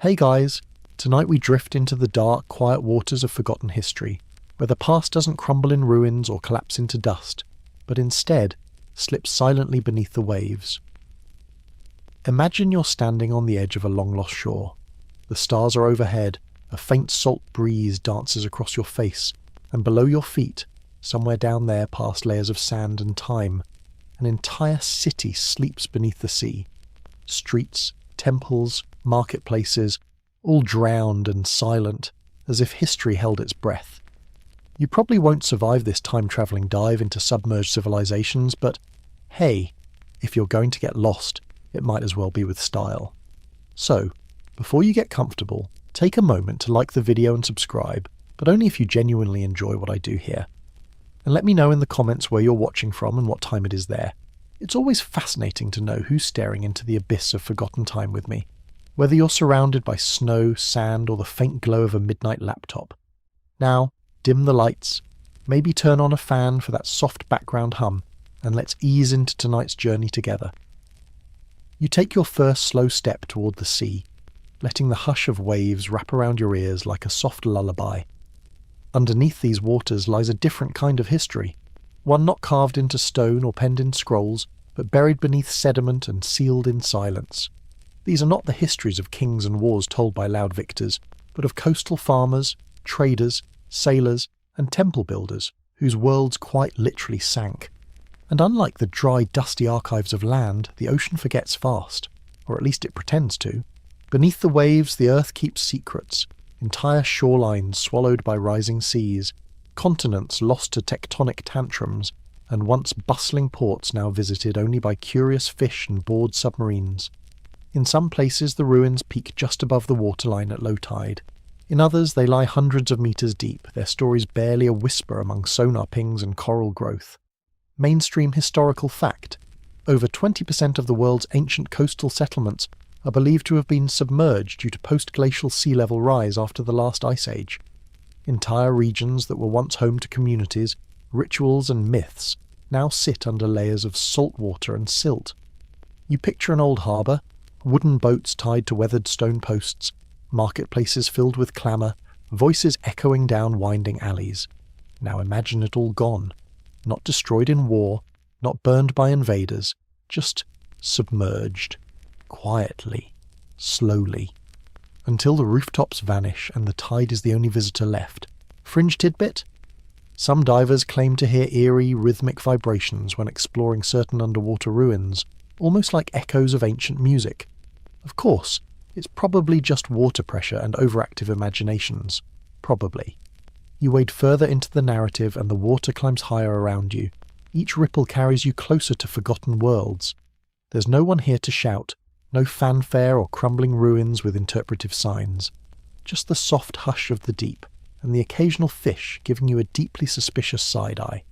Hey guys, tonight we drift into the dark, quiet waters of forgotten history, where the past doesn't crumble in ruins or collapse into dust, but instead slips silently beneath the waves. Imagine you're standing on the edge of a long-lost shore. The stars are overhead, a faint salt breeze dances across your face, and below your feet, somewhere down there past layers of sand and time, an entire city sleeps beneath the sea. Streets, temples, marketplaces, all drowned and silent, as if history held its breath. You probably won't survive this time-travelling dive into submerged civilizations, but hey, if you're going to get lost, it might as well be with style. So, before you get comfortable, take a moment to like the video and subscribe, but only if you genuinely enjoy what I do here. And let me know in the comments where you're watching from and what time it is there. It's always fascinating to know who's staring into the abyss of forgotten time with me, whether you're surrounded by snow, sand, or the faint glow of a midnight laptop. Now, dim the lights, maybe turn on a fan for that soft background hum, and let's ease into tonight's journey together. You take your first slow step toward the sea, letting the hush of waves wrap around your ears like a soft lullaby. Underneath these waters lies a different kind of history, one not carved into stone or penned in scrolls, but buried beneath sediment and sealed in silence. These are not the histories of kings and wars told by loud victors, but of coastal farmers, traders, sailors, and temple builders whose worlds quite literally sank. And unlike the dry, dusty archives of land, the ocean forgets fast, or at least it pretends to. Beneath the waves, the earth keeps secrets, entire shorelines swallowed by rising seas, continents lost to tectonic tantrums, and once bustling ports now visited only by curious fish and bored submarines. In some places the ruins peak just above the waterline at low tide. In others they lie hundreds of meters deep, their stories barely a whisper among sonar pings and coral growth. Mainstream historical fact: over 20% of the world's ancient coastal settlements are believed to have been submerged due to post-glacial sea level rise after the last ice age. Entire regions that were once home to communities, rituals and myths now sit under layers of salt water and silt. You picture an old harbour, wooden boats tied to weathered stone posts, marketplaces filled with clamour, voices echoing down winding alleys. Now imagine it all gone. Not destroyed in war, not burned by invaders, just submerged. Quietly, slowly. Until the rooftops vanish and the tide is the only visitor left. Fringe tidbit? Some divers claim to hear eerie, rhythmic vibrations when exploring certain underwater ruins, almost like echoes of ancient music. Of course, it's probably just water pressure and overactive imaginations. Probably. You wade further into the narrative and the water climbs higher around you. Each ripple carries you closer to forgotten worlds. There's no one here to shout, no fanfare or crumbling ruins with interpretive signs. Just the soft hush of the deep, and the occasional fish giving you a deeply suspicious side-eye.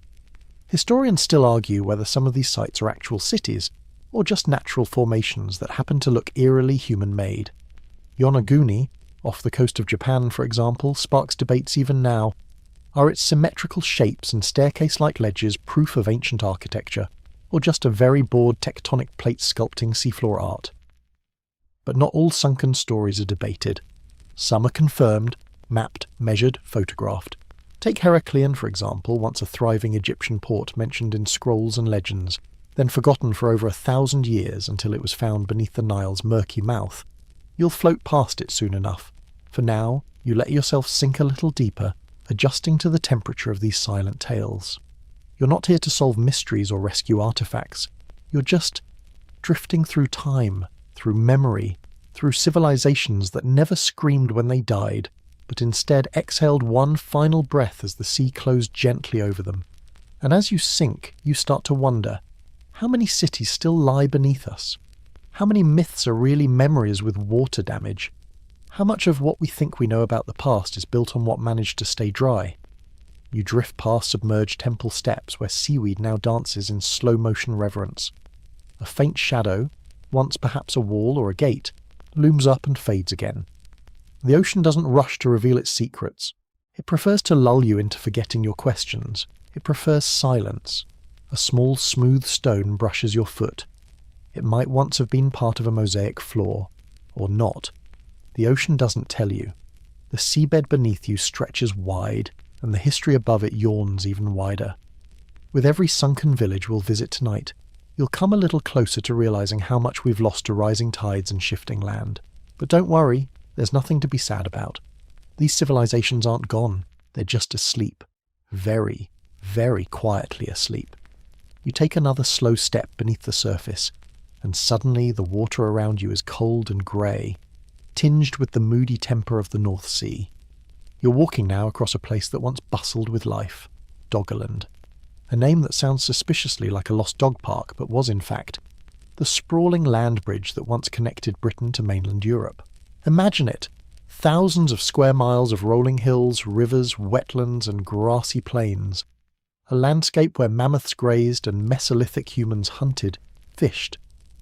Historians still argue whether some of these sites are actual cities, or just natural formations that happen to look eerily human-made. Yonaguni, off the coast of Japan for example, sparks debates even now. Are its symmetrical shapes and staircase-like ledges proof of ancient architecture, or just a very bored tectonic plate sculpting seafloor art? But not all sunken stories are debated. Some are confirmed, mapped, measured, photographed. Take Heracleion for example, once a thriving Egyptian port mentioned in scrolls and legends, then forgotten for over 1,000 years until it was found beneath the Nile's murky mouth. You'll float past it soon enough. For now, you let yourself sink a little deeper, adjusting to the temperature of these silent tales. You're not here to solve mysteries or rescue artifacts. You're just drifting through time, through memory, through civilizations that never screamed when they died, but instead exhaled one final breath as the sea closed gently over them. And as you sink, you start to wonder, how many cities still lie beneath us? How many myths are really memories with water damage? How much of what we think we know about the past is built on what managed to stay dry? You drift past submerged temple steps where seaweed now dances in slow-motion reverence. A faint shadow, once perhaps a wall or a gate, looms up and fades again. The ocean doesn't rush to reveal its secrets. It prefers to lull you into forgetting your questions. It prefers silence. A small, smooth stone brushes your foot. It might once have been part of a mosaic floor, or not. The ocean doesn't tell you. The seabed beneath you stretches wide, and the history above it yawns even wider. With every sunken village we'll visit tonight, you'll come a little closer to realizing how much we've lost to rising tides and shifting land. But don't worry, there's nothing to be sad about. These civilizations aren't gone, they're just asleep. Very, very quietly asleep. You take another slow step beneath the surface, and suddenly the water around you is cold and grey, tinged with the moody temper of the North Sea. You're walking now across a place that once bustled with life, Doggerland. A name that sounds suspiciously like a lost dog park, but was in fact the sprawling land bridge that once connected Britain to mainland Europe. Imagine it! Thousands of square miles of rolling hills, rivers, wetlands and grassy plains. A landscape where mammoths grazed and Mesolithic humans hunted, fished,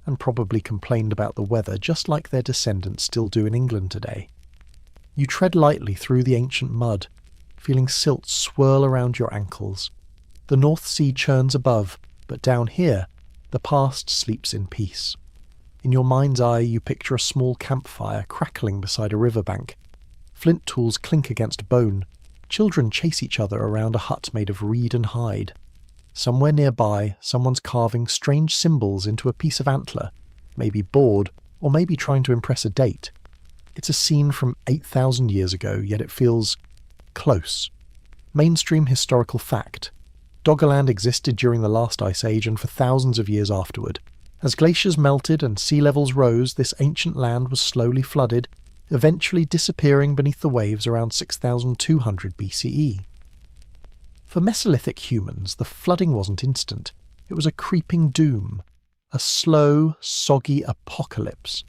and probably complained about the weather just like their descendants still do in England today. You tread lightly through the ancient mud, feeling silt swirl around your ankles. The North Sea churns above, but down here, the past sleeps in peace. In your mind's eye, you picture a small campfire crackling beside a riverbank. Flint tools clink against bone. Children chase each other around a hut made of reed and hide. Somewhere nearby, someone's carving strange symbols into a piece of antler, maybe bored, or maybe trying to impress a date. It's a scene from 8,000 years ago, yet it feels close. Mainstream historical fact. Doggerland existed during the last ice age and for thousands of years afterward. As glaciers melted and sea levels rose, this ancient land was slowly flooded, eventually disappearing beneath the waves around 6,200 BCE. For Mesolithic humans, the flooding wasn't instant. It was a creeping doom, a slow, soggy apocalypse.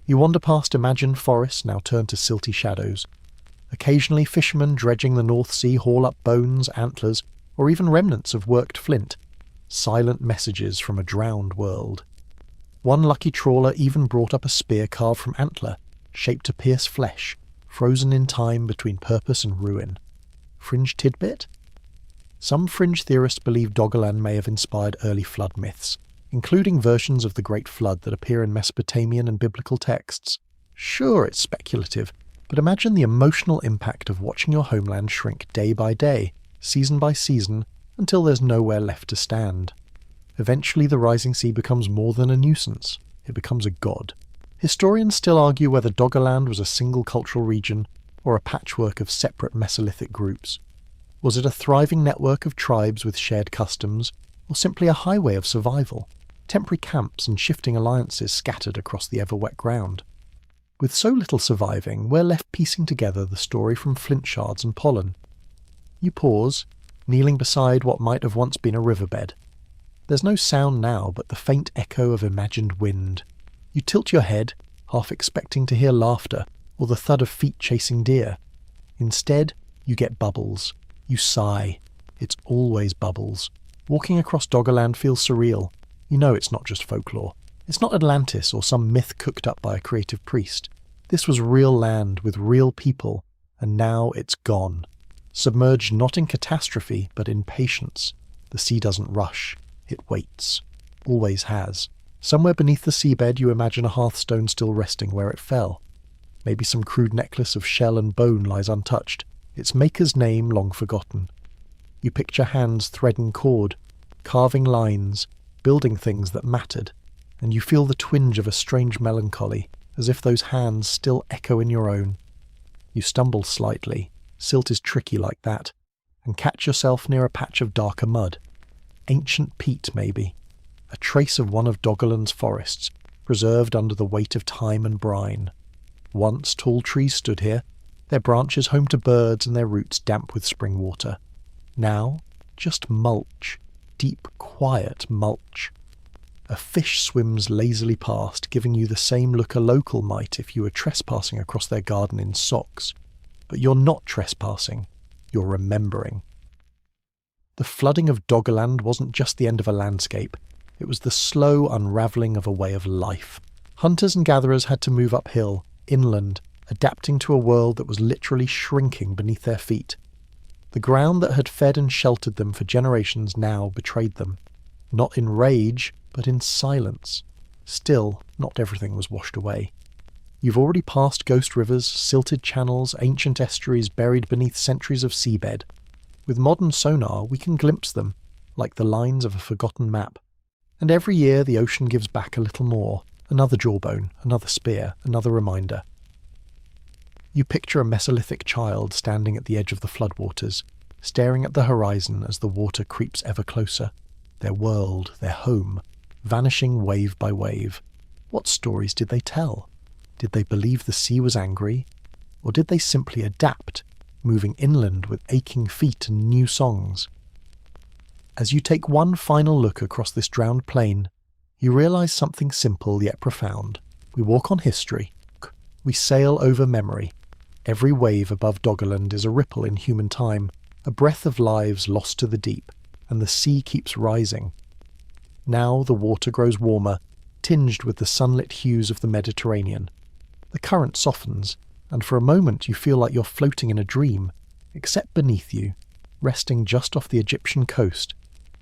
You wander past imagined forests now turned to silty shadows. Occasionally fishermen dredging the North Sea haul up bones, antlers, or even remnants of worked flint. Silent messages from a drowned world. One lucky trawler even brought up a spear carved from antler, shaped to pierce flesh, frozen in time between purpose and ruin. Fringe tidbit? Some fringe theorists believe Doggerland may have inspired early flood myths, including versions of the Great Flood that appear in Mesopotamian and biblical texts. Sure, it's speculative, but imagine the emotional impact of watching your homeland shrink day by day, season by season, until there's nowhere left to stand. Eventually the rising sea becomes more than a nuisance. It becomes a god. Historians still argue whether Doggerland was a single cultural region or a patchwork of separate Mesolithic groups. Was it a thriving network of tribes with shared customs, or simply a highway of survival, temporary camps and shifting alliances scattered across the ever-wet ground? With so little surviving, we're left piecing together the story from flint shards and pollen. You pause, kneeling beside what might have once been a riverbed. There's no sound now but the faint echo of imagined wind. You tilt your head, half expecting to hear laughter or the thud of feet chasing deer. Instead, you get bubbles. You sigh. It's always bubbles. Walking across Doggerland feels surreal. You know it's not just folklore. It's not Atlantis or some myth cooked up by a creative priest. This was real land with real people, and now it's gone. Submerged not in catastrophe, but in patience. The sea doesn't rush. It waits. Always has. Somewhere beneath the seabed you imagine a hearthstone still resting where it fell. Maybe some crude necklace of shell and bone lies untouched, its maker's name long forgotten. You picture hands threading cord, carving lines, building things that mattered, and you feel the twinge of a strange melancholy, as if those hands still echo in your own. You stumble slightly. Silt is tricky like that, and catch yourself near a patch of darker mud. Ancient peat, maybe. A trace of one of Doggerland's forests, preserved under the weight of time and brine. Once tall trees stood here, their branches home to birds and their roots damp with spring water. Now, just mulch. Deep, quiet mulch. A fish swims lazily past, giving you the same look a local might if you were trespassing across their garden in socks. But you're not trespassing, you're remembering. The flooding of Doggerland wasn't just the end of a landscape, it was the slow unravelling of a way of life. Hunters and gatherers had to move uphill, inland, adapting to a world that was literally shrinking beneath their feet. The ground that had fed and sheltered them for generations now betrayed them. Not in rage, but in silence. Still, not everything was washed away. You've already passed ghost rivers, silted channels, ancient estuaries buried beneath centuries of seabed. With modern sonar, we can glimpse them, like the lines of a forgotten map. And every year the ocean gives back a little more, another jawbone, another spear, another reminder. You picture a Mesolithic child standing at the edge of the floodwaters, staring at the horizon as the water creeps ever closer. Their world, their home, vanishing wave by wave. What stories did they tell? Did they believe the sea was angry? Or did they simply adapt, moving inland with aching feet and new songs? As you take one final look across this drowned plain, you realise something simple yet profound. We walk on history. We sail over memory. Every wave above Doggerland is a ripple in human time, a breath of lives lost to the deep, and the sea keeps rising. Now the water grows warmer, tinged with the sunlit hues of the Mediterranean. The current softens, and for a moment you feel like you're floating in a dream, except beneath you, resting just off the Egyptian coast,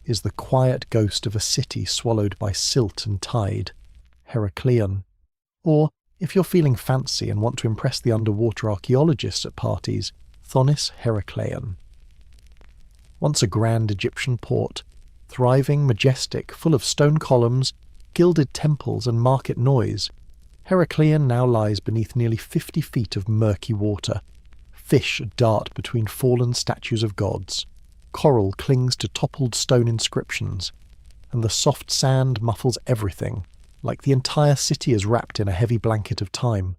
is the quiet ghost of a city swallowed by silt and tide, Heracleion. Or, if you're feeling fancy and want to impress the underwater archaeologists at parties, Thonis Heracleion. Once a grand Egyptian port, thriving, majestic, full of stone columns, gilded temples and market noise, Heracleion now lies beneath nearly 50 feet of murky water. Fish dart between fallen statues of gods. Coral clings to toppled stone inscriptions, and the soft sand muffles everything, like the entire city is wrapped in a heavy blanket of time.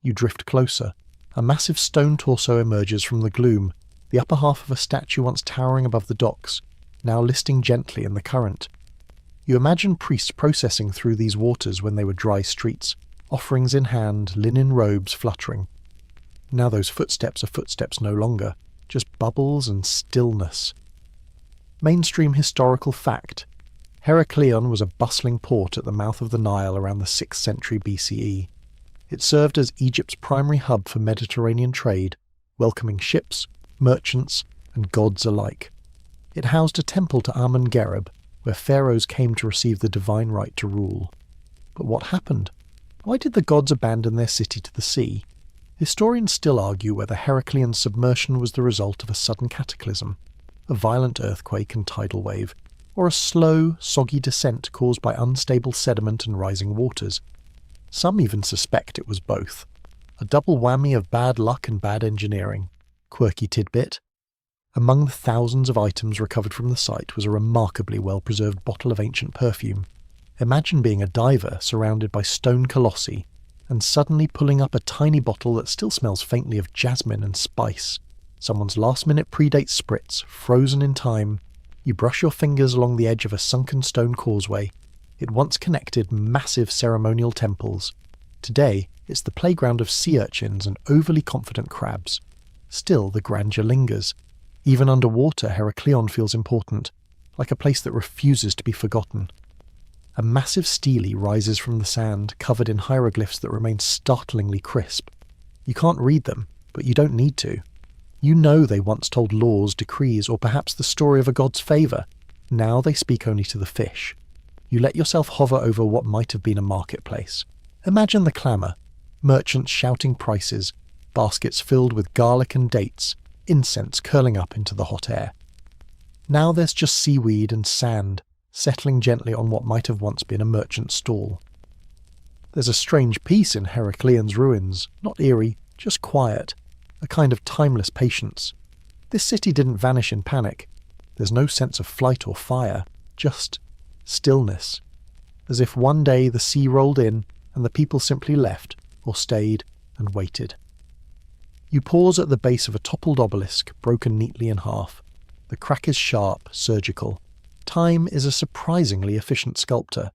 You drift closer. A massive stone torso emerges from the gloom, the upper half of a statue once towering above the docks, now listing gently in the current. You imagine priests processing through these waters when they were dry streets, offerings in hand, linen robes fluttering. Now those footsteps are footsteps no longer, just bubbles and stillness. Mainstream historical fact: Heracleion was a bustling port at the mouth of the Nile around the 6th century BCE. It served as Egypt's primary hub for Mediterranean trade, welcoming ships, merchants, and gods alike. It housed a temple to Amun-Gereb, where pharaohs came to receive the divine right to rule. But what happened? Why did the gods abandon their city to the sea? Historians still argue whether Heracleon's submersion was the result of a sudden cataclysm, a violent earthquake and tidal wave, or a slow, soggy descent caused by unstable sediment and rising waters. Some even suspect it was both. A double whammy of bad luck and bad engineering. Quirky tidbit: among the thousands of items recovered from the site was a remarkably well-preserved bottle of ancient perfume. Imagine being a diver surrounded by stone colossi, and suddenly pulling up a tiny bottle that still smells faintly of jasmine and spice. Someone's last-minute predate spritz, frozen in time. You brush your fingers along the edge of a sunken stone causeway. It once connected massive ceremonial temples. Today, it's the playground of sea urchins and overly confident crabs. Still, the grandeur lingers. Even underwater, Heracleion feels important, like a place that refuses to be forgotten. A massive stele rises from the sand, covered in hieroglyphs that remain startlingly crisp. You can't read them, but you don't need to. You know they once told laws, decrees, or perhaps the story of a god's favour. Now they speak only to the fish. You let yourself hover over what might have been a marketplace. Imagine the clamour. Merchants shouting prices, baskets filled with garlic and dates, incense curling up into the hot air. Now there's just seaweed and sand, settling gently on what might have once been a merchant's stall. There's a strange peace in Heracleon's ruins, not eerie, just quiet, a kind of timeless patience. This city didn't vanish in panic. There's no sense of flight or fire, just stillness, as if one day the sea rolled in and the people simply left, or stayed and waited. You pause at the base of a toppled obelisk, broken neatly in half. The crack is sharp, surgical. Time is a surprisingly efficient sculptor.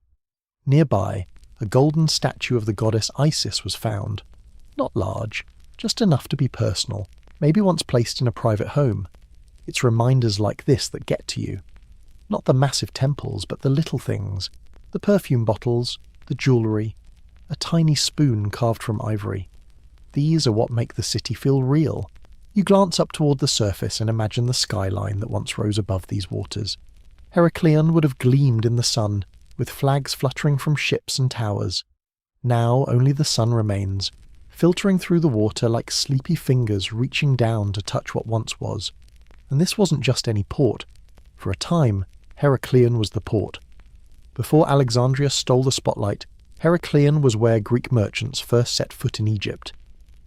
Nearby, a golden statue of the goddess Isis was found. Not large, just enough to be personal, maybe once placed in a private home. It's reminders like this that get to you. Not the massive temples, but the little things. The perfume bottles, the jewellery, a tiny spoon carved from ivory. These are what make the city feel real. You glance up toward the surface and imagine the skyline that once rose above these waters. Heracleion would have gleamed in the sun, with flags fluttering from ships and towers. Now only the sun remains, filtering through the water like sleepy fingers reaching down to touch what once was. And this wasn't just any port. For a time, Heracleion was the port. Before Alexandria stole the spotlight, Heracleion was where Greek merchants first set foot in Egypt,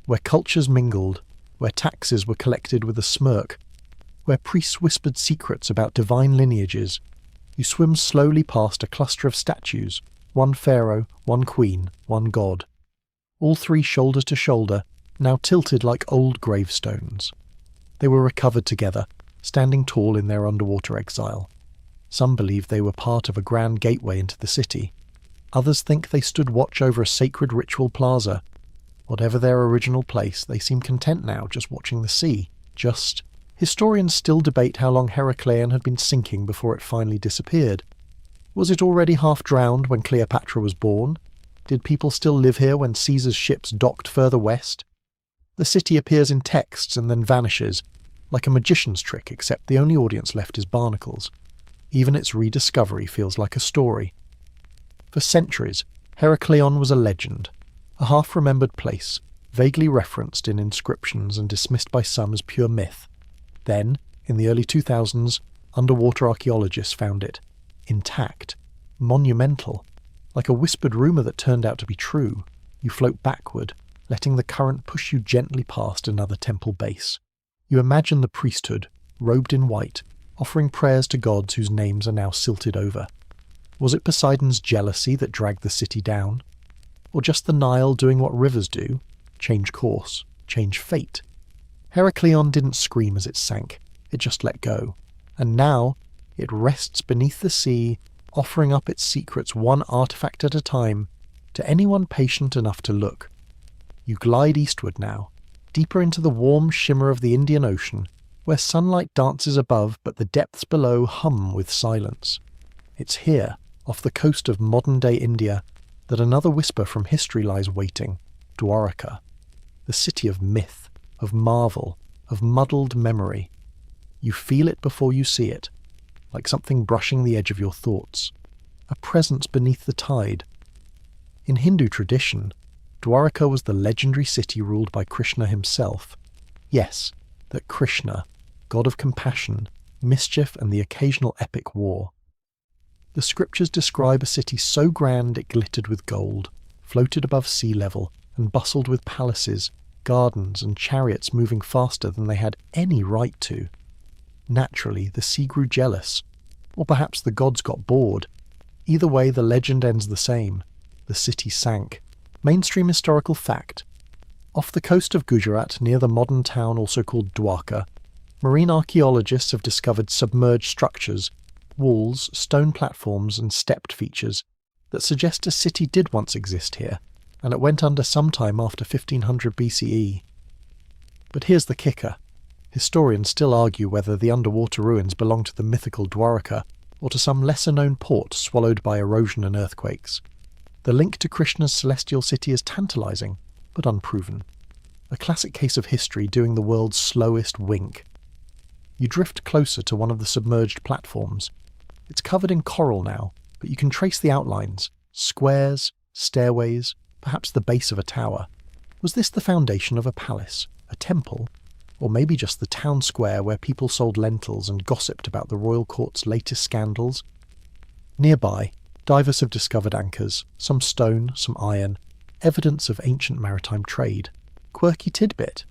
where cultures mingled, where taxes were collected with a smirk, where priests whispered secrets about divine lineages. You swim slowly past a cluster of statues, one pharaoh, one queen, one god. All three shoulder to shoulder, now tilted like old gravestones. They were recovered together, standing tall in their underwater exile. Some believe they were part of a grand gateway into the city. Others think they stood watch over a sacred ritual plaza. Whatever their original place, they seem content now just watching the sea. Historians still debate how long Heracleion had been sinking before it finally disappeared. Was it already half drowned when Cleopatra was born? Did people still live here when Caesar's ships docked further west? The city appears in texts and then vanishes, like a magician's trick, except the only audience left is barnacles. Even its rediscovery feels like a story. For centuries, Heracleion was a legend, a half-remembered place, vaguely referenced in inscriptions and dismissed by some as pure myth. Then, in the early 2000s, underwater archaeologists found it, intact, monumental, like a whispered rumour that turned out to be true. You float backward, letting the current push you gently past another temple base. You imagine the priesthood, robed in white, offering prayers to gods whose names are now silted over. Was it Poseidon's jealousy that dragged the city down? Or just the Nile doing what rivers do, change course, change fate? Heracleion didn't scream as it sank, it just let go. And now, it rests beneath the sea, offering up its secrets one artifact at a time, to anyone patient enough to look. You glide eastward now, deeper into the warm shimmer of the Indian Ocean, where sunlight dances above but the depths below hum with silence. It's here, off the coast of modern-day India, that another whisper from history lies waiting, Dwaraka, the city of myth, of marvel, of muddled memory. You feel it before you see it, like something brushing the edge of your thoughts, a presence beneath the tide. In Hindu tradition, Dwaraka was the legendary city ruled by Krishna himself. Yes, that Krishna, god of compassion, mischief and the occasional epic war. The scriptures describe a city so grand it glittered with gold, floated above sea level, and bustled with palaces, gardens and chariots moving faster than they had any right to. Naturally, the sea grew jealous, or perhaps the gods got bored. Either way, the legend ends the same. The city sank. Mainstream historical fact. Off the coast of Gujarat, near the modern town also called Dwarka, marine archaeologists have discovered submerged structures, walls, stone platforms and stepped features that suggest a city did once exist here, and it went under sometime after 1500 BCE. But here's the kicker. Historians still argue whether the underwater ruins belong to the mythical Dwaraka or to some lesser-known port swallowed by erosion and earthquakes. The link to Krishna's celestial city is tantalizing, but unproven. A classic case of history doing the world's slowest wink. You drift closer to one of the submerged platforms. It's covered in coral now, but you can trace the outlines, squares, stairways, perhaps the base of a tower. Was this the foundation of a palace, a temple, or maybe just the town square where people sold lentils and gossiped about the royal court's latest scandals? Nearby, divers have discovered anchors, some stone, some iron, evidence of ancient maritime trade. Quirky tidbit.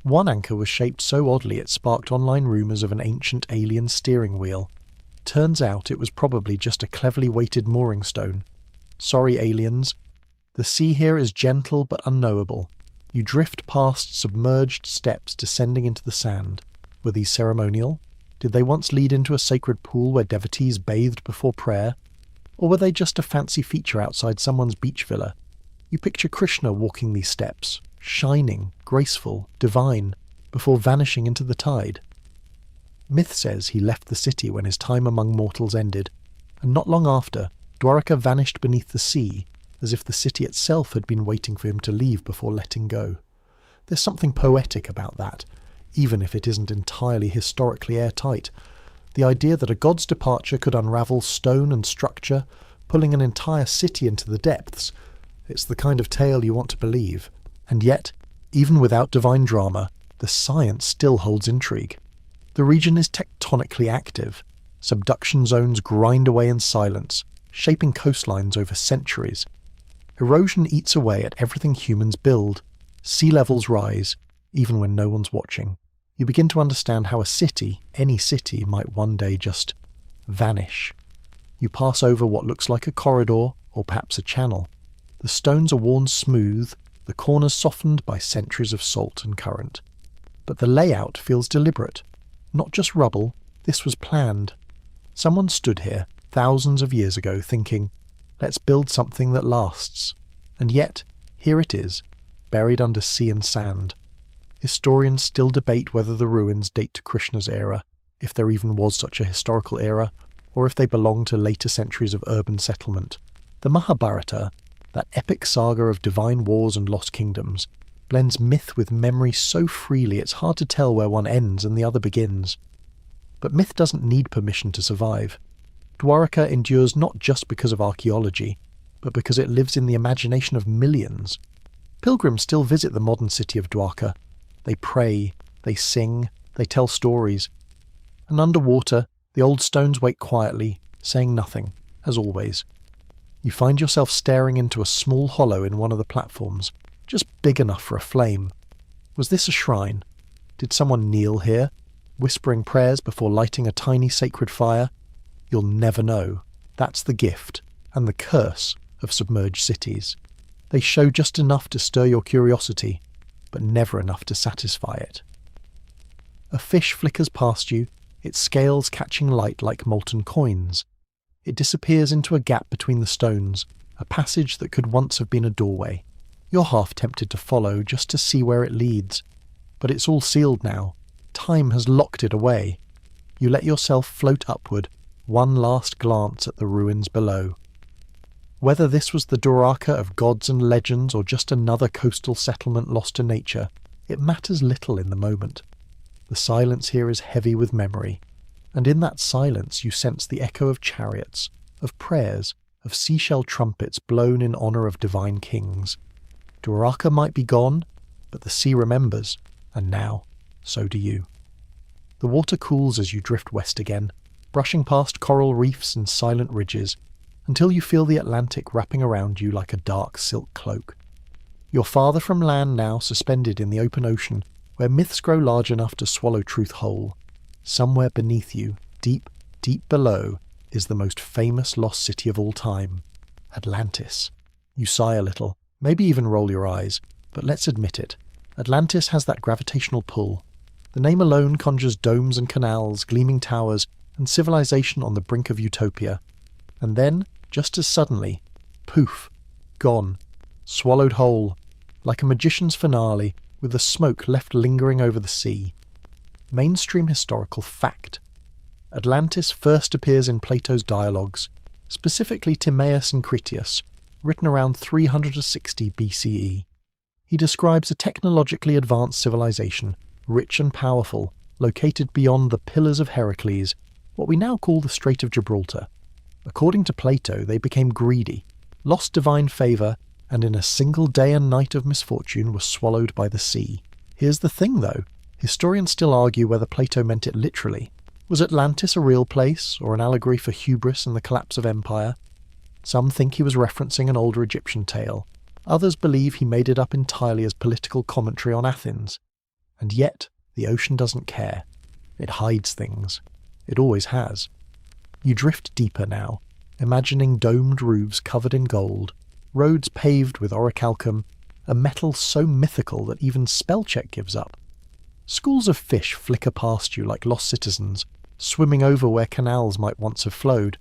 One anchor was shaped so oddly it sparked online rumours of an ancient alien steering wheel. Turns out it was probably just a cleverly weighted mooring stone. Sorry, aliens. The sea here is gentle but unknowable. You drift past submerged steps descending into the sand. Were these ceremonial? Did they once lead into a sacred pool where devotees bathed before prayer? Or were they just a fancy feature outside someone's beach villa? You picture Krishna walking these steps, shining, graceful, divine, before vanishing into the tide. Myth says he left the city when his time among mortals ended, and not long after, Dwaraka vanished beneath the sea, as if the city itself had been waiting for him to leave before letting go. There's something poetic about that, even if it isn't entirely historically airtight. The idea that a god's departure could unravel stone and structure, pulling an entire city into the depths. It's the kind of tale you want to believe. And yet, even without divine drama, the science still holds intrigue. The region is tectonically active. Subduction zones grind away in silence, shaping coastlines over centuries. Erosion eats away at everything humans build. Sea levels rise, even when no one's watching. You begin to understand how a city, any city, might one day just vanish. You pass over what looks like a corridor, or perhaps a channel. The stones are worn smooth, the corners softened by centuries of salt and current. But the layout feels deliberate. Not just rubble, this was planned. Someone stood here, thousands of years ago, thinking, let's build something that lasts. And yet, here it is, buried under sea and sand. Historians still debate whether the ruins date to Krishna's era, if there even was such a historical era, or if they belong to later centuries of urban settlement. The Mahabharata, that epic saga of divine wars and lost kingdoms, blends myth with memory so freely it's hard to tell where one ends and the other begins. But myth doesn't need permission to survive. Dwarka endures not just because of archaeology, but because it lives in the imagination of millions. Pilgrims still visit the modern city of Dwarka. They pray, they sing, they tell stories. And underwater, the old stones wait quietly, saying nothing, as always. You find yourself staring into a small hollow in one of the platforms, just big enough for a flame. Was this a shrine? Did someone kneel here, whispering prayers before lighting a tiny sacred fire? You'll never know. That's the gift, and the curse, of submerged cities. They show just enough to stir your curiosity, but never enough to satisfy it. A fish flickers past you, its scales catching light like molten coins. It disappears into a gap between the stones, a passage that could once have been a doorway. You're half tempted to follow just to see where it leads, but it's all sealed now. Time has locked it away. You let yourself float upward, one last glance at the ruins below. Whether this was the Dwarka of gods and legends or just another coastal settlement lost to nature, it matters little in the moment. The silence here is heavy with memory, and in that silence you sense the echo of chariots, of prayers, of seashell trumpets blown in honour of divine kings. Dwarka might be gone, but the sea remembers, and now, so do you. The water cools as you drift west again, brushing past coral reefs and silent ridges, until you feel the Atlantic wrapping around you like a dark silk cloak. You're farther from land now, suspended in the open ocean, where myths grow large enough to swallow truth whole. Somewhere beneath you, deep, deep below, is the most famous lost city of all time, Atlantis. You sigh a little, maybe even roll your eyes, but let's admit it, Atlantis has that gravitational pull. The name alone conjures domes and canals, gleaming towers, and civilization on the brink of utopia. And then, just as suddenly, poof, gone, swallowed whole, like a magician's finale, with the smoke left lingering over the sea. Mainstream historical fact. Atlantis first appears in Plato's dialogues, specifically Timaeus and Critias, written around 360 BCE. He describes a technologically advanced civilization, rich and powerful, located beyond the Pillars of Heracles, what we now call the Strait of Gibraltar. According to Plato, they became greedy, lost divine favour, and in a single day and night of misfortune were swallowed by the sea. Here's the thing, though. Historians still argue whether Plato meant it literally. Was Atlantis a real place, or an allegory for hubris and the collapse of empire? Some think he was referencing an older Egyptian tale. Others believe he made it up entirely as political commentary on Athens. And yet, the ocean doesn't care. It hides things. It always has. You drift deeper now, imagining domed roofs covered in gold, roads paved with orichalcum, a metal so mythical that even spellcheck gives up. Schools of fish flicker past you like lost citizens, swimming over where canals might once have flowed.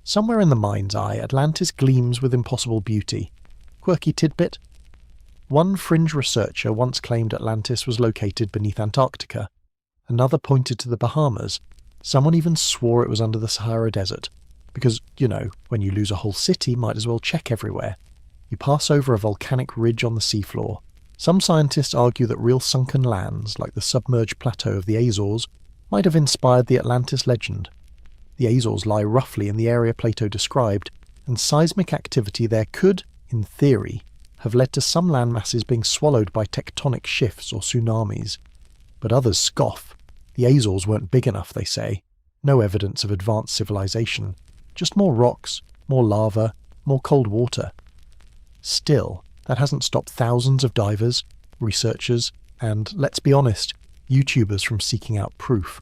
Somewhere in the mind's eye, Atlantis gleams with impossible beauty. Quirky tidbit? One fringe researcher once claimed Atlantis was located beneath Antarctica. Another pointed to the Bahamas. Someone even swore it was under the Sahara Desert. Because, when you lose a whole city, might as well check everywhere. You pass over a volcanic ridge on the seafloor. Some scientists argue that real sunken lands, like the submerged plateau of the Azores, might have inspired the Atlantis legend. The Azores lie roughly in the area Plato described, and seismic activity there could, in theory, have led to some landmasses being swallowed by tectonic shifts or tsunamis. But others scoff. The Azores weren't big enough, they say. No evidence of advanced civilization. Just more rocks, more lava, more cold water. Still, that hasn't stopped thousands of divers, researchers, and, let's be honest, YouTubers from seeking out proof.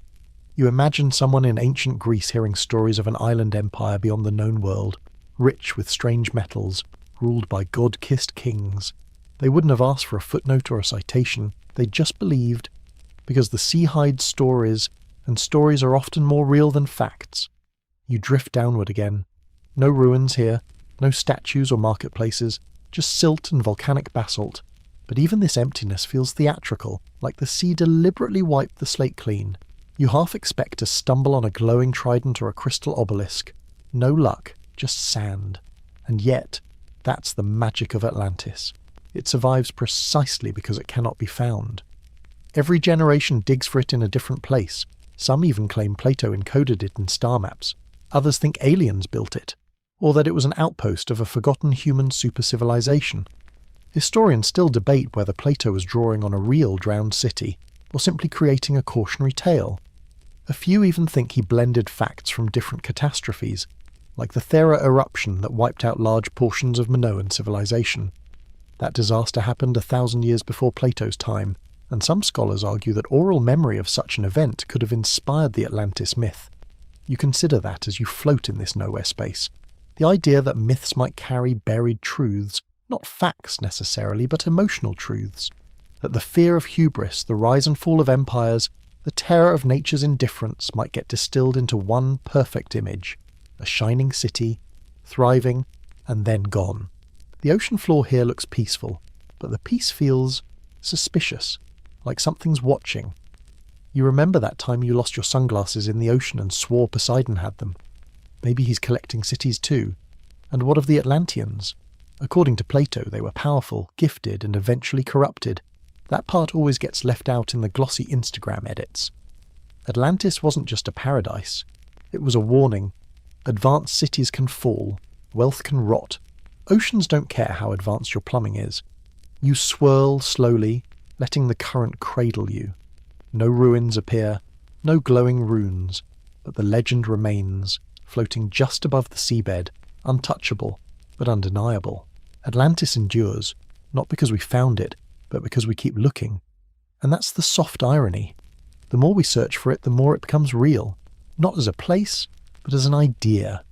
You imagine someone in ancient Greece hearing stories of an island empire beyond the known world, rich with strange metals, ruled by god-kissed kings. They wouldn't have asked for a footnote or a citation, they just believed, because the sea hides stories, and stories are often more real than facts. You drift downward again. No ruins here, no statues or marketplaces, just silt and volcanic basalt. But even this emptiness feels theatrical, like the sea deliberately wiped the slate clean. You half expect to stumble on a glowing trident or a crystal obelisk. No luck, just sand. And yet, that's the magic of Atlantis. It survives precisely because it cannot be found. Every generation digs for it in a different place. Some even claim Plato encoded it in star maps. Others think aliens built it, or that it was an outpost of a forgotten human super-civilization. Historians still debate whether Plato was drawing on a real drowned city, or simply creating a cautionary tale. A few even think he blended facts from different catastrophes, like the Thera eruption that wiped out large portions of Minoan civilization. That disaster happened 1,000 years before Plato's time, and some scholars argue that oral memory of such an event could have inspired the Atlantis myth. You consider that as you float in this nowhere space. The idea that myths might carry buried truths, not facts necessarily, but emotional truths. That the fear of hubris, the rise and fall of empires, the terror of nature's indifference might get distilled into one perfect image. A shining city, thriving, and then gone. The ocean floor here looks peaceful, but the peace feels suspicious, like something's watching. You remember that time you lost your sunglasses in the ocean and swore Poseidon had them. Maybe he's collecting cities too. And what of the Atlanteans? According to Plato, they were powerful, gifted, and eventually corrupted. That part always gets left out in the glossy Instagram edits. Atlantis wasn't just a paradise. It was a warning. Advanced cities can fall. Wealth can rot. Oceans don't care how advanced your plumbing is. You swirl slowly, letting the current cradle you. No ruins appear, no glowing runes, but the legend remains, floating just above the seabed, untouchable, but undeniable. Atlantis endures, not because we found it, but because we keep looking. And that's the soft irony. The more we search for it, the more it becomes real, not as a place, but as an idea,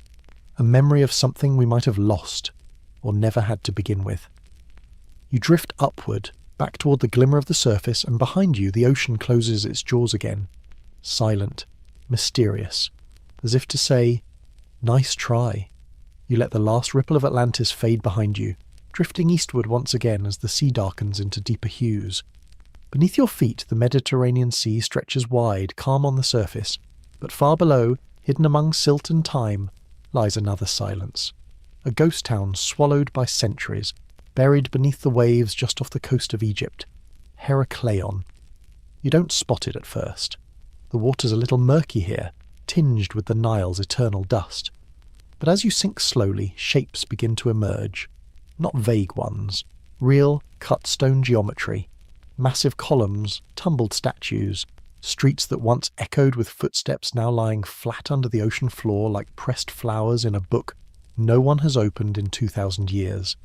a memory of something we might have lost, or never had to begin with. You drift upward, back toward the glimmer of the surface, and behind you the ocean closes its jaws again, silent, mysterious, as if to say, nice try. You let the last ripple of Atlantis fade behind you, drifting eastward once again as the sea darkens into deeper hues. Beneath your feet the Mediterranean Sea stretches wide, calm on the surface, but far below, hidden among silt and time, lies another silence. A ghost town swallowed by centuries, buried beneath the waves just off the coast of Egypt. Heracleion. You don't spot it at first. The water's a little murky here, tinged with the Nile's eternal dust. But as you sink slowly, shapes begin to emerge. Not vague ones. Real, cut stone geometry. Massive columns, tumbled statues, streets that once echoed with footsteps now lying flat under the ocean floor like pressed flowers in a book no one has opened in 2,000 years.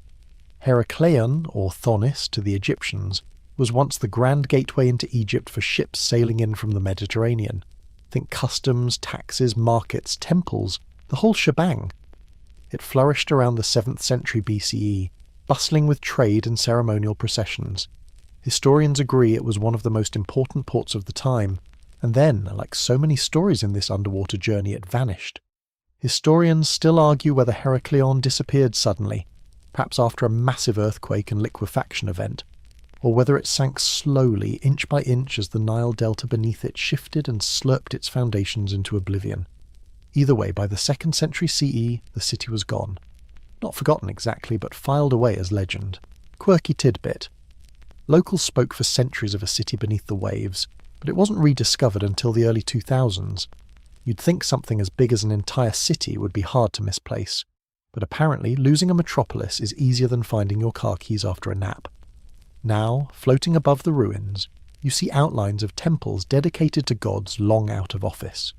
Heracleion, or Thonis to the Egyptians, was once the grand gateway into Egypt for ships sailing in from the Mediterranean. Think customs, taxes, markets, temples, the whole shebang. It flourished around the 7th century BCE, bustling with trade and ceremonial processions. Historians agree it was one of the most important ports of the time, and then, like so many stories in this underwater journey, it vanished. Historians still argue whether Heracleion disappeared suddenly, perhaps after a massive earthquake and liquefaction event, or whether it sank slowly, inch by inch, as the Nile delta beneath it shifted and slurped its foundations into oblivion. Either way, by the 2nd century CE, the city was gone. Not forgotten exactly, but filed away as legend. Quirky tidbit. Locals spoke for centuries of a city beneath the waves, but it wasn't rediscovered until the early 2000s. You'd think something as big as an entire city would be hard to misplace. but apparently losing a metropolis is easier than finding your car keys after a nap. Now, floating above the ruins, you see outlines of temples dedicated to gods long out of office.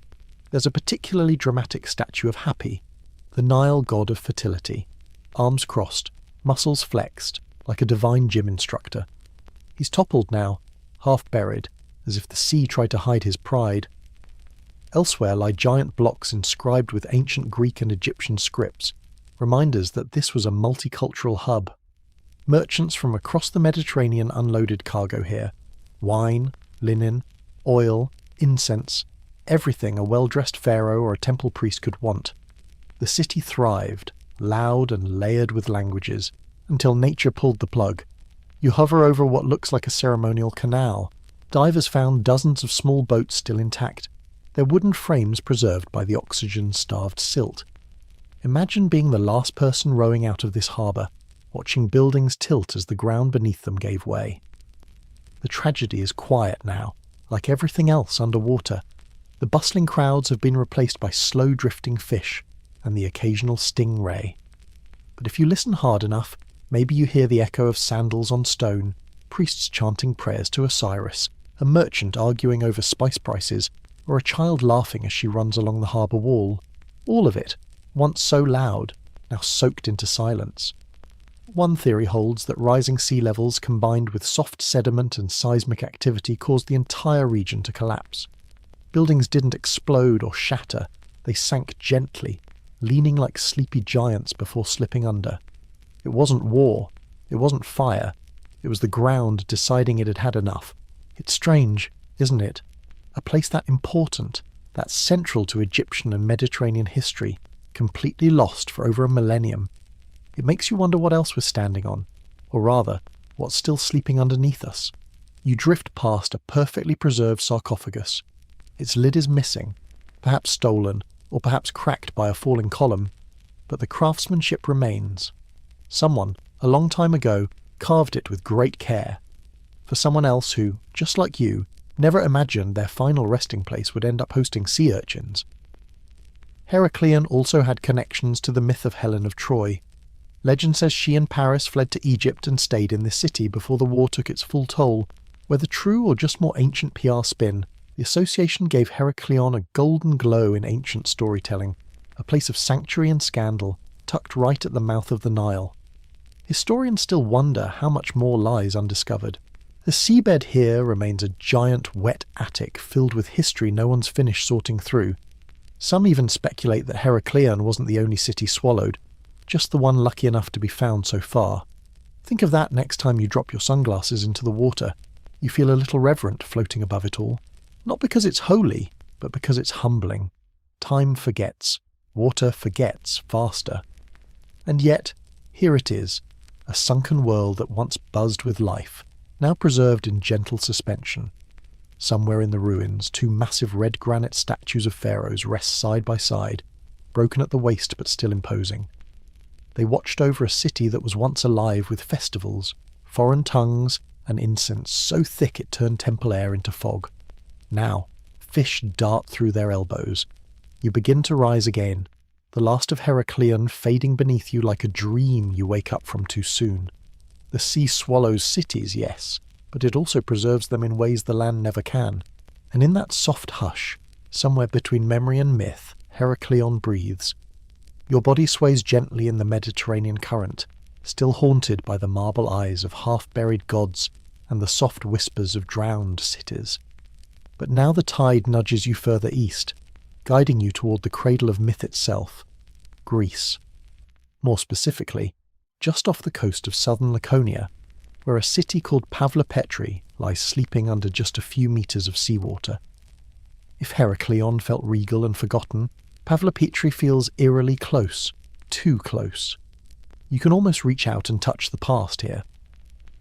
There's a particularly dramatic statue of Hapi, the Nile god of fertility, arms crossed, muscles flexed, like a divine gym instructor. He's toppled now, half buried, as if the sea tried to hide his pride. Elsewhere lie giant blocks inscribed with ancient Greek and Egyptian scripts, reminders that this was a multicultural hub. Merchants from across the Mediterranean unloaded cargo here. Wine, linen, oil, incense, everything a well-dressed pharaoh or a temple priest could want. The city thrived, loud and layered with languages, until nature pulled the plug. You hover over what looks like a ceremonial canal. Divers found dozens of small boats still intact, their wooden frames preserved by the oxygen-starved silt. Imagine being the last person rowing out of this harbour, watching buildings tilt as the ground beneath them gave way. The tragedy is quiet now, like everything else underwater. The bustling crowds have been replaced by slow-drifting fish and the occasional stingray. But if you listen hard enough, maybe you hear the echo of sandals on stone, priests chanting prayers to Osiris, a merchant arguing over spice prices, or a child laughing as she runs along the harbour wall. All of it, once so loud, now soaked into silence. One theory holds that rising sea levels combined with soft sediment and seismic activity caused the entire region to collapse. Buildings didn't explode or shatter, they sank gently, leaning like sleepy giants before slipping under. It wasn't war, it wasn't fire, it was the ground deciding it had had enough. It's strange, isn't it? A place that important, that central to Egyptian and Mediterranean history, completely lost for over a millennium. It makes you wonder what else we're standing on, or rather, what's still sleeping underneath us. You drift past a perfectly preserved sarcophagus. Its lid is missing, perhaps stolen, or perhaps cracked by a falling column, but the craftsmanship remains. Someone, a long time ago, carved it with great care. For someone else who, just like you, never imagined their final resting place would end up hosting sea urchins. Heracleion also had connections to the myth of Helen of Troy. Legend says she and Paris fled to Egypt and stayed in this city before the war took its full toll. Whether true or just more ancient PR spin, the association gave Heracleion a golden glow in ancient storytelling, a place of sanctuary and scandal, tucked right at the mouth of the Nile. Historians still wonder how much more lies undiscovered. The seabed here remains a giant wet attic filled with history no one's finished sorting through. Some even speculate that Heracleion wasn't the only city swallowed, just the one lucky enough to be found so far. Think of that next time you drop your sunglasses into the water. You feel a little reverent floating above it all. Not because it's holy, but because it's humbling. Time forgets. Water forgets faster. And yet, here it is, a sunken world that once buzzed with life, now preserved in gentle suspension. Somewhere in the ruins, two massive red granite statues of pharaohs rest side by side, broken at the waist but still imposing. They watched over a city that was once alive with festivals, foreign tongues, and incense so thick it turned temple air into fog. Now, fish dart through their elbows. You begin to rise again, the last of Heracleion fading beneath you like a dream you wake up from too soon. The sea swallows cities, yes, but it also preserves them in ways the land never can. And in that soft hush, somewhere between memory and myth, Heracleion breathes. Your body sways gently in the Mediterranean current, still haunted by the marble eyes of half-buried gods and the soft whispers of drowned cities. But now the tide nudges you further east, guiding you toward the cradle of myth itself, Greece. More specifically, just off the coast of southern Laconia, where a city called Pavlopetri lies sleeping under just a few meters of seawater. If Heracleion felt regal and forgotten, Pavlopetri feels eerily close, too close. You can almost reach out and touch the past here.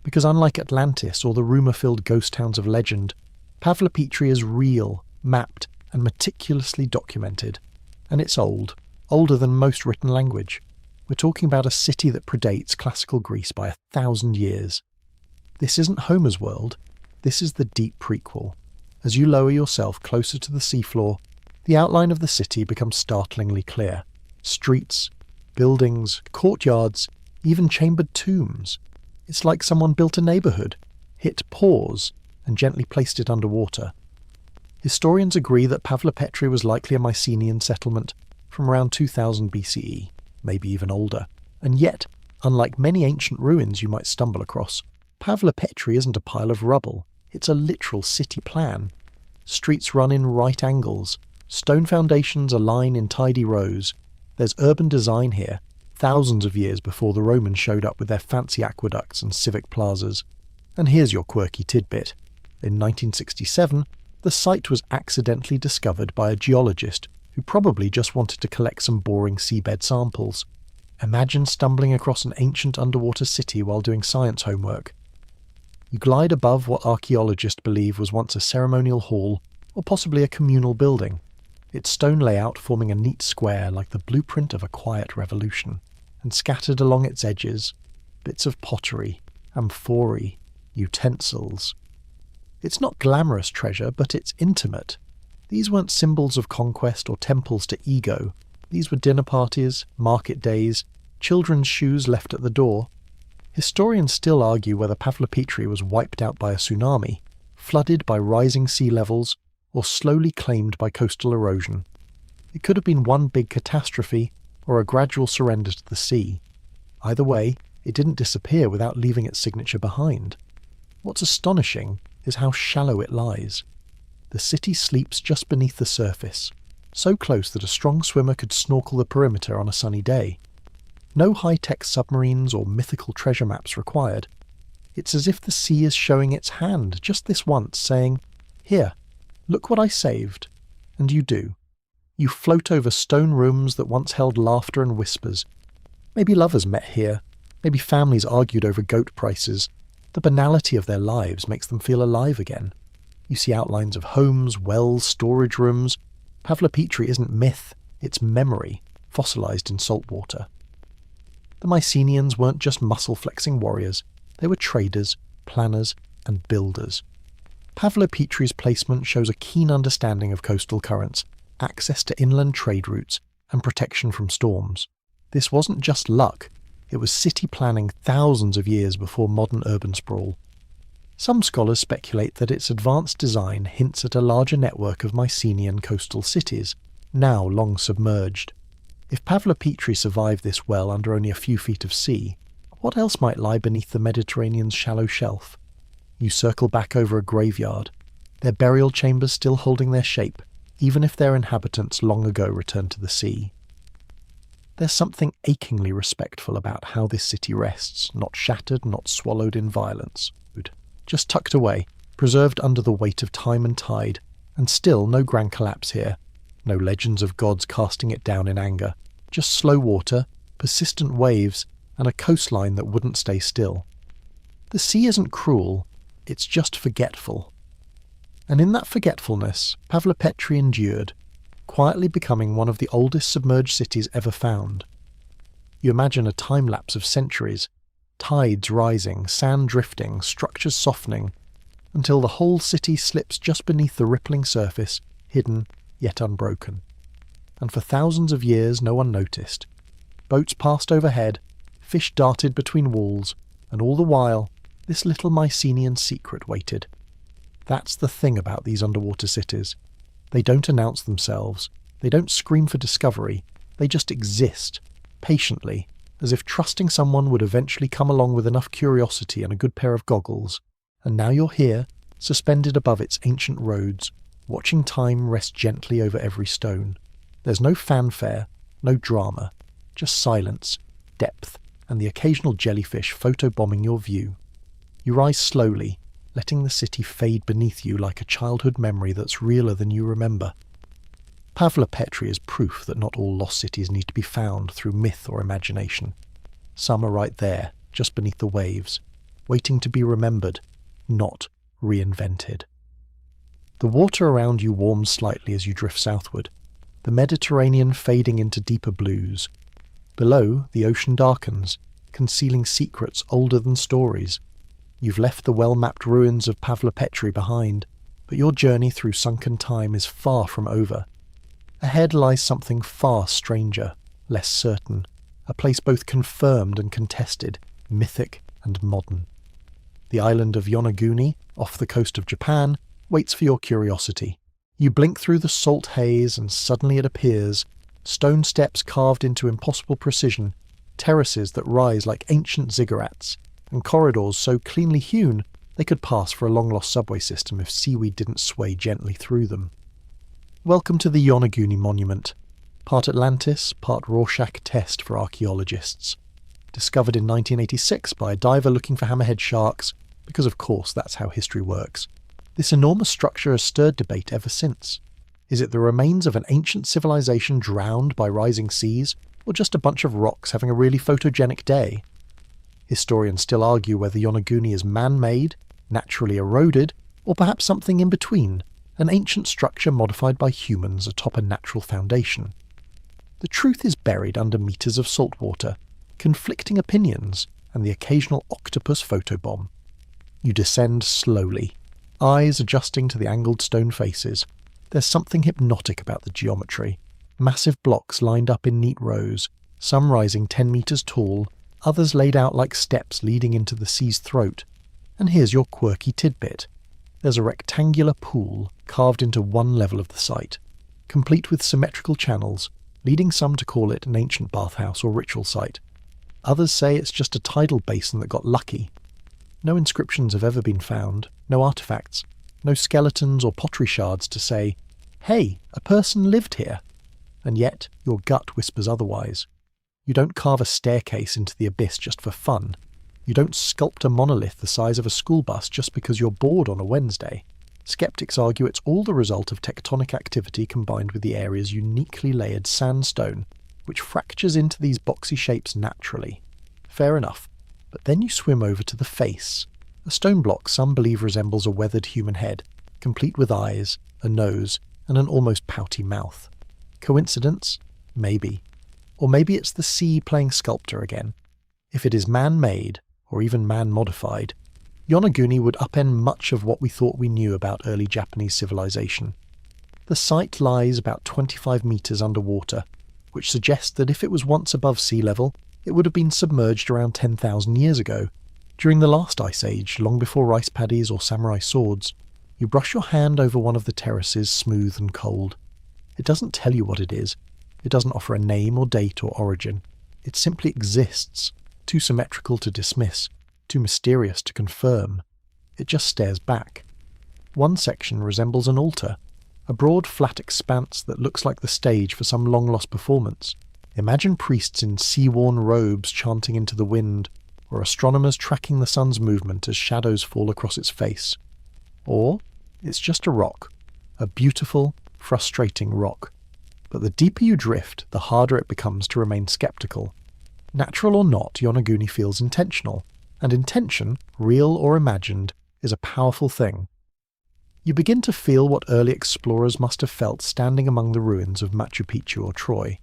Because unlike Atlantis or the rumour-filled ghost towns of legend, Pavlopetri is real, mapped, and meticulously documented. And it's old, older than most written language. We're talking about a city that predates classical Greece by 1,000 years. This isn't Homer's world, this is the deep prequel. As you lower yourself closer to the seafloor, the outline of the city becomes startlingly clear. Streets, buildings, courtyards, even chambered tombs. It's like someone built a neighbourhood, hit pause, and gently placed it underwater. Historians agree that Pavlopetri was likely a Mycenaean settlement from around 2000 BCE, maybe even older. And yet, unlike many ancient ruins you might stumble across, Pavlopetri isn't a pile of rubble, it's a literal city plan. Streets run in right angles, stone foundations align in tidy rows. There's urban design here, thousands of years before the Romans showed up with their fancy aqueducts and civic plazas. And here's your quirky tidbit. In 1967, the site was accidentally discovered by a geologist who probably just wanted to collect some boring seabed samples. Imagine stumbling across an ancient underwater city while doing science homework. You glide above what archaeologists believe was once a ceremonial hall or possibly a communal building, its stone layout forming a neat square like the blueprint of a quiet revolution, and scattered along its edges, bits of pottery, amphorae, utensils. It's not glamorous treasure, but it's intimate. These weren't symbols of conquest or temples to ego. These were dinner parties, market days, children's shoes left at the door. Historians still argue whether Pavlopetri was wiped out by a tsunami, flooded by rising sea levels, or slowly claimed by coastal erosion. It could have been one big catastrophe, or a gradual surrender to the sea. Either way, it didn't disappear without leaving its signature behind. What's astonishing is how shallow it lies. The city sleeps just beneath the surface, so close that a strong swimmer could snorkel the perimeter on a sunny day. No high-tech submarines or mythical treasure maps required. It's as if the sea is showing its hand just this once, saying, "Here, look what I saved." And you do. You float over stone rooms that once held laughter and whispers. Maybe lovers met here. Maybe families argued over goat prices. The banality of their lives makes them feel alive again. You see outlines of homes, wells, storage rooms. Pavlopetri isn't myth, it's memory, fossilized in salt water. The Mycenaeans weren't just muscle-flexing warriors. They were traders, planners, and builders. Pavlopetri's placement shows a keen understanding of coastal currents, access to inland trade routes, and protection from storms. This wasn't just luck. It was city planning thousands of years before modern urban sprawl. Some scholars speculate that its advanced design hints at a larger network of Mycenaean coastal cities, now long submerged. If Pavlopetri survived this well under only a few feet of sea, what else might lie beneath the Mediterranean's shallow shelf? You circle back over a graveyard, their burial chambers still holding their shape, even if their inhabitants long ago returned to the sea. There's something achingly respectful about how this city rests, not shattered, not swallowed in violence. Just tucked away, preserved under the weight of time and tide, and still no grand collapse here. No legends of gods casting it down in anger. Just slow water, persistent waves, and a coastline that wouldn't stay still. The sea isn't cruel, it's just forgetful. And in that forgetfulness, Pavlopetri endured, quietly becoming one of the oldest submerged cities ever found. You imagine a time-lapse of centuries, tides rising, sand drifting, structures softening, until the whole city slips just beneath the rippling surface, hidden yet unbroken. And for thousands of years no one noticed. Boats passed overhead, fish darted between walls, and all the while, this little Mycenaean secret waited. That's the thing about these underwater cities. They don't announce themselves, they don't scream for discovery, they just exist, patiently, as if trusting someone would eventually come along with enough curiosity and a good pair of goggles. And now you're here, suspended above its ancient roads, watching time rest gently over every stone. There's no fanfare, no drama, just silence, depth, and the occasional jellyfish photobombing your view. You rise slowly, letting the city fade beneath you like a childhood memory that's realer than you remember. Pavlopetri is proof that not all lost cities need to be found through myth or imagination. Some are right there, just beneath the waves, waiting to be remembered, not reinvented. The water around you warms slightly as you drift southward, the Mediterranean fading into deeper blues. Below, the ocean darkens, concealing secrets older than stories. You've left the well-mapped ruins of Pavlopetri behind, but your journey through sunken time is far from over. Ahead lies something far stranger, less certain, a place both confirmed and contested, mythic and modern. The island of Yonaguni, off the coast of Japan, waits for your curiosity. You blink through the salt haze and suddenly it appears, stone steps carved into impossible precision, terraces that rise like ancient ziggurats, and corridors so cleanly hewn they could pass for a long-lost subway system if seaweed didn't sway gently through them. Welcome to the Yonaguni Monument, part Atlantis, part Rorschach test for archaeologists. Discovered in 1986 by a diver looking for hammerhead sharks, because of course that's how history works. This enormous structure has stirred debate ever since. Is it the remains of an ancient civilization drowned by rising seas, or just a bunch of rocks having a really photogenic day? Historians still argue whether Yonaguni is man-made, naturally eroded, or perhaps something in between, an ancient structure modified by humans atop a natural foundation. The truth is buried under meters of salt water, conflicting opinions, and the occasional octopus photobomb. You descend slowly, eyes adjusting to the angled stone faces. There's something hypnotic about the geometry. Massive blocks lined up in neat rows, some rising 10 meters tall, others laid out like steps leading into the sea's throat. And here's your quirky tidbit. There's a rectangular pool carved into one level of the site, complete with symmetrical channels, leading some to call it an ancient bathhouse or ritual site. Others say it's just a tidal basin that got lucky. No inscriptions have ever been found, no artifacts, no skeletons or pottery shards to say, hey, a person lived here. And yet, your gut whispers otherwise. You don't carve a staircase into the abyss just for fun. You don't sculpt a monolith the size of a school bus just because you're bored on a Wednesday. Skeptics argue it's all the result of tectonic activity combined with the area's uniquely layered sandstone, which fractures into these boxy shapes naturally. Fair enough. But then you swim over to the face. A stone block some believe resembles a weathered human head, complete with eyes, a nose, and an almost pouty mouth. Coincidence? Maybe. Or maybe it's the sea playing sculptor again. If it is man-made, or even man-modified, Yonaguni would upend much of what we thought we knew about early Japanese civilization. The site lies about 25 meters underwater, which suggests that if it was once above sea level, it would have been submerged around 10,000 years ago, during the last ice age, long before rice paddies or samurai swords. You brush your hand over one of the terraces, smooth and cold. It doesn't tell you what it is. It doesn't offer a name or date or origin. It simply exists, too symmetrical to dismiss, too mysterious to confirm. It just stares back. One section resembles an altar, a broad flat expanse that looks like the stage for some long-lost performance. Imagine priests in sea-worn robes chanting into the wind, or astronomers tracking the sun's movement as shadows fall across its face. Or it's just a rock, a beautiful, frustrating rock. But the deeper you drift, the harder it becomes to remain skeptical. Natural or not, Yonaguni feels intentional, and intention, real or imagined, is a powerful thing. You begin to feel what early explorers must have felt standing among the ruins of Machu Picchu or Troy.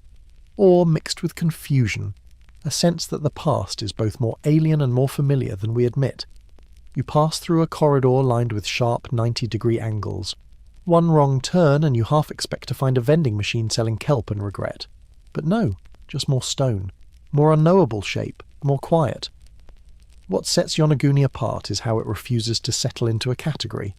Or mixed with confusion, a sense that the past is both more alien and more familiar than we admit. You pass through a corridor lined with sharp 90-degree angles. One wrong turn and you half expect to find a vending machine selling kelp and regret. But no, just more stone, more unknowable shape, more quiet. What sets Yonaguni apart is how it refuses to settle into a category.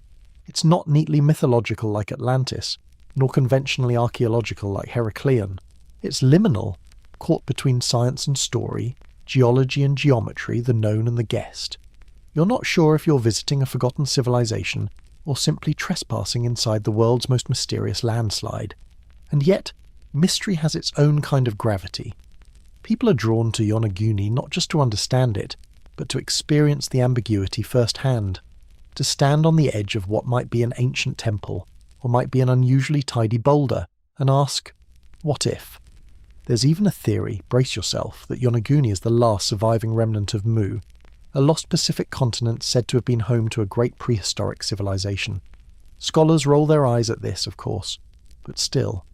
It's not neatly mythological like Atlantis, nor conventionally archaeological like Heracleion. It's liminal, caught between science and story, geology and geometry, the known and the guessed. You're not sure if you're visiting a forgotten civilization or simply trespassing inside the world's most mysterious landslide. And yet, mystery has its own kind of gravity. People are drawn to Yonaguni not just to understand it, but to experience the ambiguity firsthand, to stand on the edge of what might be an ancient temple, or might be an unusually tidy boulder, and ask, what if? There's even a theory, brace yourself, that Yonaguni is the last surviving remnant of Mu, a lost Pacific continent said to have been home to a great prehistoric civilization. Scholars roll their eyes at this, of course, but still.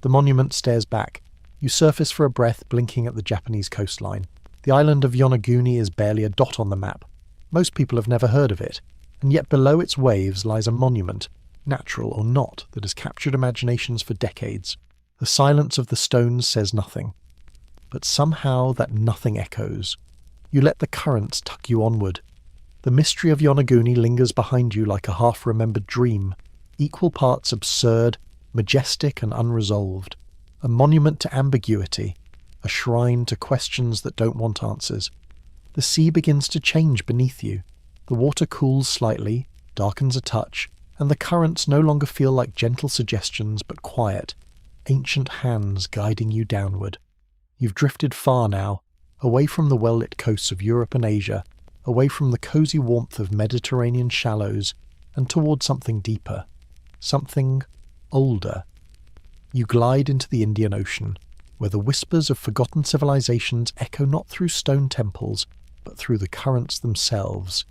The monument stares back. You surface for a breath, blinking at the Japanese coastline. The island of Yonaguni is barely a dot on the map. Most people have never heard of it, and yet below its waves lies a monument, natural or not, that has captured imaginations for decades. The silence of the stones says nothing. but somehow that nothing echoes. You let the currents tuck you onward. The mystery of Yonaguni lingers behind you like a half-remembered dream, equal parts absurd, majestic and unresolved, a monument to ambiguity, a shrine to questions that don't want answers. The sea begins to change beneath you. The water cools slightly, darkens a touch, and the currents no longer feel like gentle suggestions but quiet, ancient hands guiding you downward. You've drifted far now, away from the well-lit coasts of Europe and Asia, away from the cosy warmth of Mediterranean shallows, and toward something deeper, something older. You glide into the Indian Ocean, where the whispers of forgotten civilizations echo not through stone temples, but through the currents themselves.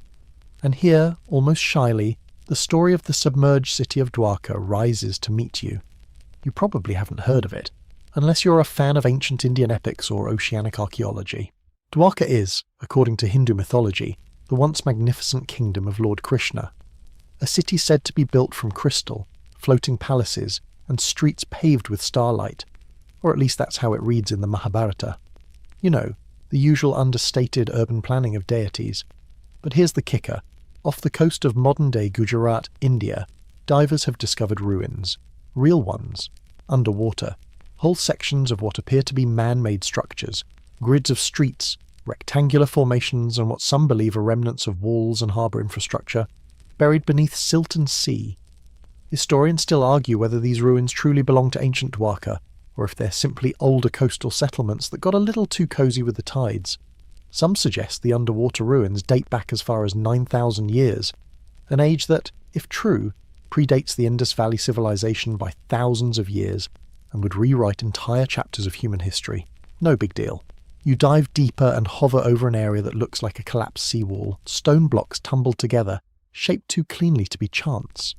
And here, almost shyly, the story of the submerged city of Dwarka rises to meet you. You probably haven't heard of it, unless you're a fan of ancient Indian epics or oceanic archaeology. Dwarka is, according to Hindu mythology, the once magnificent kingdom of Lord Krishna, a city said to be built from crystal, floating palaces, and streets paved with starlight, or at least that's how it reads in the Mahabharata. You know, the usual understated urban planning of deities. But here's the kicker. Off the coast of modern-day Gujarat, India, divers have discovered ruins. Real ones. Underwater. Whole sections of what appear to be man-made structures. Grids of streets, rectangular formations, and what some believe are remnants of walls and harbour infrastructure, buried beneath silt and sea. Historians still argue whether these ruins truly belong to ancient Dwarka, or if they're simply older coastal settlements that got a little too cosy with the tides. Some suggest the underwater ruins date back as far as 9,000 years, an age that, if true, predates the Indus Valley civilization by thousands of years and would rewrite entire chapters of human history. No big deal. You dive deeper and hover over an area that looks like a collapsed seawall, stone blocks tumbled together, shaped too cleanly to be chance.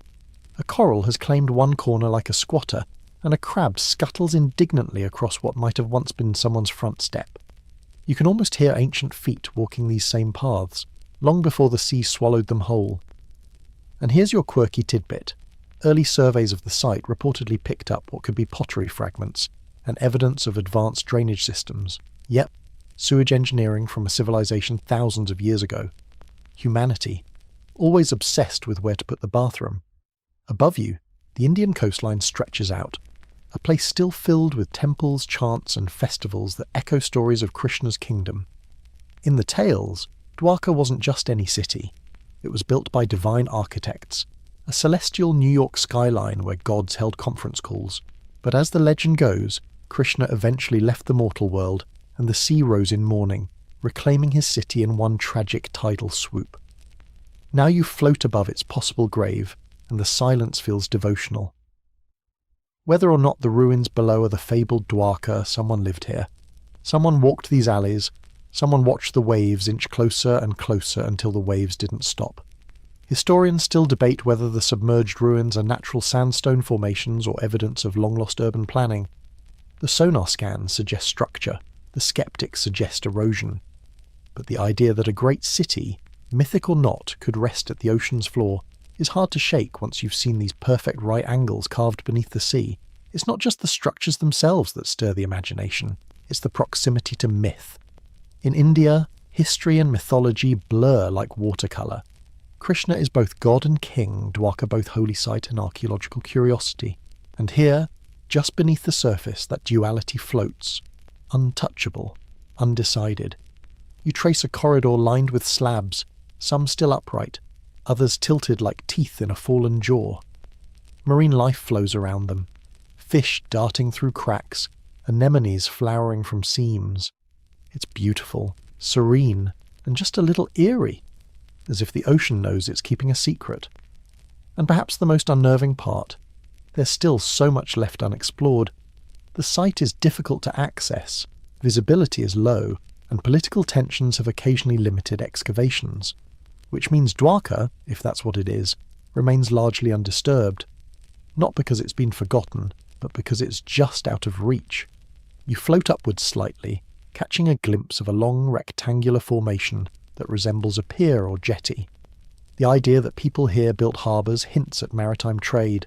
A coral has claimed one corner like a squatter, and a crab scuttles indignantly across what might have once been someone's front step. You can almost hear ancient feet walking these same paths, long before the sea swallowed them whole. And here's your quirky tidbit. Early surveys of the site reportedly picked up what could be pottery fragments and evidence of advanced drainage systems. Yep, sewage engineering from a civilization thousands of years ago. Humanity, always obsessed with where to put the bathroom. Above you, the Indian coastline stretches out, a place still filled with temples, chants, and festivals that echo stories of Krishna's kingdom. In the tales, Dwarka wasn't just any city. It was built by divine architects, a celestial New York skyline where gods held conference calls. But as the legend goes, Krishna eventually left the mortal world, and the sea rose in mourning, reclaiming his city in one tragic tidal swoop. Now you float above its possible grave, and the silence feels devotional. Whether or not the ruins below are the fabled Dwarka, someone lived here. Someone walked these alleys, someone watched the waves inch closer and closer until the waves didn't stop. Historians still debate whether the submerged ruins are natural sandstone formations or evidence of long-lost urban planning. The sonar scans suggest structure, the skeptics suggest erosion. But the idea that a great city, mythic or not, could rest at the ocean's floor is hard to shake once you've seen these perfect right angles carved beneath the sea. It's not just the structures themselves that stir the imagination, it's the proximity to myth. In India, history and mythology blur like watercolour. Krishna is both god and king, Dwarka both holy site and archaeological curiosity. And here, just beneath the surface, that duality floats, untouchable, undecided. You trace a corridor lined with slabs, some still upright, others tilted like teeth in a fallen jaw. Marine life flows around them, fish darting through cracks, anemones flowering from seams. It's beautiful, serene, and just a little eerie, as if the ocean knows it's keeping a secret. And perhaps the most unnerving part, there's still so much left unexplored. The site is difficult to access, visibility is low, and political tensions have occasionally limited excavations. Which means Dwarka, if that's what it is, remains largely undisturbed. Not because it's been forgotten, but because it's just out of reach. You float upwards slightly, catching a glimpse of a long rectangular formation that resembles a pier or jetty. The idea that people here built harbours hints at maritime trade.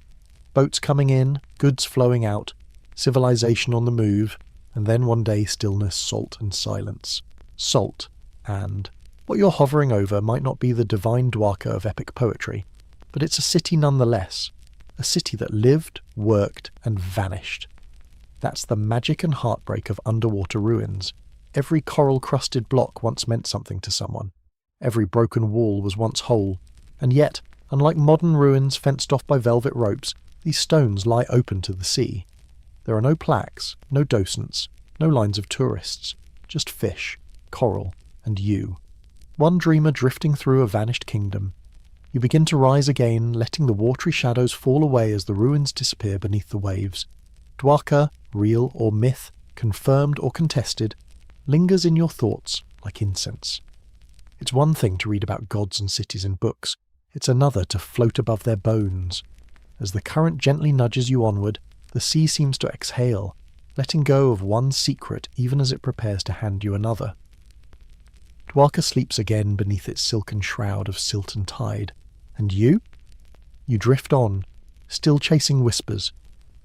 Boats coming in, goods flowing out, civilization on the move, and then one day stillness, salt and silence. Salt, and what you're hovering over might not be the divine Dwarka of epic poetry, but it's a city nonetheless. A city that lived, worked, and vanished. That's the magic and heartbreak of underwater ruins. Every coral-crusted block once meant something to someone. Every broken wall was once whole. And yet, unlike modern ruins fenced off by velvet ropes, these stones lie open to the sea. There are no plaques, no docents, no lines of tourists, just fish, coral, and you. One dreamer drifting through a vanished kingdom. You begin to rise again, letting the watery shadows fall away as the ruins disappear beneath the waves. Dwarka, real or myth, confirmed or contested, lingers in your thoughts like incense. It's one thing to read about gods and cities in books. It's another to float above their bones. As the current gently nudges you onward, the sea seems to exhale, letting go of one secret even as it prepares to hand you another. Dwarka sleeps again beneath its silken shroud of silt and tide. And you? You drift on, still chasing whispers.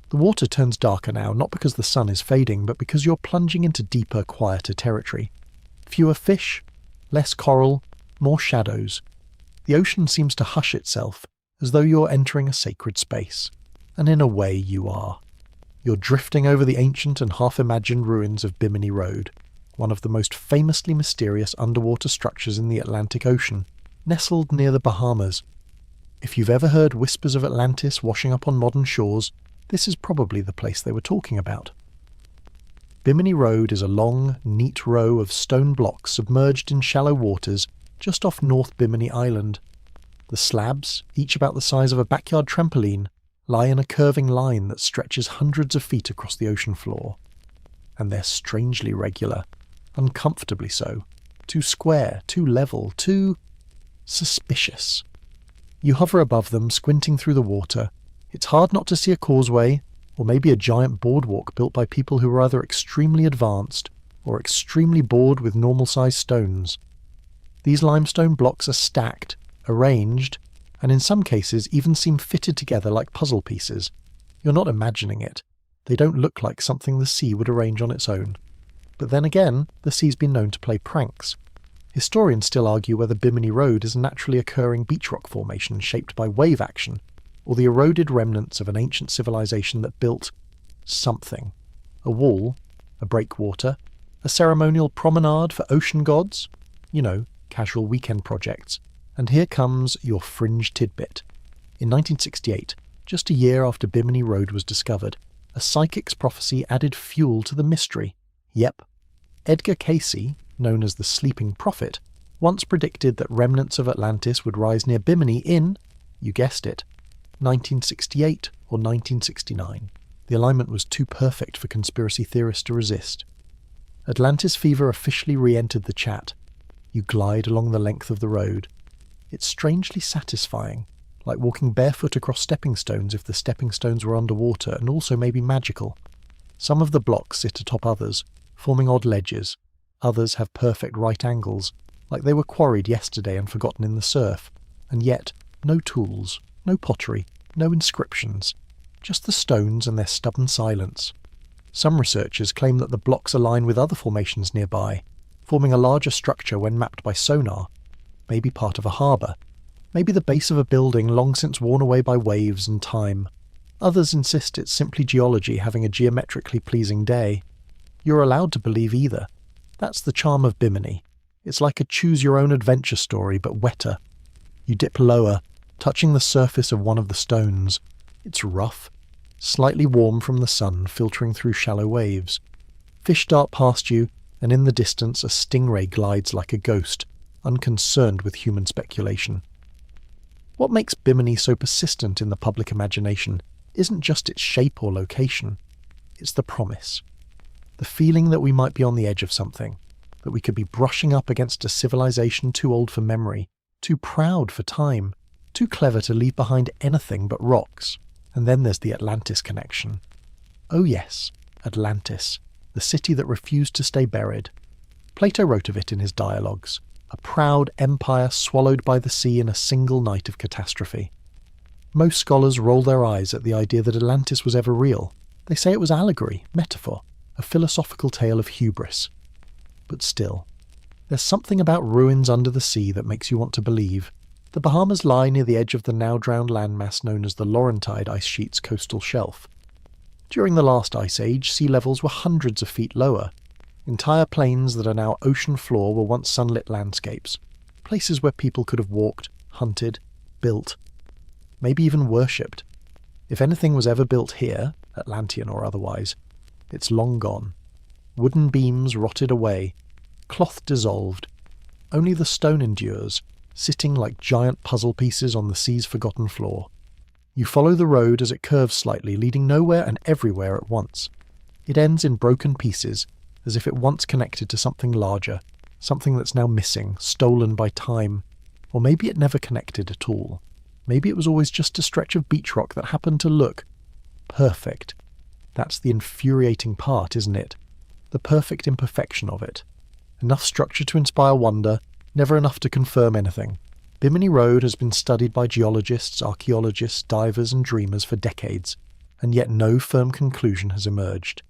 The water turns darker now, not because the sun is fading, but because you're plunging into deeper, quieter territory. Fewer fish, less coral, more shadows. The ocean seems to hush itself, as though you're entering a sacred space. And in a way you are. You're drifting over the ancient and half-imagined ruins of Bimini Road, one of the most famously mysterious underwater structures in the Atlantic Ocean, nestled near the Bahamas. If you've ever heard whispers of Atlantis washing up on modern shores, this is probably the place they were talking about. Bimini Road is a long, neat row of stone blocks submerged in shallow waters just off North Bimini Island. The slabs, each about the size of a backyard trampoline, lie in a curving line that stretches hundreds of feet across the ocean floor. And they're strangely regular, uncomfortably so, too square, too level, too suspicious. You hover above them, squinting through the water. It's hard not to see a causeway, or maybe a giant boardwalk built by people who are either extremely advanced or extremely bored with normal-sized stones. These limestone blocks are stacked, arranged, and in some cases even seem fitted together like puzzle pieces. You're not imagining it. They don't look like something the sea would arrange on its own. But then again, the sea's been known to play pranks. Historians still argue whether Bimini Road is a naturally occurring beach rock formation shaped by wave action, or the eroded remnants of an ancient civilization that built something. A wall, a breakwater, a ceremonial promenade for ocean gods, casual weekend projects. And here comes your fringe tidbit. In 1968, just a year after Bimini Road was discovered, a psychic's prophecy added fuel to the mystery. Yep, Edgar Cayce, known as the Sleeping Prophet, once predicted that remnants of Atlantis would rise near Bimini in, you guessed it, 1968 or 1969. The alignment was too perfect for conspiracy theorists to resist. Atlantis fever officially re-entered the chat. You glide along the length of the road. It's strangely satisfying, like walking barefoot across stepping stones if the stepping stones were underwater, and also maybe magical. Some of the blocks sit atop others, forming odd ledges. Others have perfect right angles, like they were quarried yesterday and forgotten in the surf. And yet, no tools, no pottery, no inscriptions. Just the stones and their stubborn silence. Some researchers claim that the blocks align with other formations nearby, forming a larger structure when mapped by sonar. Maybe part of a harbour. Maybe the base of a building long since worn away by waves and time. Others insist it's simply geology having a geometrically pleasing day. You're allowed to believe either. That's the charm of Bimini. It's like a choose-your-own-adventure story, but wetter. You dip lower, touching the surface of one of the stones. It's rough, slightly warm from the sun filtering through shallow waves. Fish dart past you, and in the distance a stingray glides like a ghost, unconcerned with human speculation. What makes Bimini so persistent in the public imagination isn't just its shape or location, it's the promise. The feeling that we might be on the edge of something, that we could be brushing up against a civilization too old for memory, too proud for time, too clever to leave behind anything but rocks. And then there's the Atlantis connection. Oh yes, Atlantis, the city that refused to stay buried. Plato wrote of it in his dialogues. A proud empire swallowed by the sea in a single night of catastrophe. Most scholars roll their eyes at the idea that Atlantis was ever real. They say it was allegory, metaphor, a a philosophical tale of hubris. But still, there's something about ruins under the sea that makes you want to believe. The Bahamas lie near the edge of the now-drowned landmass known as the Laurentide ice sheet's coastal shelf. During the last ice age, sea levels were hundreds of feet lower. Entire plains that are now ocean floor were once sunlit landscapes, places where people could have walked, hunted, built, maybe even worshipped. If anything was ever built here, Atlantean or otherwise, it's long gone. Wooden beams rotted away, cloth dissolved. Only the stone endures, sitting like giant puzzle pieces on the sea's forgotten floor. You follow the road as it curves slightly, leading nowhere and everywhere at once. It ends in broken pieces, as if it once connected to something larger, something that's now missing, stolen by time. Or maybe it never connected at all. Maybe it was always just a stretch of beach rock that happened to look perfect. That's the infuriating part, isn't it? The perfect imperfection of it. Enough structure to inspire wonder, never enough to confirm anything. Bimini Road has been studied by geologists, archaeologists, divers and dreamers for decades, and yet no firm conclusion has emerged.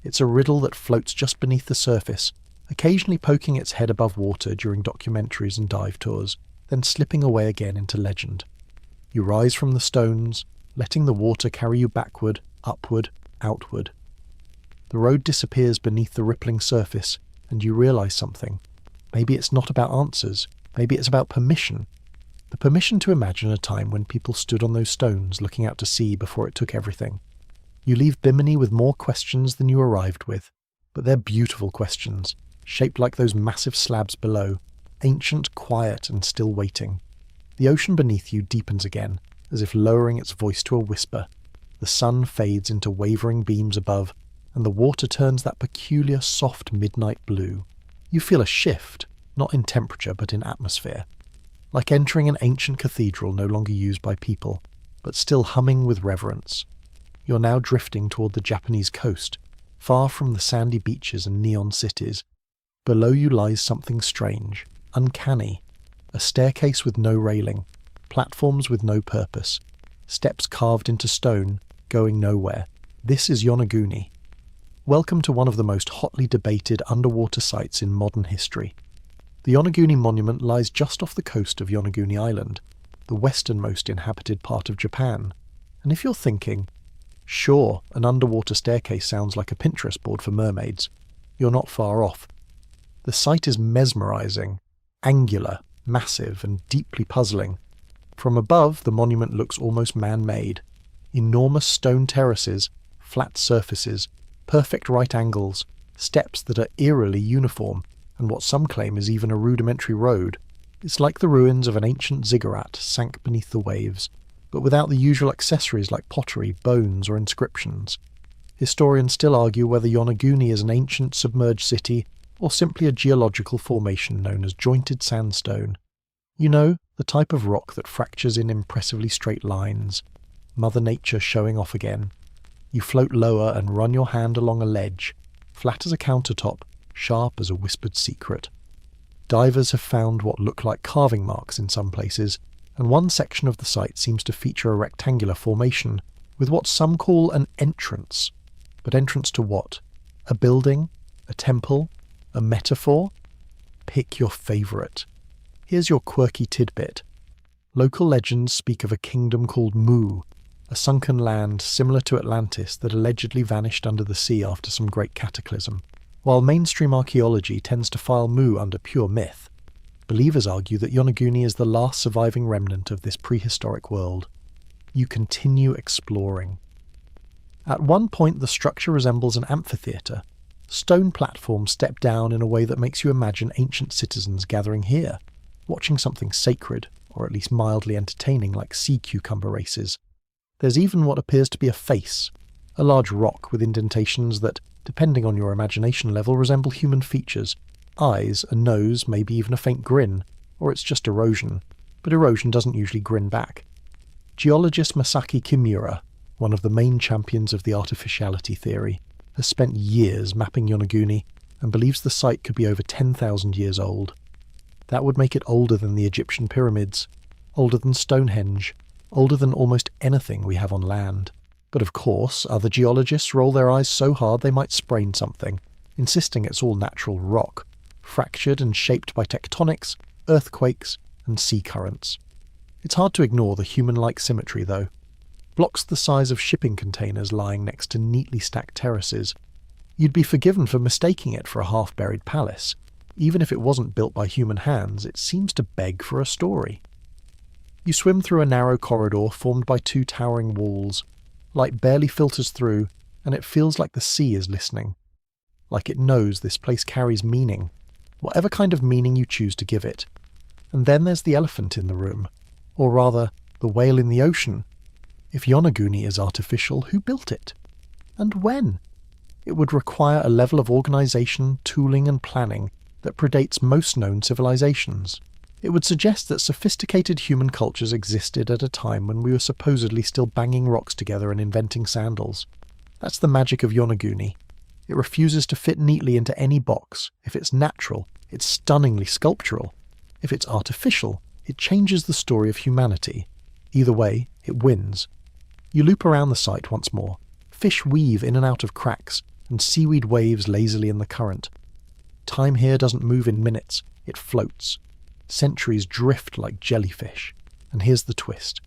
It's a riddle that floats just beneath the surface, occasionally poking its head above water during documentaries and dive tours, then slipping away again into legend. You rise from the stones, letting the water carry you backward, upward, outward. The road disappears beneath the rippling surface, and you realise something. Maybe it's not about answers. Maybe it's about permission. The permission to imagine a time when people stood on those stones looking out to sea before it took everything. You leave Bimini with more questions than you arrived with, but they're beautiful questions, shaped like those massive slabs below, ancient, quiet, and still waiting. The ocean beneath you deepens again, as if lowering its voice to a whisper. The sun fades into wavering beams above, and the water turns that peculiar soft midnight blue. You feel a shift, not in temperature but in atmosphere. Like entering an ancient cathedral no longer used by people, but still humming with reverence. You're now drifting toward the Japanese coast, far from the sandy beaches and neon cities. Below you lies something strange, uncanny. A staircase with no railing, platforms with no purpose, steps carved into stone, going nowhere. This is Yonaguni. Welcome to one of the most hotly debated underwater sites in modern history. The Yonaguni Monument lies just off the coast of Yonaguni Island, the westernmost inhabited part of Japan. And if you're thinking, sure, an underwater staircase sounds like a Pinterest board for mermaids, you're not far off. The site is mesmerizing, angular, massive, and deeply puzzling. From above, the monument looks almost man-made. Enormous stone terraces, flat surfaces, perfect right angles, steps that are eerily uniform, and what some claim is even a rudimentary road. It's like the ruins of an ancient ziggurat sank beneath the waves, but without the usual accessories like pottery, bones, or inscriptions. Historians still argue whether Yonaguni is an ancient submerged city or simply a geological formation known as jointed sandstone. You know, the type of rock that fractures in impressively straight lines. Mother Nature showing off again. You float lower and run your hand along a ledge, flat as a countertop, sharp as a whispered secret. Divers have found what look like carving marks in some places, and one section of the site seems to feature a rectangular formation, with what some call an entrance. But entrance to what? A building? A temple? A metaphor? Pick your favourite. Here's your quirky tidbit. Local legends speak of a kingdom called Mu, a sunken land similar to Atlantis that allegedly vanished under the sea after some great cataclysm. While mainstream archaeology tends to file Mu under pure myth, believers argue that Yonaguni is the last surviving remnant of this prehistoric world. You continue exploring. At one point the structure resembles an amphitheatre. Stone platforms step down in a way that makes you imagine ancient citizens gathering here, watching something sacred, or at least mildly entertaining like sea cucumber races. There's even what appears to be a face, a large rock with indentations that, depending on your imagination level, resemble human features. Eyes, a nose, maybe even a faint grin, or it's just erosion. But erosion doesn't usually grin back. Geologist Masaki Kimura, one of the main champions of the artificiality theory, has spent years mapping Yonaguni and believes the site could be over 10,000 years old. That would make it older than the Egyptian pyramids, older than Stonehenge, older than almost anything we have on land. But of course, other geologists roll their eyes so hard they might sprain something, insisting it's all natural rock, fractured and shaped by tectonics, earthquakes, and sea currents. It's hard to ignore the human-like symmetry, though. Blocks the size of shipping containers lying next to neatly stacked terraces. You'd be forgiven for mistaking it for a half-buried palace. Even if it wasn't built by human hands, it seems to beg for a story. You swim through a narrow corridor formed by two towering walls. Light barely filters through, and it feels like the sea is listening. Like it knows this place carries meaning, whatever kind of meaning you choose to give it. And then there's the elephant in the room, or rather, the whale in the ocean. If Yonaguni is artificial, who built it? And when? It would require a level of organisation, tooling and planning that predates most known civilizations. It would suggest that sophisticated human cultures existed at a time when we were supposedly still banging rocks together and inventing sandals. That's the magic of Yonaguni. It refuses to fit neatly into any box. If it's natural, it's stunningly sculptural. If it's artificial, it changes the story of humanity. Either way, it wins. You loop around the site once more. Fish weave in and out of cracks, and seaweed waves lazily in the current. Time here doesn't move in minutes, it floats. Centuries drift like jellyfish. And here's the twist.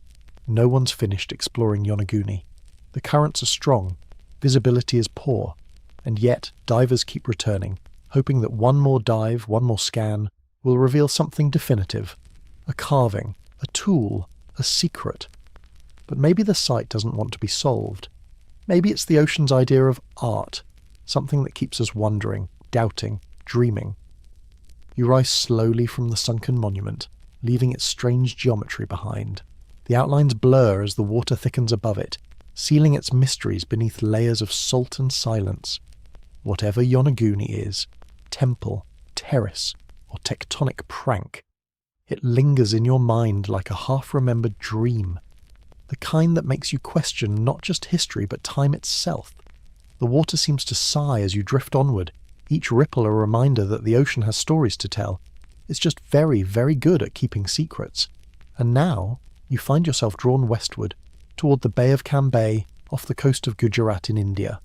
No one's finished exploring Yonaguni. The currents are strong, visibility is poor, and yet divers keep returning, hoping that one more dive, one more scan, will reveal something definitive. A carving, a tool, a secret. But maybe the site doesn't want to be solved. Maybe it's the ocean's idea of art, something that keeps us wondering, doubting, dreaming. You rise slowly from the sunken monument, leaving its strange geometry behind. The outlines blur as the water thickens above it, sealing its mysteries beneath layers of salt and silence. Whatever Yonaguni is, temple, terrace, or tectonic prank, it lingers in your mind like a half-remembered dream, the kind that makes you question not just history but time itself. The water seems to sigh as you drift onward, each ripple a reminder that the ocean has stories to tell. It's just very, very good at keeping secrets. And now you find yourself drawn westward, toward the Bay of Cambay, off the coast of Gujarat in India.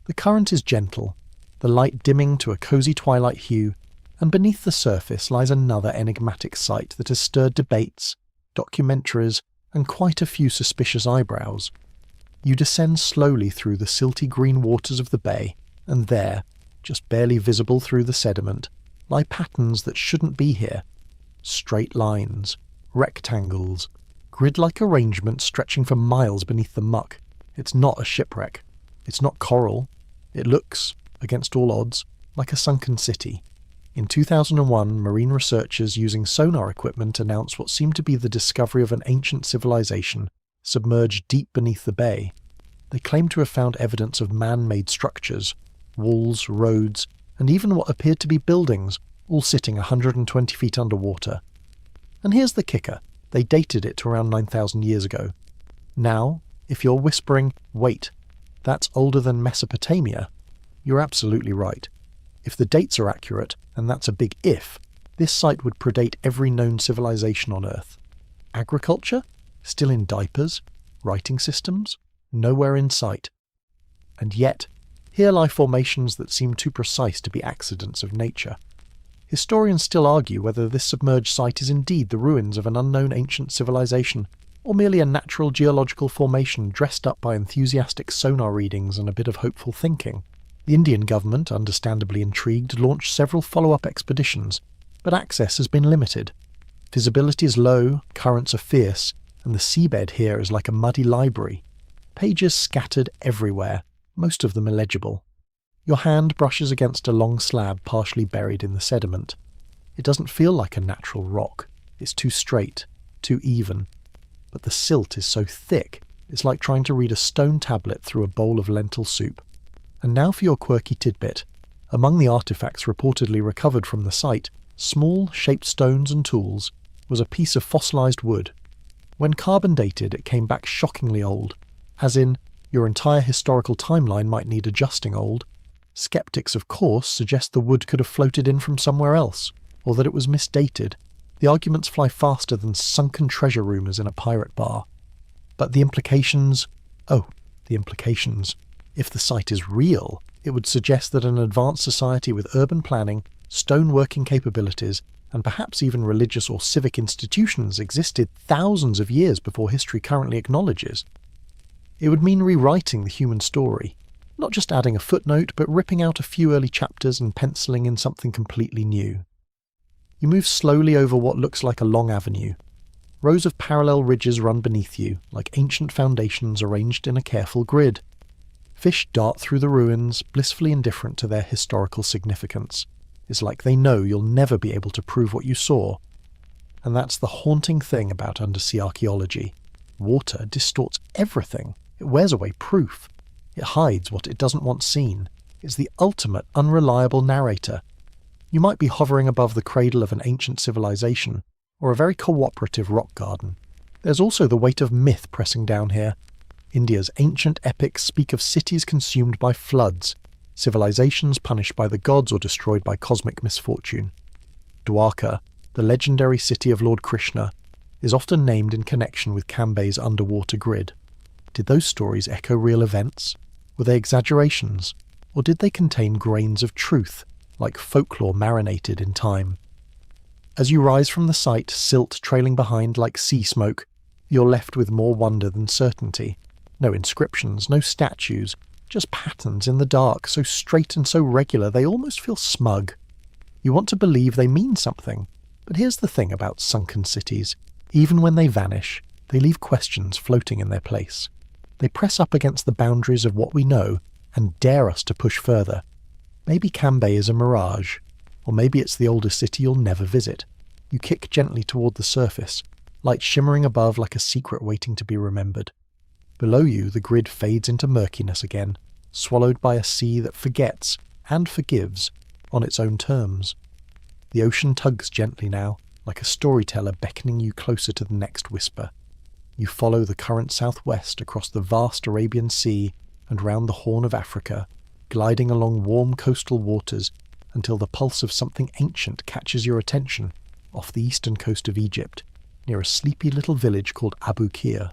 The current is gentle, the light dimming to a cosy twilight hue, and beneath the surface lies another enigmatic site that has stirred debates, documentaries, and quite a few suspicious eyebrows. You descend slowly through the silty green waters of the bay, and there, just barely visible through the sediment, lie patterns that shouldn't be here. Straight lines, rectangles, grid-like arrangements stretching for miles beneath the muck. It's not a shipwreck. It's not coral. It looks, against all odds, like a sunken city. In 2001, marine researchers using sonar equipment announced what seemed to be the discovery of an ancient civilization submerged deep beneath the bay. They claimed to have found evidence of man-made structures, walls, roads, and even what appeared to be buildings, all sitting 120 feet underwater. And here's the kicker. They dated it to around 9,000 years ago. Now, if you're whispering, wait, that's older than Mesopotamia, you're absolutely right. If the dates are accurate, and that's a big if, this site would predate every known civilization on Earth. Agriculture? Still in diapers? Writing systems? Nowhere in sight. And yet, here lie formations that seem too precise to be accidents of nature. Historians still argue whether this submerged site is indeed the ruins of an unknown ancient civilization, or merely a natural geological formation dressed up by enthusiastic sonar readings and a bit of hopeful thinking. The Indian government, understandably intrigued, launched several follow-up expeditions, but access has been limited. Visibility is low, currents are fierce, and the seabed here is like a muddy library. Pages scattered everywhere, most of them illegible. Your hand brushes against a long slab partially buried in the sediment. It doesn't feel like a natural rock. It's too straight, too even. But the silt is so thick, it's like trying to read a stone tablet through a bowl of lentil soup. And now for your quirky tidbit. Among the artifacts reportedly recovered from the site, small, shaped stones and tools, was a piece of fossilized wood. When carbon dated, it came back shockingly old, as in, your entire historical timeline might need adjusting old. Skeptics, of course, suggest the wood could have floated in from somewhere else, or that it was misdated. The arguments fly faster than sunken treasure rumours in a pirate bar. But the implications? Oh, The implications. If the site is real, it would suggest that an advanced society with urban planning, stoneworking capabilities, and perhaps even religious or civic institutions existed thousands of years before history currently acknowledges. It would mean rewriting the human story, not just adding a footnote, but ripping out a few early chapters and penciling in something completely new. You move slowly over what looks like a long avenue. Rows of parallel ridges run beneath you, like ancient foundations arranged in a careful grid. Fish dart through the ruins, blissfully indifferent to their historical significance. It's like they know you'll never be able to prove what you saw. And that's the haunting thing about undersea archaeology. Water distorts everything. It wears away proof. It hides what it doesn't want seen. It's the ultimate unreliable narrator. You might be hovering above the cradle of an ancient civilization, or a very cooperative rock garden. There's also the weight of myth pressing down here. India's ancient epics speak of cities consumed by floods, civilizations punished by the gods or destroyed by cosmic misfortune. Dwarka, the legendary city of Lord Krishna, is often named in connection with Cambay's underwater grid. Did those stories echo real events? Were they exaggerations? Or did they contain grains of truth, like folklore marinated in time? As you rise from the site, silt trailing behind like sea smoke, you're left with more wonder than certainty. No inscriptions, no statues, just patterns in the dark, so straight and so regular they almost feel smug. You want to believe they mean something, but here's the thing about sunken cities. Even when they vanish, they leave questions floating in their place. They press up against the boundaries of what we know and dare us to push further. Maybe Cambay is a mirage, or maybe it's the oldest city you'll never visit. You kick gently toward the surface, light shimmering above like a secret waiting to be remembered. Below you, the grid fades into murkiness again, swallowed by a sea that forgets and forgives on its own terms. The ocean tugs gently now, like a storyteller beckoning you closer to the next whisper. You follow the current southwest across the vast Arabian Sea and round the Horn of Africa, gliding along warm coastal waters until the pulse of something ancient catches your attention off the eastern coast of Egypt, near a sleepy little village called Abu Qir.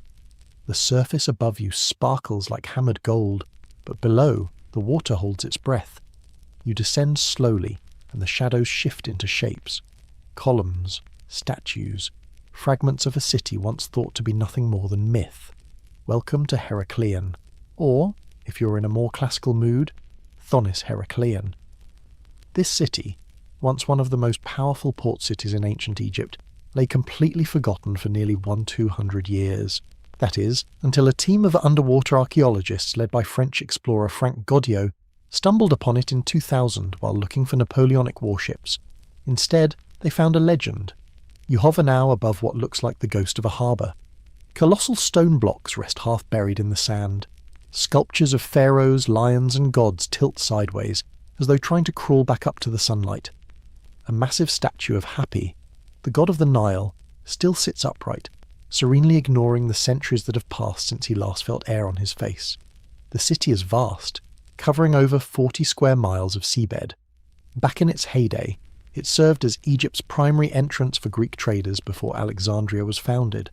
The surface above you sparkles like hammered gold, but below, the water holds its breath. You descend slowly, and the shadows shift into shapes. Columns, statues, fragments of a city once thought to be nothing more than myth. Welcome to Heracleion, or, if you're in a more classical mood, Thonis Heracleion. This city, once one of the most powerful port cities in ancient Egypt, lay completely forgotten for nearly 200 years. That is, until a team of underwater archaeologists led by French explorer Frank Godiot stumbled upon it in 2000 while looking for Napoleonic warships. Instead, they found a legend. You hover now above what looks like the ghost of a harbour. Colossal stone blocks rest half buried in the sand. Sculptures of pharaohs, lions and gods tilt sideways, as though trying to crawl back up to the sunlight. A massive statue of Hapi, the god of the Nile, still sits upright, serenely ignoring the centuries that have passed since he last felt air on his face. The city is vast, covering over 40 square miles of seabed. Back in its heyday, it served as Egypt's primary entrance for Greek traders before Alexandria was founded.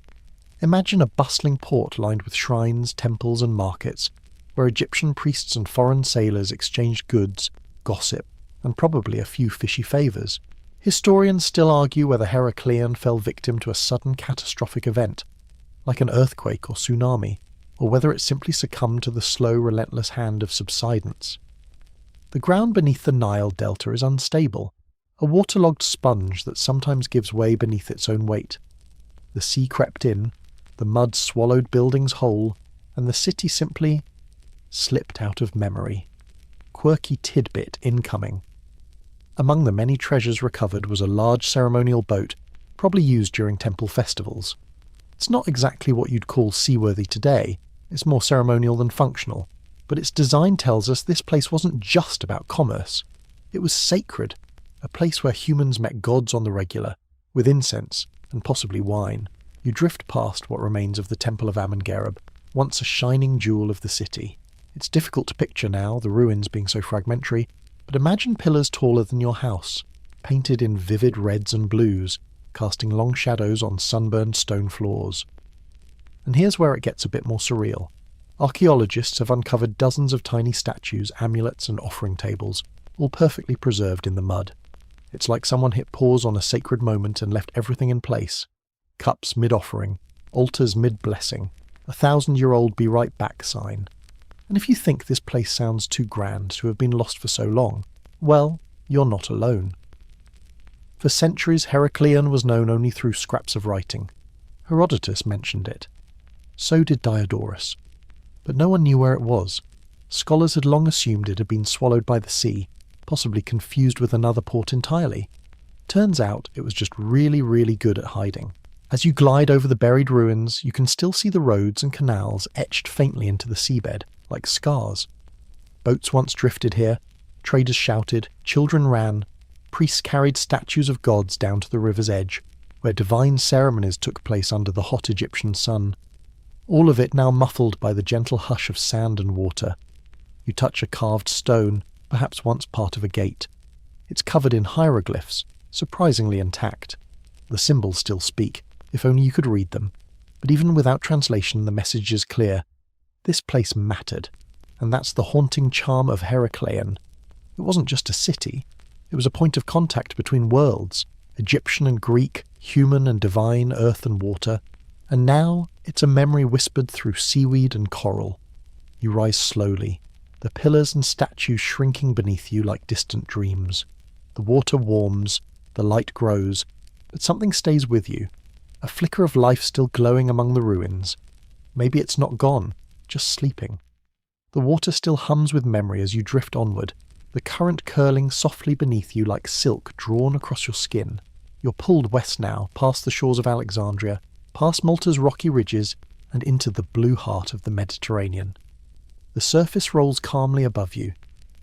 Imagine a bustling port lined with shrines, temples and markets, where Egyptian priests and foreign sailors exchanged goods, gossip, and probably a few fishy favours. Historians still argue whether Heracleion fell victim to a sudden catastrophic event, like an earthquake or tsunami, or whether it simply succumbed to the slow, relentless hand of subsidence. The ground beneath the Nile delta is unstable, a waterlogged sponge that sometimes gives way beneath its own weight. The sea crept in, the mud swallowed buildings whole, and the city simply slipped out of memory. Quirky tidbit incoming. Among the many treasures recovered was a large ceremonial boat, probably used during temple festivals. It's not exactly what you'd call seaworthy today, it's more ceremonial than functional, but its design tells us this place wasn't just about commerce. It was sacred, a place where humans met gods on the regular, with incense and possibly wine. You drift past what remains of the Temple of Amun-Gereb, once a shining jewel of the city. It's difficult to picture now, the ruins being so fragmentary, but imagine pillars taller than your house, painted in vivid reds and blues, casting long shadows on sunburned stone floors. And here's where it gets a bit more surreal. Archaeologists have uncovered dozens of tiny statues, amulets and offering tables, all perfectly preserved in the mud. It's like someone hit pause on a sacred moment and left everything in place. Cups mid-offering, altars mid-blessing, 1,000-year-old be right back sign. And if you think this place sounds too grand to have been lost for so long, well, you're not alone. For centuries, Heracleion was known only through scraps of writing. Herodotus mentioned it. So did Diodorus. But no one knew where it was. Scholars had long assumed it had been swallowed by the sea, possibly confused with another port entirely. Turns out it was just really, really good at hiding. As you glide over the buried ruins, you can still see the roads and canals etched faintly into the seabed, like scars. Boats once drifted here, traders shouted, children ran, priests carried statues of gods down to the river's edge, where divine ceremonies took place under the hot Egyptian sun. All of it now muffled by the gentle hush of sand and water. You touch a carved stone, perhaps once part of a gate. It's covered in hieroglyphs, surprisingly intact. The symbols still speak, if only you could read them. But even without translation, the message is clear. This place mattered, and that's the haunting charm of Heracleion. It wasn't just a city, it was a point of contact between worlds, Egyptian and Greek, human and divine, earth and water, and now it's a memory whispered through seaweed and coral. You rise slowly, the pillars and statues shrinking beneath you like distant dreams. The water warms, the light grows, but something stays with you, a flicker of life still glowing among the ruins. Maybe it's not gone, just sleeping. The water still hums with memory as you drift onward, the current curling softly beneath you like silk drawn across your skin. You're pulled west now, past the shores of Alexandria, past Malta's rocky ridges, and into the blue heart of the Mediterranean. The surface rolls calmly above you,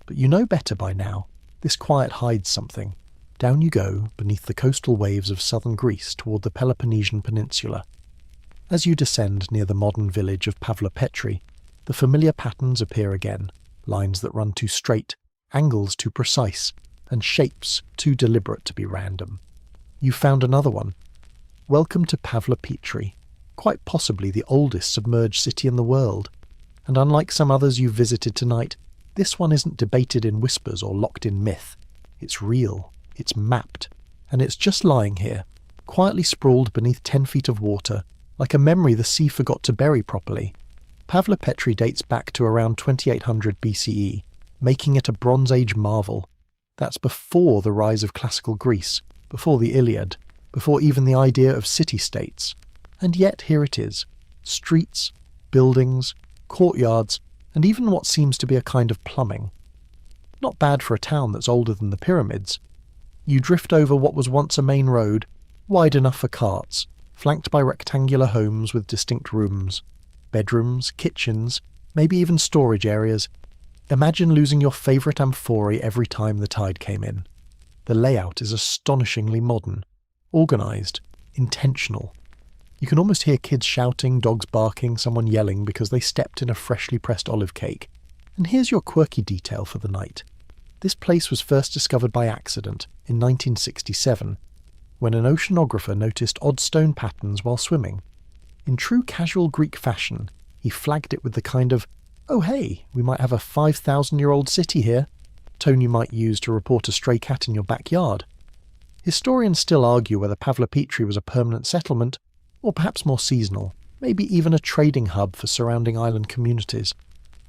but you know better by now. This quiet hides something. Down you go, beneath the coastal waves of southern Greece toward the Peloponnesian Peninsula. As you descend near the modern village of Pavlopetri, the familiar patterns appear again, lines that run too straight, angles too precise, and shapes too deliberate to be random. You've found another one. Welcome to Pavlopetri, quite possibly the oldest submerged city in the world. And unlike some others you've visited tonight, this one isn't debated in whispers or locked in myth. It's real, it's mapped, and it's just lying here, quietly sprawled beneath 10 feet of water, like a memory the sea forgot to bury properly. Pavlopetri dates back to around 2800 BCE, making it a Bronze Age marvel. That's before the rise of classical Greece, before the Iliad, before even the idea of city-states. And yet here it is. Streets, buildings, courtyards, and even what seems to be a kind of plumbing. Not bad for a town that's older than the pyramids. You drift over what was once a main road, wide enough for carts, flanked by rectangular homes with distinct rooms. Bedrooms, kitchens, maybe even storage areas. Imagine losing your favourite amphorae every time the tide came in. The layout is astonishingly modern, organised, intentional. You can almost hear kids shouting, dogs barking, someone yelling because they stepped in a freshly pressed olive cake. And here's your quirky detail for the night. This place was first discovered by accident in 1967, when an oceanographer noticed odd stone patterns while swimming. In true casual Greek fashion, he flagged it with the kind of, "Oh hey, we might have a 5,000-year-old city here," tone you might use to report a stray cat in your backyard. Historians still argue whether Pavlopetri was a permanent settlement, or perhaps more seasonal, maybe even a trading hub for surrounding island communities.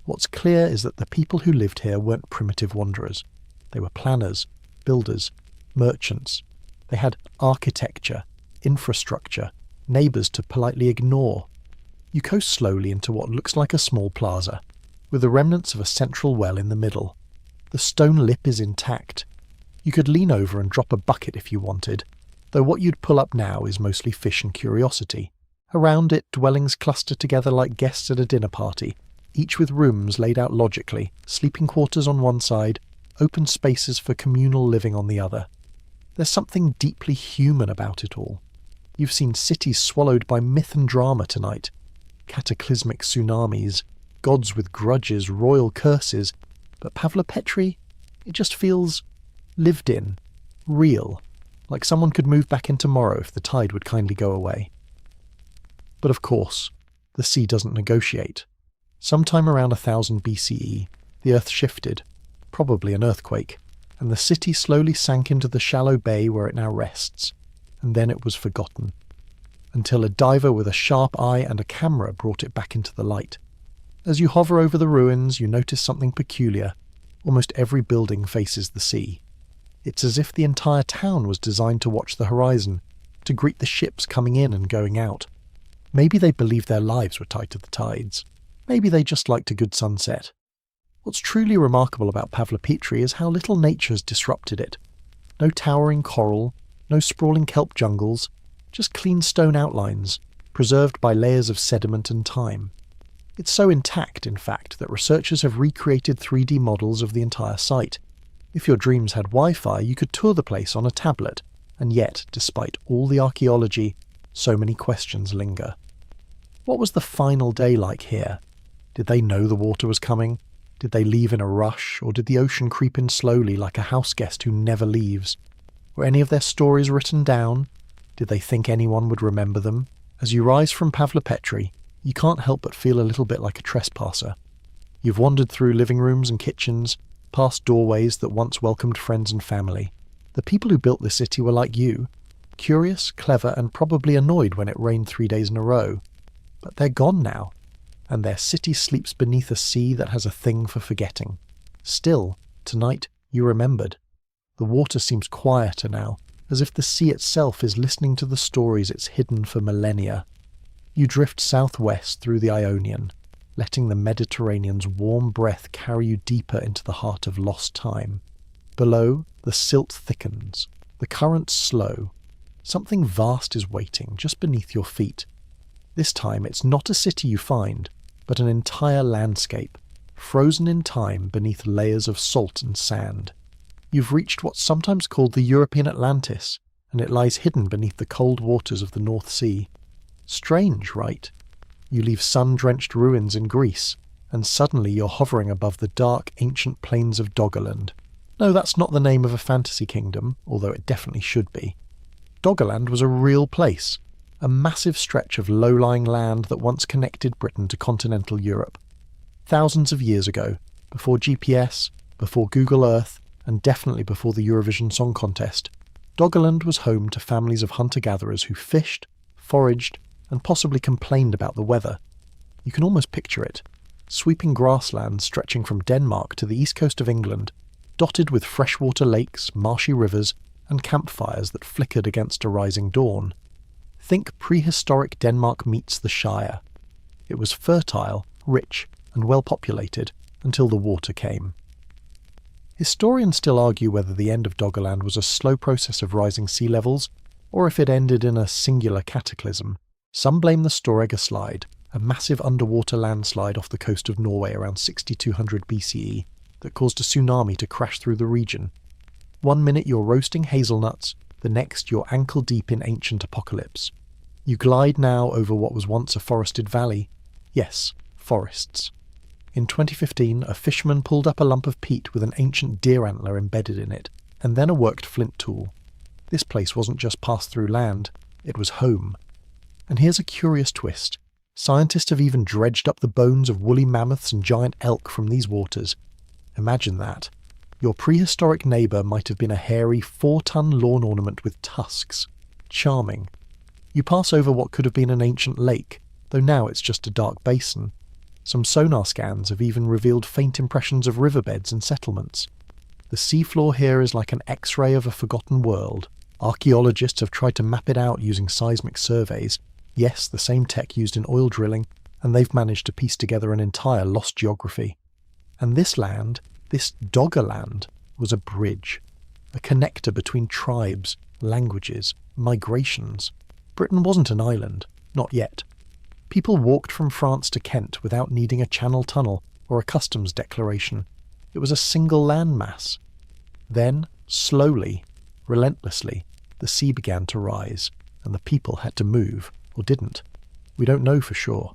What's clear is that the people who lived here weren't primitive wanderers. They were planners, builders, merchants. They had architecture, infrastructure, neighbours to politely ignore. You coast slowly into what looks like a small plaza, with the remnants of a central well in the middle. The stone lip is intact. You could lean over and drop a bucket if you wanted, though what you'd pull up now is mostly fish and curiosity. Around it, dwellings cluster together like guests at a dinner party, each with rooms laid out logically, sleeping quarters on one side, open spaces for communal living on the other. There's something deeply human about it all. You've seen cities swallowed by myth and drama tonight. Cataclysmic tsunamis, gods with grudges, royal curses. But Pavlopetri, it just feels lived in, real, like someone could move back in tomorrow if the tide would kindly go away. But of course, the sea doesn't negotiate. Sometime around 1000 BCE, the Earth shifted, probably an earthquake, and the city slowly sank into the shallow bay where it now rests, and then it was forgotten, until a diver with a sharp eye and a camera brought it back into the light. As you hover over the ruins, you notice something peculiar. Almost every building faces the sea. It's as if the entire town was designed to watch the horizon, to greet the ships coming in and going out. Maybe they believed their lives were tied to the tides. Maybe they just liked a good sunset. What's truly remarkable about Pavlopetri is how little nature has disrupted it. No towering coral, no sprawling kelp jungles, just clean stone outlines, preserved by layers of sediment and time. It's so intact, in fact, that researchers have recreated 3D models of the entire site. If your dreams had Wi-Fi, you could tour the place on a tablet, and yet, despite all the archaeology, so many questions linger. What was the final day like here? Did they know the water was coming? Did they leave in a rush, or did the ocean creep in slowly like a house guest who never leaves? Were any of their stories written down? Did they think anyone would remember them? As you rise from Pavlopetri, you can't help but feel a little bit like a trespasser. You've wandered through living rooms and kitchens, past doorways that once welcomed friends and family. The people who built this city were like you, curious, clever, and probably annoyed when it rained 3 days in a row. But they're gone now, and their city sleeps beneath a sea that has a thing for forgetting. Still, tonight, you remembered. The water seems quieter now, as if the sea itself is listening to the stories it's hidden for millennia. You drift southwest through the Ionian, letting the Mediterranean's warm breath carry you deeper into the heart of lost time. Below, the silt thickens, the currents slow. Something vast is waiting just beneath your feet. This time it's not a city you find, but an entire landscape, frozen in time beneath layers of salt and sand. You've reached what's sometimes called the European Atlantis, and it lies hidden beneath the cold waters of the North Sea. Strange, right? You leave sun-drenched ruins in Greece, and suddenly you're hovering above the dark, ancient plains of Doggerland. No, that's not the name of a fantasy kingdom, although it definitely should be. Doggerland was a real place, a massive stretch of low-lying land that once connected Britain to continental Europe. Thousands of years ago, before GPS, before Google Earth, and definitely before the Eurovision Song Contest, Doggerland was home to families of hunter-gatherers who fished, foraged, and possibly complained about the weather. You can almost picture it. Sweeping grasslands stretching from Denmark to the east coast of England, dotted with freshwater lakes, marshy rivers, and campfires that flickered against a rising dawn. Think prehistoric Denmark meets the Shire. It was fertile, rich, and well-populated until the water came. Historians still argue whether the end of Doggerland was a slow process of rising sea levels, or if it ended in a singular cataclysm. Some blame the Storegga Slide, a massive underwater landslide off the coast of Norway around 6200 BCE that caused a tsunami to crash through the region. One minute you're roasting hazelnuts, the next you're ankle-deep in ancient apocalypse. You glide now over what was once a forested valley. Yes, forests. In 2015, a fisherman pulled up a lump of peat with an ancient deer antler embedded in it, and then a worked flint tool. This place wasn't just pass-through land, it was home. And here's a curious twist. Scientists have even dredged up the bones of woolly mammoths and giant elk from these waters. Imagine that. Your prehistoric neighbour might have been a hairy 4-ton lawn ornament with tusks. Charming. You pass over what could have been an ancient lake, though now it's just a dark basin. Some sonar scans have even revealed faint impressions of riverbeds and settlements. The seafloor here is like an X-ray of a forgotten world. Archaeologists have tried to map it out using seismic surveys. Yes, the same tech used in oil drilling, and they've managed to piece together an entire lost geography. And this land, this Doggerland, was a bridge, a connector between tribes, languages, migrations. Britain wasn't an island, not yet. People walked from France to Kent without needing a channel tunnel or a customs declaration. It was a single landmass. Then, slowly, relentlessly, the sea began to rise, and the people had to move, or didn't. We don't know for sure.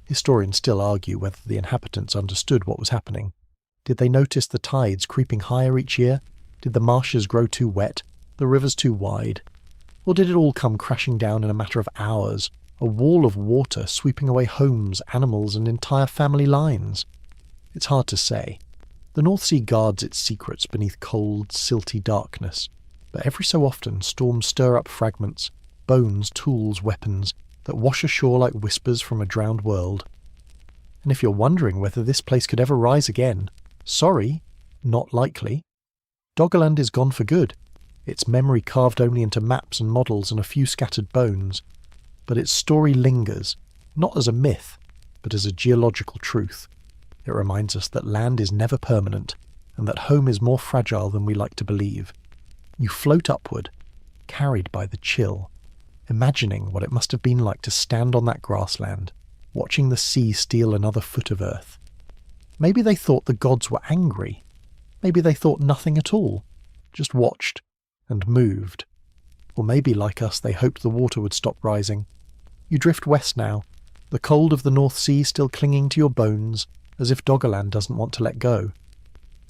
Historians still argue whether the inhabitants understood what was happening. Did they notice the tides creeping higher each year? Did the marshes grow too wet, the rivers too wide? Or did it all come crashing down in a matter of hours, a wall of water sweeping away homes, animals, and entire family lines. It's hard to say. The North Sea guards its secrets beneath cold, silty darkness, but every so often storms stir up fragments, bones, tools, weapons, that wash ashore like whispers from a drowned world. And if you're wondering whether this place could ever rise again, sorry, not likely. Doggerland is gone for good, its memory carved only into maps and models and a few scattered bones. But its story lingers, not as a myth, but as a geological truth. It reminds us that land is never permanent, and that home is more fragile than we like to believe. You float upward, carried by the chill, imagining what it must have been like to stand on that grassland, watching the sea steal another foot of earth. Maybe they thought the gods were angry. Maybe they thought nothing at all, just watched and moved. Or maybe, like us, they hoped the water would stop rising. You drift west now, the cold of the North Sea still clinging to your bones, as if Doggerland doesn't want to let go.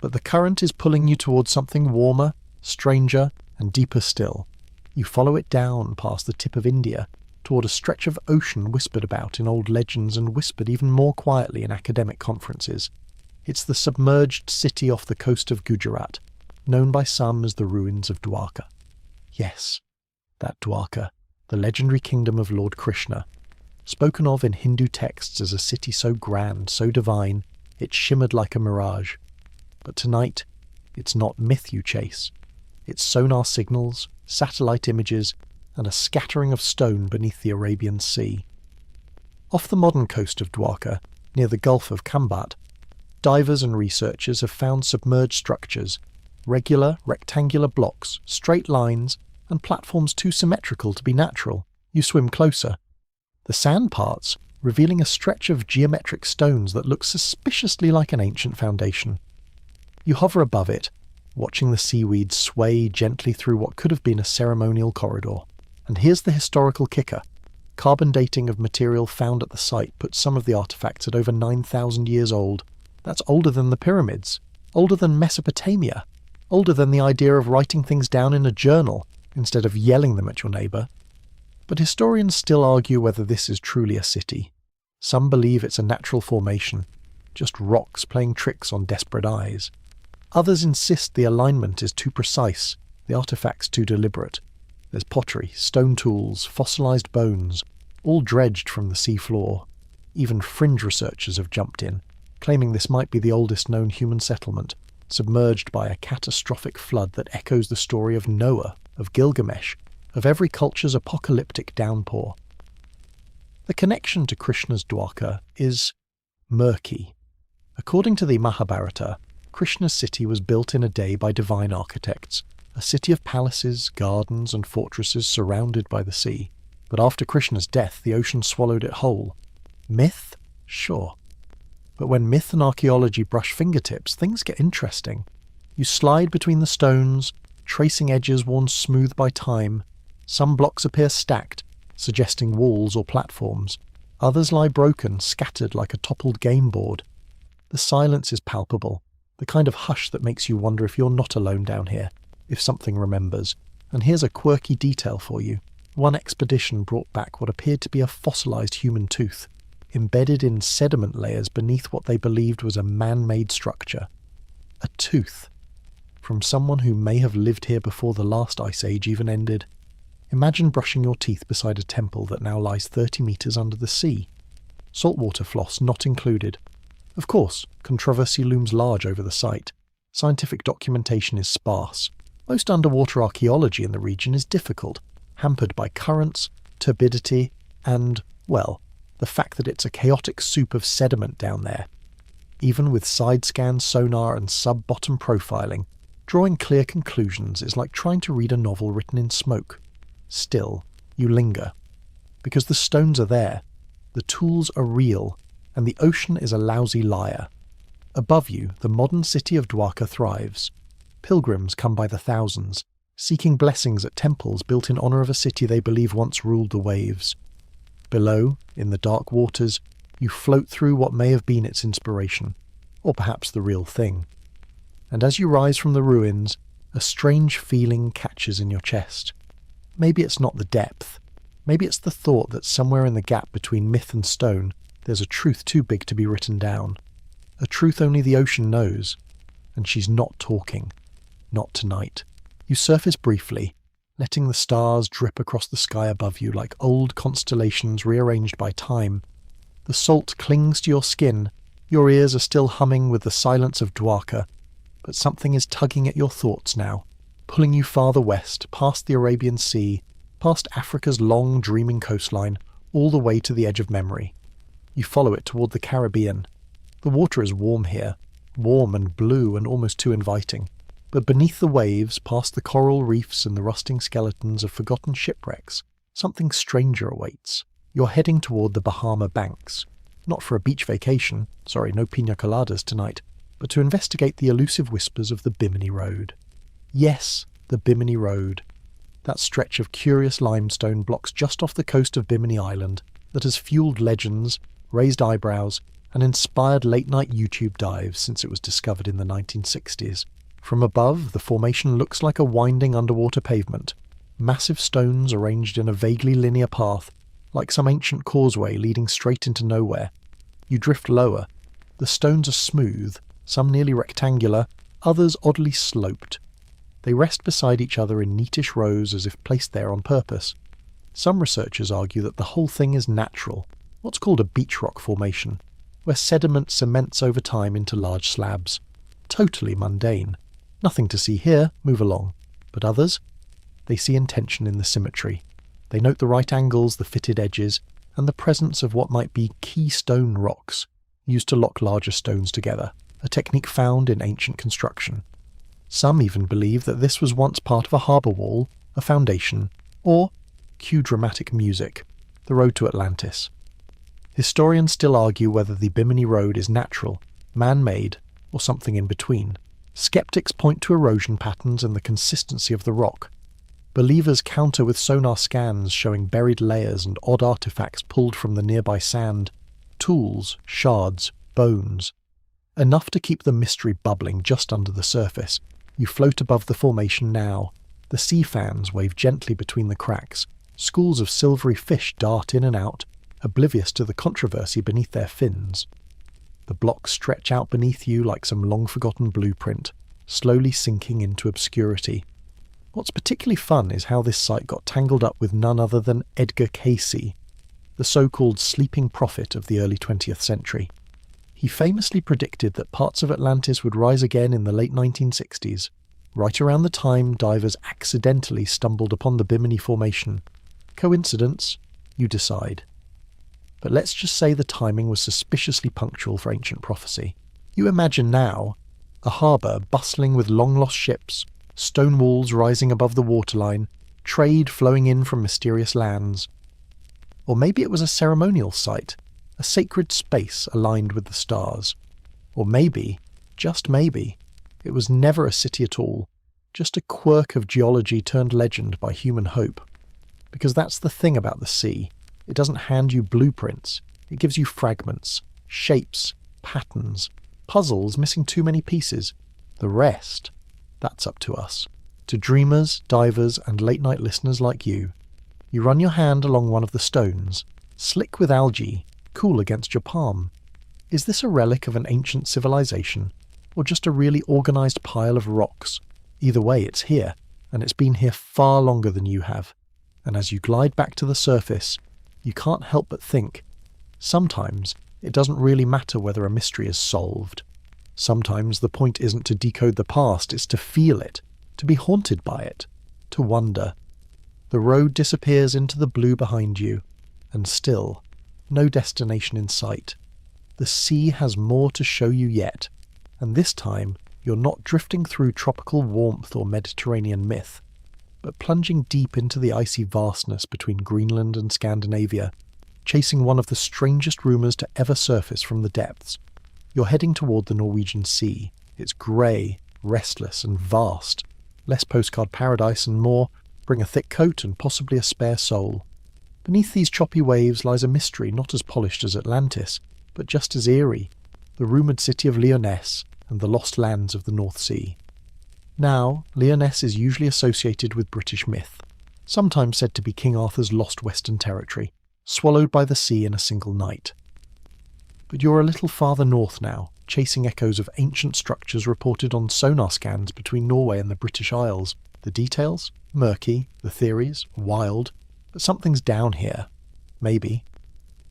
But the current is pulling you towards something warmer, stranger, and deeper still. You follow it down past the tip of India, toward a stretch of ocean whispered about in old legends and whispered even more quietly in academic conferences. It's the submerged city off the coast of Gujarat, known by some as the ruins of Dwarka. Yes, that Dwarka, the legendary kingdom of Lord Krishna, spoken of in Hindu texts as a city so grand, so divine, it shimmered like a mirage. But tonight, it's not myth you chase. It's sonar signals, satellite images, and a scattering of stone beneath the Arabian Sea. Off the modern coast of Dwarka, near the Gulf of Kambat, divers and researchers have found submerged structures, regular, rectangular blocks, straight lines, and platforms too symmetrical to be natural. You swim closer. The sand parts revealing a stretch of geometric stones that look suspiciously like an ancient foundation. You hover above it, watching the seaweed sway gently through what could have been a ceremonial corridor. And here's the historical kicker. Carbon dating of material found at the site puts some of the artifacts at over 9,000 years old. That's older than the pyramids, older than Mesopotamia, older than the idea of writing things down in a journal instead of yelling them at your neighbour. But historians still argue whether this is truly a city. Some believe it's a natural formation, just rocks playing tricks on desperate eyes. Others insist the alignment is too precise, the artifacts too deliberate. There's pottery, stone tools, fossilised bones, all dredged from the sea floor. Even fringe researchers have jumped in, claiming this might be the oldest known human settlement, submerged by a catastrophic flood that echoes the story of Noah, of Gilgamesh, of every culture's apocalyptic downpour. The connection to Krishna's Dwarka is murky. According to the Mahabharata, Krishna's city was built in a day by divine architects, a city of palaces, gardens, and fortresses surrounded by the sea. But after Krishna's death, the ocean swallowed it whole. Myth? Sure. But when myth and archaeology brush fingertips, things get interesting. You slide between the stones, tracing edges worn smooth by time. Some blocks appear stacked, suggesting walls or platforms. Others lie broken, scattered like a toppled game board. The silence is palpable, the kind of hush that makes you wonder if you're not alone down here, if something remembers. And here's a quirky detail for you. One expedition brought back what appeared to be a fossilised human tooth, embedded in sediment layers beneath what they believed was a man-made structure. A tooth. From someone who may have lived here before the last ice age even ended. Imagine brushing your teeth beside a temple that now lies 30 metres under the sea. Saltwater floss not included. Of course, controversy looms large over the site. Scientific documentation is sparse. Most underwater archaeology in the region is difficult, hampered by currents, turbidity, and, well, the fact that it's a chaotic soup of sediment down there. Even with side-scan sonar and sub-bottom profiling, drawing clear conclusions is like trying to read a novel written in smoke. Still, you linger. Because the stones are there, the tools are real, and the ocean is a lousy liar. Above you, the modern city of Dwarka thrives. Pilgrims come by the thousands, seeking blessings at temples built in honour of a city they believe once ruled the waves. Below, in the dark waters, you float through what may have been its inspiration, or perhaps the real thing. And as you rise from the ruins, a strange feeling catches in your chest. Maybe it's not the depth, Maybe it's the thought that somewhere in the gap between myth and stone, there's a truth too big to be written down. A truth only the ocean knows. And she's not talking. Not tonight. You surface briefly, letting the stars drip across the sky above you like old constellations rearranged by time. The salt clings to your skin. Your ears are still humming with the silence of Dwarka, but something is tugging at your thoughts now, pulling you farther west, past the Arabian Sea, past Africa's long, dreaming coastline, all the way to the edge of memory. You follow it toward the Caribbean. The water is warm here, warm and blue and almost too inviting. But beneath the waves, past the coral reefs and the rusting skeletons of forgotten shipwrecks, something stranger awaits. You're heading toward the Bahama banks. Not for a beach vacation, sorry, no pina coladas tonight, but to investigate the elusive whispers of the Bimini Road. Yes, the Bimini Road. That stretch of curious limestone blocks just off the coast of Bimini Island that has fueled legends, raised eyebrows, and inspired late-night YouTube dives since it was discovered in the 1960s. From above, the formation looks like a winding underwater pavement. Massive stones arranged in a vaguely linear path, like some ancient causeway leading straight into nowhere. You drift lower. The stones are smooth, some nearly rectangular, others oddly sloped. They rest beside each other in neatish rows as if placed there on purpose. Some researchers argue that the whole thing is natural, what's called a beach rock formation, where sediment cements over time into large slabs. Totally mundane. Nothing to see here, move along. But others? They see intention in the symmetry. They note the right angles, the fitted edges, and the presence of what might be keystone rocks, used to lock larger stones together, a technique found in ancient construction. Some even believe that this was once part of a harbour wall, a foundation, or, cue dramatic music, the road to Atlantis. Historians still argue whether the Bimini Road is natural, man-made, or something in between. Skeptics point to erosion patterns and the consistency of the rock. Believers counter with sonar scans showing buried layers and odd artifacts pulled from the nearby sand. Tools, shards, bones. Enough to keep the mystery bubbling just under the surface. You float above the formation now. The sea fans wave gently between the cracks. Schools of silvery fish dart in and out, oblivious to the controversy beneath their fins. The blocks stretch out beneath you like some long-forgotten blueprint, slowly sinking into obscurity. What's particularly fun is how this site got tangled up with none other than Edgar Cayce, the so-called sleeping prophet of the early 20th century. He famously predicted that parts of Atlantis would rise again in the late 1960s, right around the time divers accidentally stumbled upon the Bimini Formation. Coincidence? You decide. But let's just say the timing was suspiciously punctual for ancient prophecy. You imagine now a harbour bustling with long-lost ships, stone walls rising above the waterline, trade flowing in from mysterious lands. Or maybe it was a ceremonial site, a sacred space aligned with the stars. Or maybe, just maybe, it was never a city at all, just a quirk of geology turned legend by human hope. Because that's the thing about the sea. It doesn't hand you blueprints. It gives you fragments, shapes, patterns, puzzles missing too many pieces. The rest, that's up to us. To dreamers, divers, and late-night listeners like you. You run your hand along one of the stones, slick with algae, cool against your palm. Is this a relic of an ancient civilization, or just a really organised pile of rocks? Either way, it's here, and it's been here far longer than you have. And as you glide back to the surface, you can't help but think, sometimes it doesn't really matter whether a mystery is solved. Sometimes the point isn't to decode the past, it's to feel it, to be haunted by it, to wonder. The road disappears into the blue behind you, and still, no destination in sight. The sea has more to show you yet, and this time you're not drifting through tropical warmth or Mediterranean myth, but plunging deep into the icy vastness between Greenland and Scandinavia, chasing one of the strangest rumours to ever surface from the depths. You're heading toward the Norwegian Sea. It's grey, restless and vast. Less postcard paradise and more, bring a thick coat and possibly a spare soul. Beneath these choppy waves lies a mystery not as polished as Atlantis, but just as eerie, the rumoured city of Lyonesse and the lost lands of the North Sea. Now, Lyonesse is usually associated with British myth. sometimes said to be King Arthur's lost western territory, swallowed by the sea in a single night. But you're a little farther north now, chasing echoes of ancient structures reported on sonar scans between Norway and the British Isles. The details? Murky, the theories? Wild. But something's down here. Maybe.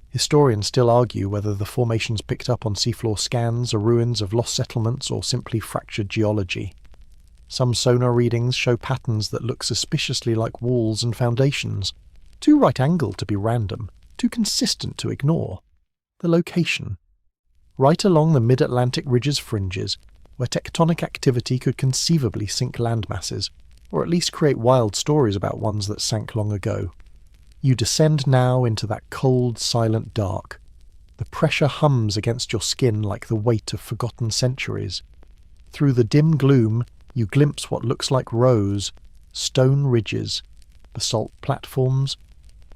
Historians still argue whether the formations picked up on seafloor scans are ruins of lost settlements or simply fractured geology. Some sonar readings show patterns that look suspiciously like walls and foundations, too right-angled to be random, too consistent to ignore. The location. Right along the mid-Atlantic ridge's fringes, where tectonic activity could conceivably sink landmasses, or at least create wild stories about ones that sank long ago. You descend now into that cold, silent dark. The pressure hums against your skin like the weight of forgotten centuries. Through the dim gloom, you glimpse what looks like rows, stone ridges, basalt platforms,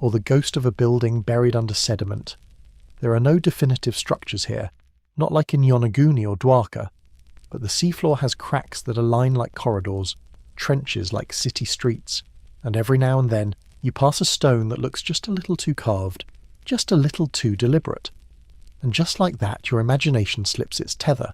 or the ghost of a building buried under sediment. There are no definitive structures here, not like in Yonaguni or Dwarka, but the seafloor has cracks that align like corridors, trenches like city streets, and every now and then you pass a stone that looks just a little too carved, just a little too deliberate. And just like that, your imagination slips its tether.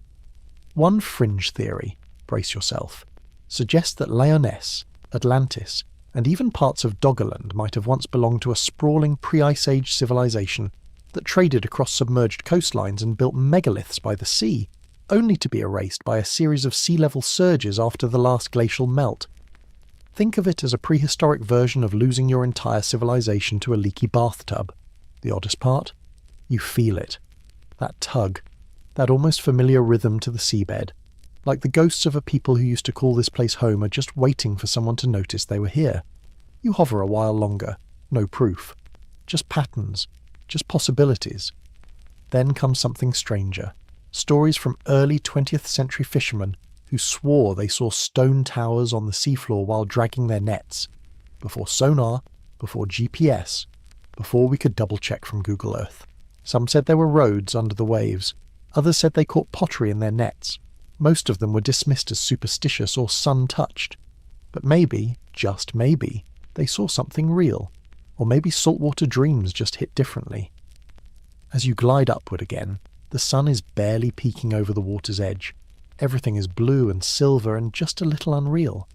One fringe theory, brace yourself, suggests that Lyonesse, Atlantis, and even parts of Doggerland might have once belonged to a sprawling pre-Ice Age civilization that traded across submerged coastlines and built megaliths by the sea, only to be erased by a series of sea level surges after the last glacial melt. Think of it as a prehistoric version of losing your entire civilization to a leaky bathtub. The oddest part? You feel it. That tug. That almost familiar rhythm to the seabed. Like the ghosts of a people who used to call this place home are just waiting for someone to notice they were here. You hover a while longer. No proof. Just patterns. Just possibilities. Then comes something stranger. Stories from early 20th century fishermen who swore they saw stone towers on the seafloor while dragging their nets. Before sonar, before GPS, before we could double-check from Google Earth. Some said there were roads under the waves. Others said they caught pottery in their nets. Most of them were dismissed as superstitious or sun-touched. But maybe, just maybe, they saw something real. Or maybe saltwater dreams just hit differently. As you glide upward again, the sun is barely peeking over the water's edge. Everything is blue and silver and just a little unreal.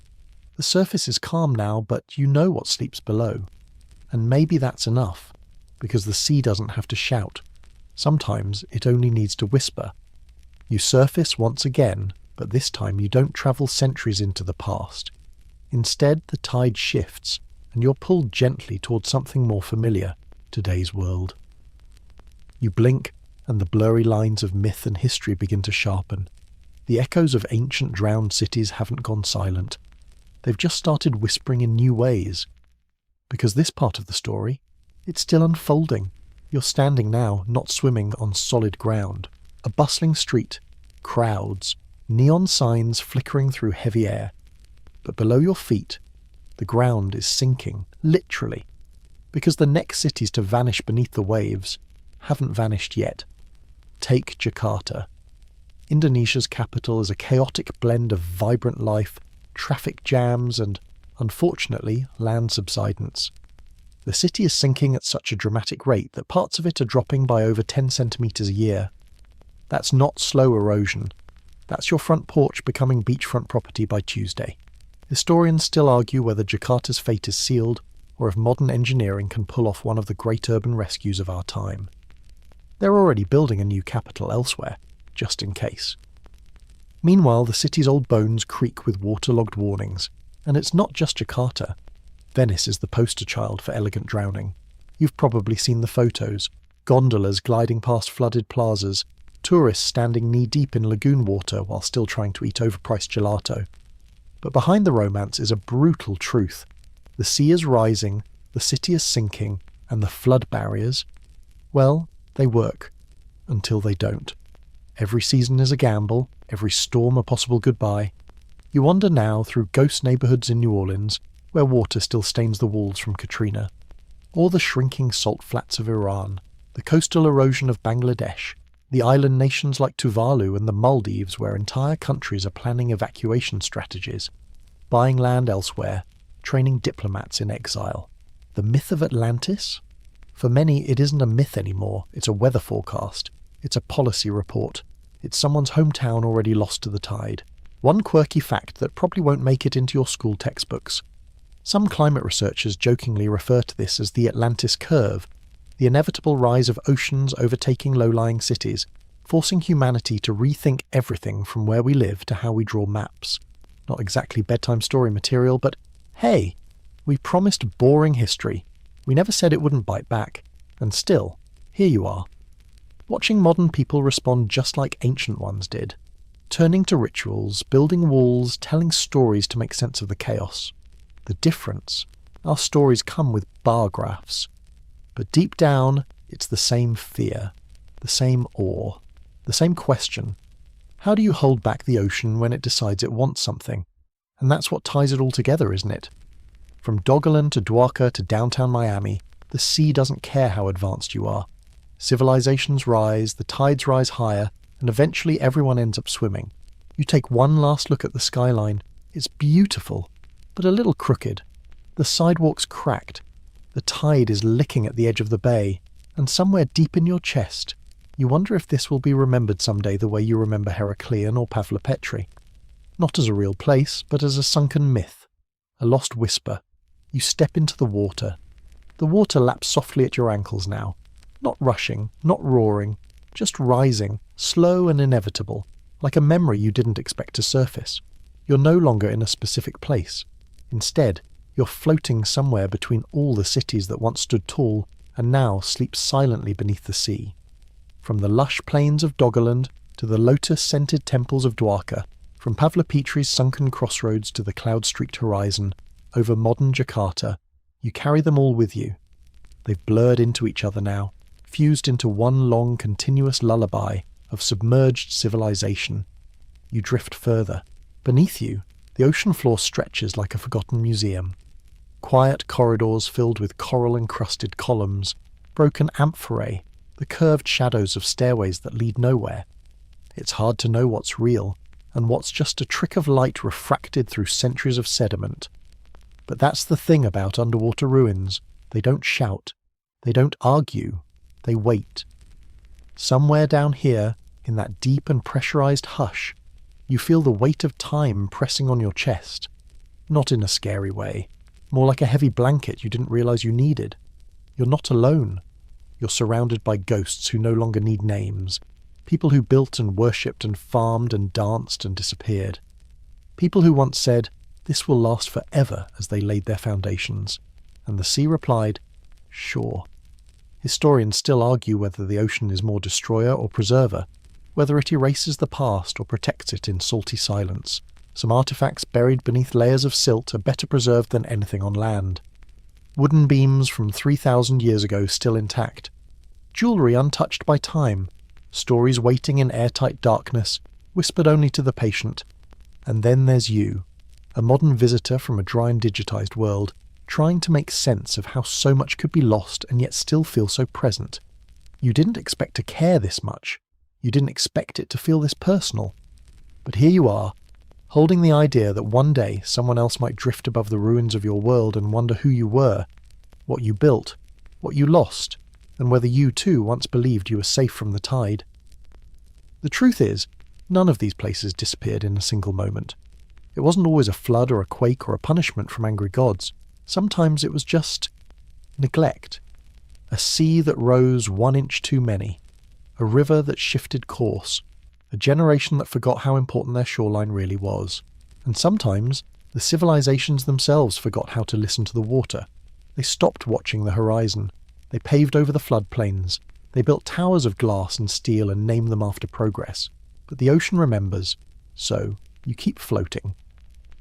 The surface is calm now, but you know what sleeps below. And maybe that's enough, because the sea doesn't have to shout. Sometimes it only needs to whisper. You surface once again, but this time you don't travel centuries into the past. Instead, the tide shifts, and you're pulled gently towards something more familiar, today's world. You blink, and the blurry lines of myth and history begin to sharpen. The echoes of ancient drowned cities haven't gone silent. They've just started whispering in new ways. Because this part of the story, it's still unfolding. You're standing now, not swimming, on solid ground. A bustling street, crowds, neon signs flickering through heavy air. But below your feet, the ground is sinking, literally. Because the next cities to vanish beneath the waves haven't vanished yet. Take Jakarta. Indonesia's capital is a chaotic blend of vibrant life, traffic jams, and, unfortunately, land subsidence. The city is sinking at such a dramatic rate that parts of it are dropping by over 10 centimetres a year. That's not slow erosion. That's your front porch becoming beachfront property by Tuesday. Historians still argue whether Jakarta's fate is sealed, or if modern engineering can pull off one of the great urban rescues of our time. They're already building a new capital elsewhere, just in case. Meanwhile, the city's old bones creak with waterlogged warnings, and it's not just Jakarta. Venice is the poster child for elegant drowning. You've probably seen the photos, gondolas gliding past flooded plazas, tourists standing knee-deep in lagoon water while still trying to eat overpriced gelato. But behind the romance is a brutal truth. The sea is rising, the city is sinking, and the flood barriers, well, they work. Until they don't. Every season is a gamble, every storm a possible goodbye. You wander now through ghost neighbourhoods in New Orleans, where water still stains the walls from Katrina, or the shrinking salt flats of Iran, the coastal erosion of Bangladesh, the island nations like Tuvalu and the Maldives where entire countries are planning evacuation strategies, buying land elsewhere, training diplomats in exile. The myth of Atlantis? For many, it isn't a myth anymore, it's a weather forecast. It's a policy report. It's someone's hometown already lost to the tide. One quirky fact that probably won't make it into your school textbooks. Some climate researchers jokingly refer to this as the Atlantis curve, the inevitable rise of oceans overtaking low-lying cities, forcing humanity to rethink everything from where we live to how we draw maps. Not exactly bedtime story material, but hey, we promised boring history. We never said it wouldn't bite back. And still, here you are. Watching modern people respond just like ancient ones did. Turning to rituals, building walls, telling stories to make sense of the chaos. The difference? Our stories come with bar graphs. But deep down, it's the same fear, the same awe, the same question. How do you hold back the ocean when it decides it wants something? And that's what ties it all together, isn't it? From Doggerland to Dwarka to downtown Miami, the sea doesn't care how advanced you are. Civilizations rise, the tides rise higher, and eventually everyone ends up swimming. You take one last look at the skyline. It's beautiful, but a little crooked. The sidewalk's cracked. The tide is licking at the edge of the bay, and somewhere deep in your chest, you wonder if this will be remembered someday the way you remember Heracleion or Pavlopetri. Not as a real place, but as a sunken myth, a lost whisper. You step into the water. The water laps softly at your ankles now, not rushing, not roaring, just rising, slow and inevitable, like a memory you didn't expect to surface. You're no longer in a specific place. Instead, you're floating somewhere between all the cities that once stood tall and now sleep silently beneath the sea. From the lush plains of Doggerland to the lotus-scented temples of Dwarka, from Pavlopetri's sunken crossroads to the cloud-streaked horizon, over modern Jakarta, you carry them all with you. They've blurred into each other now, fused into one long continuous lullaby of submerged civilization. You drift further. Beneath you, the ocean floor stretches like a forgotten museum. Quiet corridors filled with coral-encrusted columns, broken amphorae, the curved shadows of stairways that lead nowhere. It's hard to know what's real, and what's just a trick of light refracted through centuries of sediment. But that's the thing about underwater ruins. They don't shout. They don't argue. They wait. Somewhere down here, in that deep and pressurized hush, you feel the weight of time pressing on your chest. Not in a scary way. More like a heavy blanket you didn't realize you needed. You're not alone. You're surrounded by ghosts who no longer need names. People who built and worshipped and farmed and danced and disappeared. People who once said, "This will last forever," as they laid their foundations. And the sea replied, "Sure." Historians still argue whether the ocean is more destroyer or preserver, whether it erases the past or protects it in salty silence. Some artifacts buried beneath layers of silt are better preserved than anything on land. Wooden beams from 3,000 years ago still intact. Jewellery untouched by time. Stories waiting in airtight darkness, whispered only to the patient. And then there's you, a modern visitor from a dry and digitized world, trying to make sense of how so much could be lost and yet still feel so present. You didn't expect to care this much. You didn't expect it to feel this personal. But here you are, holding the idea that one day someone else might drift above the ruins of your world and wonder who you were, what you built, what you lost, and whether you too once believed you were safe from the tide. The truth is, none of these places disappeared in a single moment. It wasn't always a flood or a quake or a punishment from angry gods. Sometimes it was just neglect. A sea that rose 1 inch too many. A river that shifted course. A generation that forgot how important their shoreline really was. And sometimes the civilizations themselves forgot how to listen to the water. They stopped watching the horizon. They paved over the floodplains. They built towers of glass and steel and named them after progress. But the ocean remembers. So you keep floating.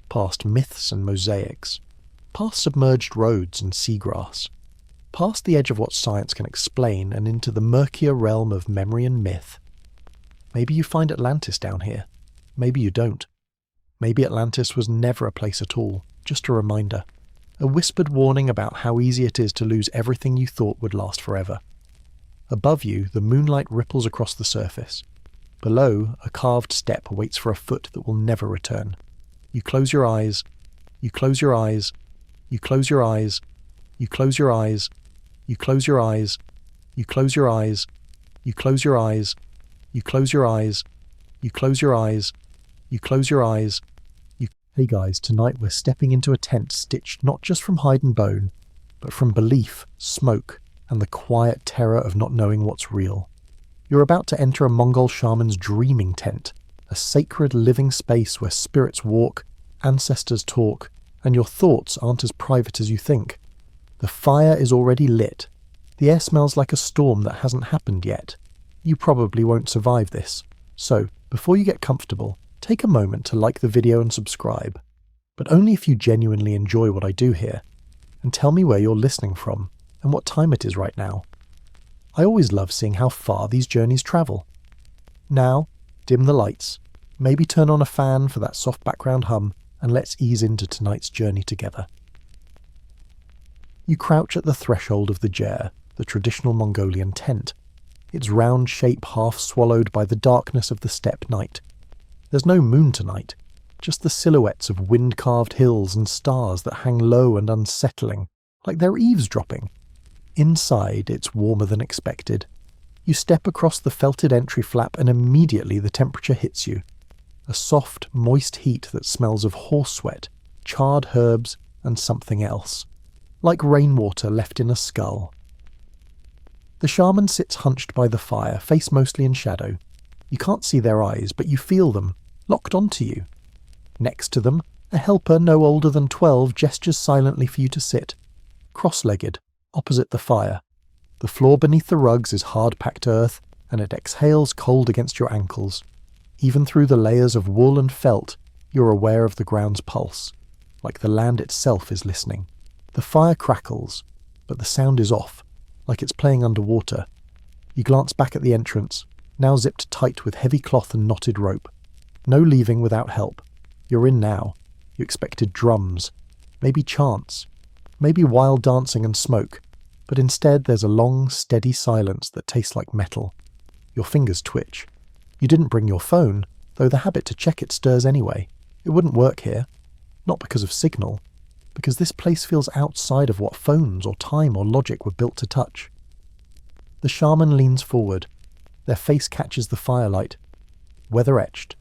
Past myths and mosaics. Past submerged roads and seagrass. Past the edge of what science can explain and into the murkier realm of memory and myth. Maybe you find Atlantis down here. Maybe you don't. Maybe Atlantis was never a place at all, just a reminder. A whispered warning about how easy it is to lose everything you thought would last forever. Above you, the moonlight ripples across the surface. Below, a carved step waits for a foot that will never return. You close your eyes, You close your eyes. You close your eyes. You close your eyes. You close your eyes. You close your eyes. You close your eyes. You close your eyes. You close your eyes. Hey guys, tonight we're stepping into a tent stitched not just from hide and bone, but from belief, smoke, and the quiet terror of not knowing what's real. You're about to enter a Mongol shaman's dreaming tent, a sacred living space where spirits walk, ancestors talk, and your thoughts aren't as private as you think. The fire is already lit. The air smells like a storm that hasn't happened yet. You probably won't survive this. So, before you get comfortable, take a moment to like the video and subscribe. But only if you genuinely enjoy what I do here. And tell me where you're listening from, and what time it is right now. I always love seeing how far these journeys travel. Now, dim the lights, maybe turn on a fan for that soft background hum, and let's ease into tonight's journey together. You crouch at the threshold of the ger, the traditional Mongolian tent, its round shape half swallowed by the darkness of the steppe night. There's no moon tonight, just the silhouettes of wind-carved hills and stars that hang low and unsettling, like they're eavesdropping. Inside, it's warmer than expected. You step across the felted entry flap and immediately the temperature hits you. A soft, moist heat that smells of horse sweat, charred herbs, and something else. Like rainwater left in a skull. The shaman sits hunched by the fire, face mostly in shadow. You can't see their eyes, but you feel them, locked onto you. Next to them, a helper no older than 12 gestures silently for you to sit, cross-legged, opposite the fire. The floor beneath the rugs is hard-packed earth, and it exhales cold against your ankles. Even through the layers of wool and felt, you're aware of the ground's pulse, like the land itself is listening. The fire crackles, but the sound is off, like it's playing underwater. You glance back at the entrance, now zipped tight with heavy cloth and knotted rope. No leaving without help. You're in now. You expected drums, maybe chants, maybe wild dancing and smoke, but instead there's a long, steady silence that tastes like metal. Your fingers twitch. You didn't bring your phone, though the habit to check it stirs anyway. It wouldn't work here. Not because of signal, because this place feels outside of what phones or time or logic were built to touch. The shaman leans forward. Their face catches the firelight. Weather-etched,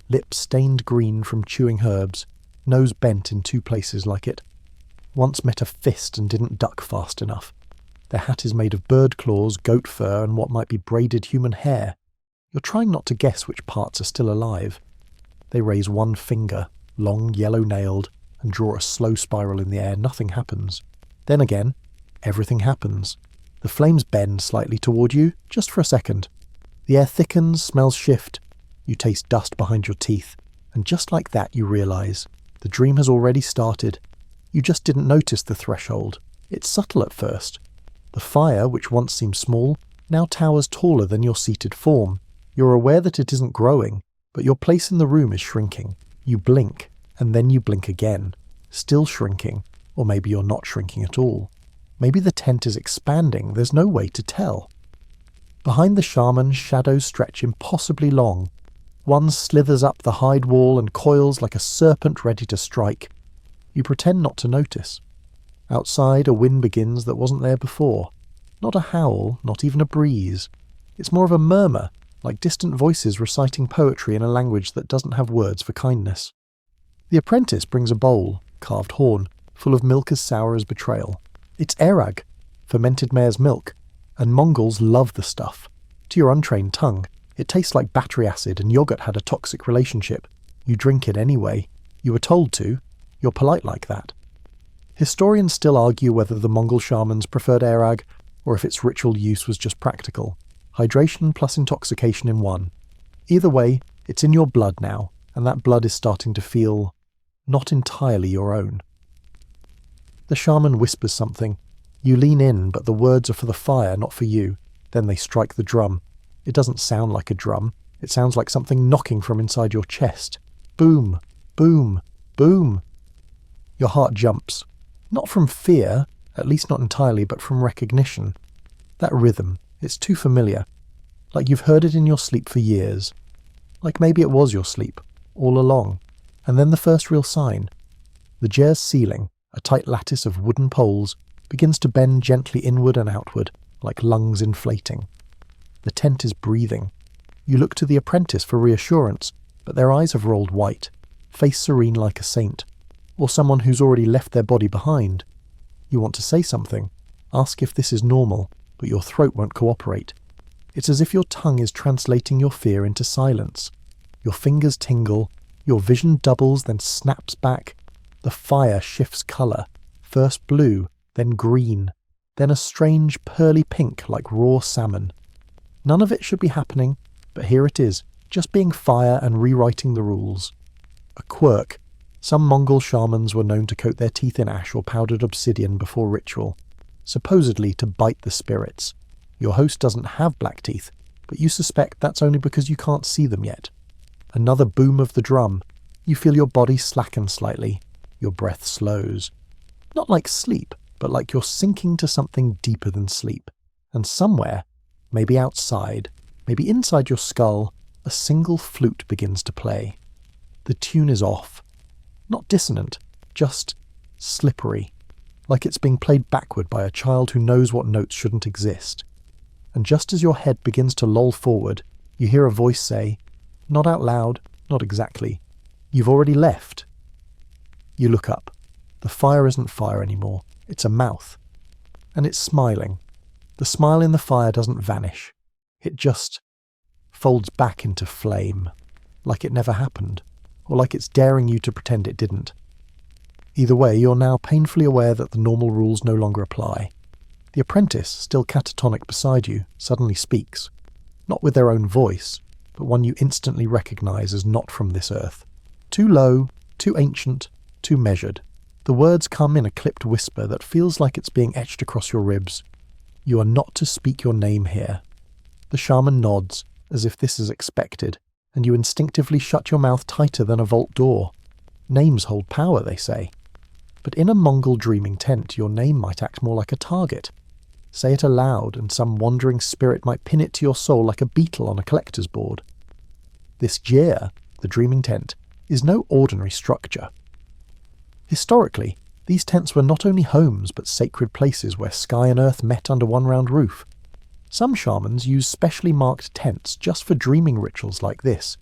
lips stained green from chewing herbs, nose bent in 2 places like it. Once met a fist and didn't duck fast enough. Their hat is made of bird claws, goat fur, and what might be braided human hair. You're trying not to guess which parts are still alive. They raise one finger, long, yellow-nailed, and draw a slow spiral in the air. Nothing happens. Then again, everything happens. The flames bend slightly toward you, just for a second. The air thickens, smells shift. You taste dust behind your teeth, and just like that you realize the dream has already started. You just didn't notice the threshold. It's subtle at first. The fire, which once seemed small, now towers taller than your seated form. You're aware that it isn't growing, but your place in the room is shrinking. You blink, and then you blink again, still shrinking, or maybe you're not shrinking at all. Maybe the tent is expanding, there's no way to tell. Behind the shaman, shadows stretch impossibly long. One slithers up the hide wall and coils like a serpent ready to strike. You pretend not to notice. Outside, a wind begins that wasn't there before. Not a howl, not even a breeze. It's more of a murmur, like distant voices reciting poetry in a language that doesn't have words for kindness. The apprentice brings a bowl, carved horn, full of milk as sour as betrayal. It's erag, fermented mare's milk, and Mongols love the stuff. To your untrained tongue, it tastes like battery acid and yogurt had a toxic relationship. You drink it anyway. You were told to. You're polite like that. Historians still argue whether the Mongol shamans preferred erag, or if its ritual use was just practical. Hydration plus intoxication in one. Either way, it's in your blood now, and that blood is starting to feel not entirely your own. The shaman whispers something. You lean in, but the words are for the fire, not for you. Then they strike the drum. It doesn't sound like a drum. It sounds like something knocking from inside your chest. Boom, boom, boom. Your heart jumps. Not from fear, at least not entirely, but from recognition. That rhythm, it's too familiar. Like you've heard it in your sleep for years. Like maybe it was your sleep, all along. And then the first real sign. The ger's ceiling, A tight lattice of wooden poles begins to bend gently inward and outward, like lungs inflating. The tent is breathing. You look to the apprentice for reassurance, but their eyes have rolled white, face serene like a saint, or someone who's already left their body behind. You want to say something, ask if this is normal, but your throat won't cooperate. It's as if your tongue is translating your fear into silence. Your fingers tingle, your vision doubles, then snaps back. The fire shifts colour, first blue, then green, then a strange pearly pink like raw salmon. None of it should be happening, but here it is, just being fire and rewriting the rules. A quirk. Some Mongol shamans were known to coat their teeth in ash or powdered obsidian before ritual, supposedly to bite the spirits. Your host doesn't have black teeth, but you suspect that's only because you can't see them yet. Another boom of the drum. You feel your body slacken slightly. Your breath slows. Not like sleep, but like you're sinking to something deeper than sleep. And somewhere, maybe outside, maybe inside your skull, a single flute begins to play. The tune is off. Not dissonant, just slippery, like it's being played backward by a child who knows what notes shouldn't exist. And just as your head begins to loll forward, you hear a voice say, not out loud, not exactly, "You've already left." You look up. The fire isn't fire anymore, it's a mouth. And it's smiling. The smile in the fire doesn't vanish. It just folds back into flame, like it never happened, or like it's daring you to pretend it didn't. Either way, you're now painfully aware that the normal rules no longer apply. The apprentice, still catatonic beside you, suddenly speaks, not with their own voice, but one you instantly recognise as not from this earth. Too low, too ancient, too measured. The words come in a clipped whisper that feels like it's being etched across your ribs. You are not to speak your name here. The shaman nods, as if this is expected, and you instinctively shut your mouth tighter than a vault door. Names hold power, they say. But in a Mongol dreaming tent, your name might act more like a target. Say it aloud, and some wandering spirit might pin it to your soul like a beetle on a collector's board. This Jia, the dreaming tent, is no ordinary structure. Historically, these tents were not only homes but sacred places where sky and earth met under one round roof. Some shamans use specially marked tents just for dreaming rituals like this,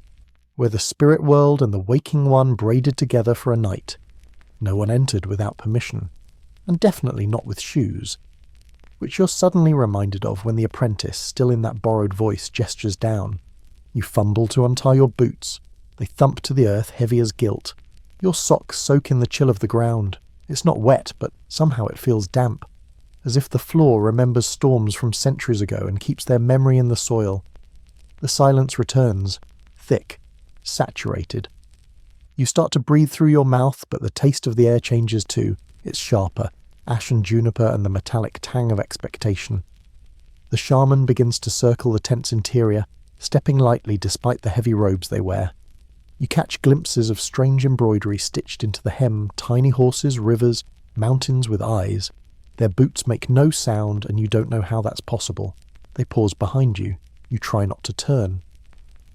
where the spirit world and the waking one braided together for a night. No one entered without permission, and definitely not with shoes, which you're suddenly reminded of when the apprentice, still in that borrowed voice, gestures down. You fumble to untie your boots. They thump to the earth heavy as guilt. Your socks soak in the chill of the ground. It's not wet, but somehow it feels damp, as if the floor remembers storms from centuries ago and keeps their memory in the soil. The silence returns, thick, saturated. You start to breathe through your mouth, but the taste of the air changes too. It's sharper, ash and juniper and the metallic tang of expectation. The shaman begins to circle the tent's interior, stepping lightly despite the heavy robes they wear. You catch glimpses of strange embroidery stitched into the hem, tiny horses, rivers, mountains with eyes. Their boots make no sound, and you don't know how that's possible. They pause behind you. You try not to turn.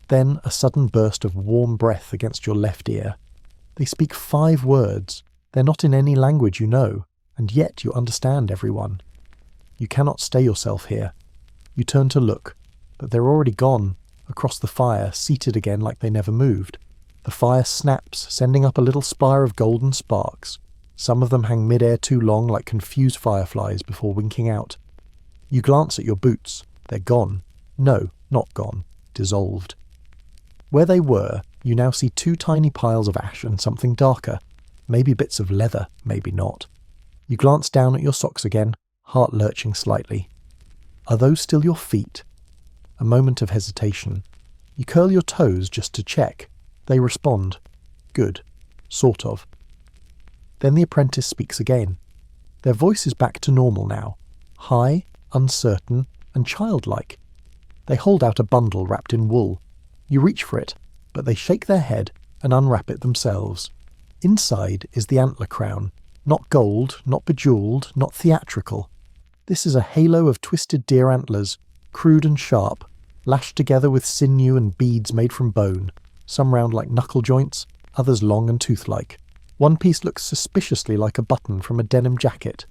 Then a sudden burst of warm breath against your left ear. They speak 5 words. They're not in any language you know, and yet you understand everyone. You cannot stay yourself here. You turn to look, but they're already gone, across the fire, seated again like they never moved. The fire snaps, sending up a little spire of golden sparks. Some of them hang mid-air too long like confused fireflies before winking out. You glance at your boots. They're gone. No, not gone. Dissolved. Where they were, you now see 2 tiny piles of ash and something darker. Maybe bits of leather, maybe not. You glance down at your socks again, heart lurching slightly. Are those still your feet? A moment of hesitation. You curl your toes just to check. They respond. Good. Sort of. Then the apprentice speaks again. Their voice is back to normal now. High, uncertain, and childlike. They hold out a bundle wrapped in wool. You reach for it, but they shake their head and unwrap it themselves. Inside is the antler crown. Not gold, not bejewelled, not theatrical. This is a halo of twisted deer antlers, crude and sharp, lashed together with sinew and beads made from bone, some round like knuckle joints, others long and tooth-like. One piece looks suspiciously like a button from a denim jacket.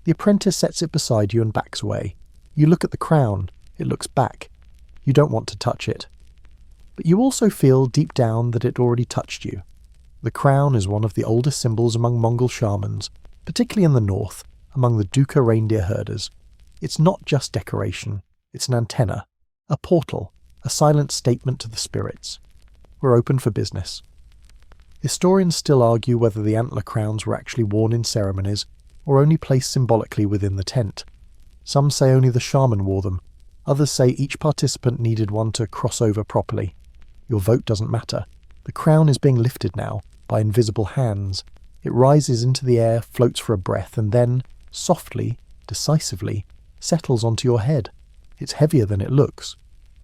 The apprentice sets it beside you and backs away. You look at the crown. It looks back. You don't want to touch it. But you also feel deep down that it already touched you. The crown is one of the oldest symbols among Mongol shamans, particularly in the north, among the Duka reindeer herders. It's not just decoration. It's an antenna, a portal, a silent statement to the spirits. We're open for business. Historians still argue whether the antler crowns were actually worn in ceremonies or only placed symbolically within the tent. Some say only the shaman wore them. Others say each participant needed one to cross over properly. Your vote doesn't matter. The crown is being lifted now by invisible hands. It rises into the air, floats for a breath, and then, softly, decisively, settles onto your head. It's heavier than it looks,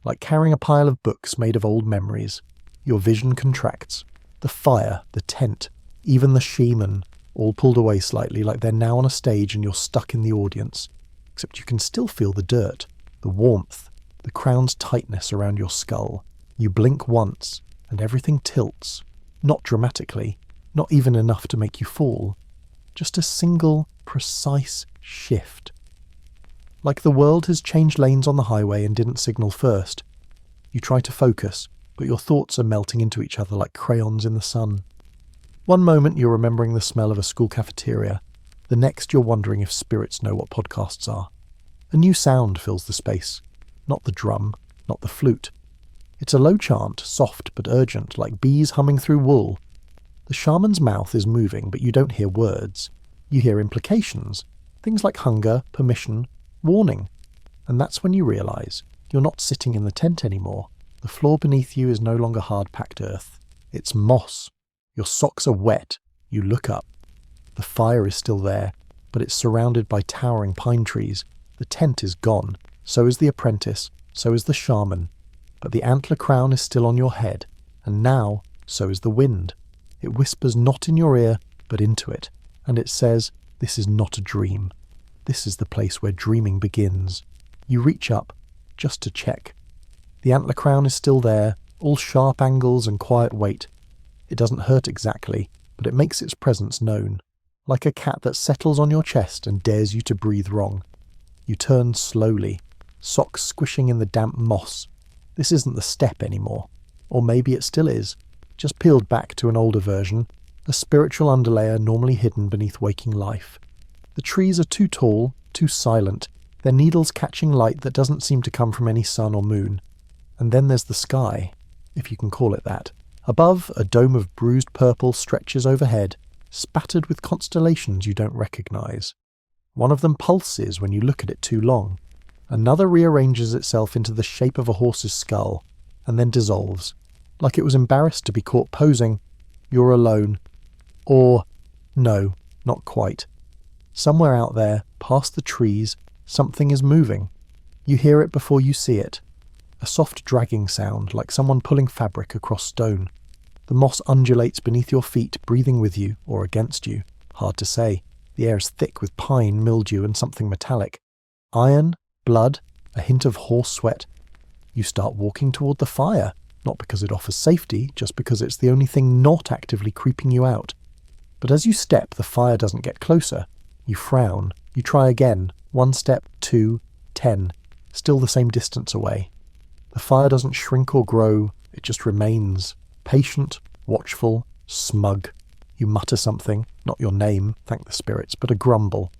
like carrying a pile of books made of old memories. Your vision contracts. The fire, the tent, even the shaman, all pulled away slightly, like they're now on a stage and you're stuck in the audience. Except you can still feel the dirt, the warmth, the crown's tightness around your skull. You blink once, and everything tilts. Not dramatically, not even enough to make you fall. Just a single, precise shift. Like the world has changed lanes on the highway and didn't signal first. You try to focus, but your thoughts are melting into each other like crayons in the sun. One moment you're remembering the smell of a school cafeteria. The next you're wondering if spirits know what podcasts are. A new sound fills the space. Not the drum, not the flute. It's a low chant, soft but urgent, like bees humming through wool. The shaman's mouth is moving, but you don't hear words. You hear implications. Things like hunger, permission, warning. And that's when you realise you're not sitting in the tent anymore. The floor beneath you is no longer hard-packed earth. It's moss. Your socks are wet. You look up. The fire is still there, but it's surrounded by towering pine trees. The tent is gone. So is the apprentice. So is the shaman. But the antler crown is still on your head. And now, so is the wind. It whispers not in your ear, but into it. And it says, this is not a dream. This is the place where dreaming begins. You reach up, just to check. The antler crown is still there, all sharp angles and quiet weight. It doesn't hurt exactly, but it makes its presence known. Like a cat that settles on your chest and dares you to breathe wrong. You turn slowly, socks squishing in the damp moss. This isn't the step anymore. Or maybe it still is, just peeled back to an older version, a spiritual underlayer normally hidden beneath waking life. The trees are too tall, too silent, their needles catching light that doesn't seem to come from any sun or moon. And then there's the sky, if you can call it that. Above, a dome of bruised purple stretches overhead, spattered with constellations you don't recognise. One of them pulses when you look at it too long. Another rearranges itself into the shape of a horse's skull, and then dissolves. Like it was embarrassed to be caught posing. You're alone. Or, no, not quite. Somewhere out there, past the trees, something is moving. You hear it before you see it. A soft dragging sound, like someone pulling fabric across stone. The moss undulates beneath your feet, breathing with you, or against you. Hard to say. The air is thick with pine, mildew, and something metallic. Iron, blood, a hint of horse sweat. You start walking toward the fire, not because it offers safety, just because it's the only thing not actively creeping you out. But as you step, the fire doesn't get closer. You frown. You try again. 1 step, 2, 10. Still the same distance away. The fire doesn't shrink or grow, it just remains. Patient, watchful, smug. You mutter something, not your name, thank the spirits, but a grumble.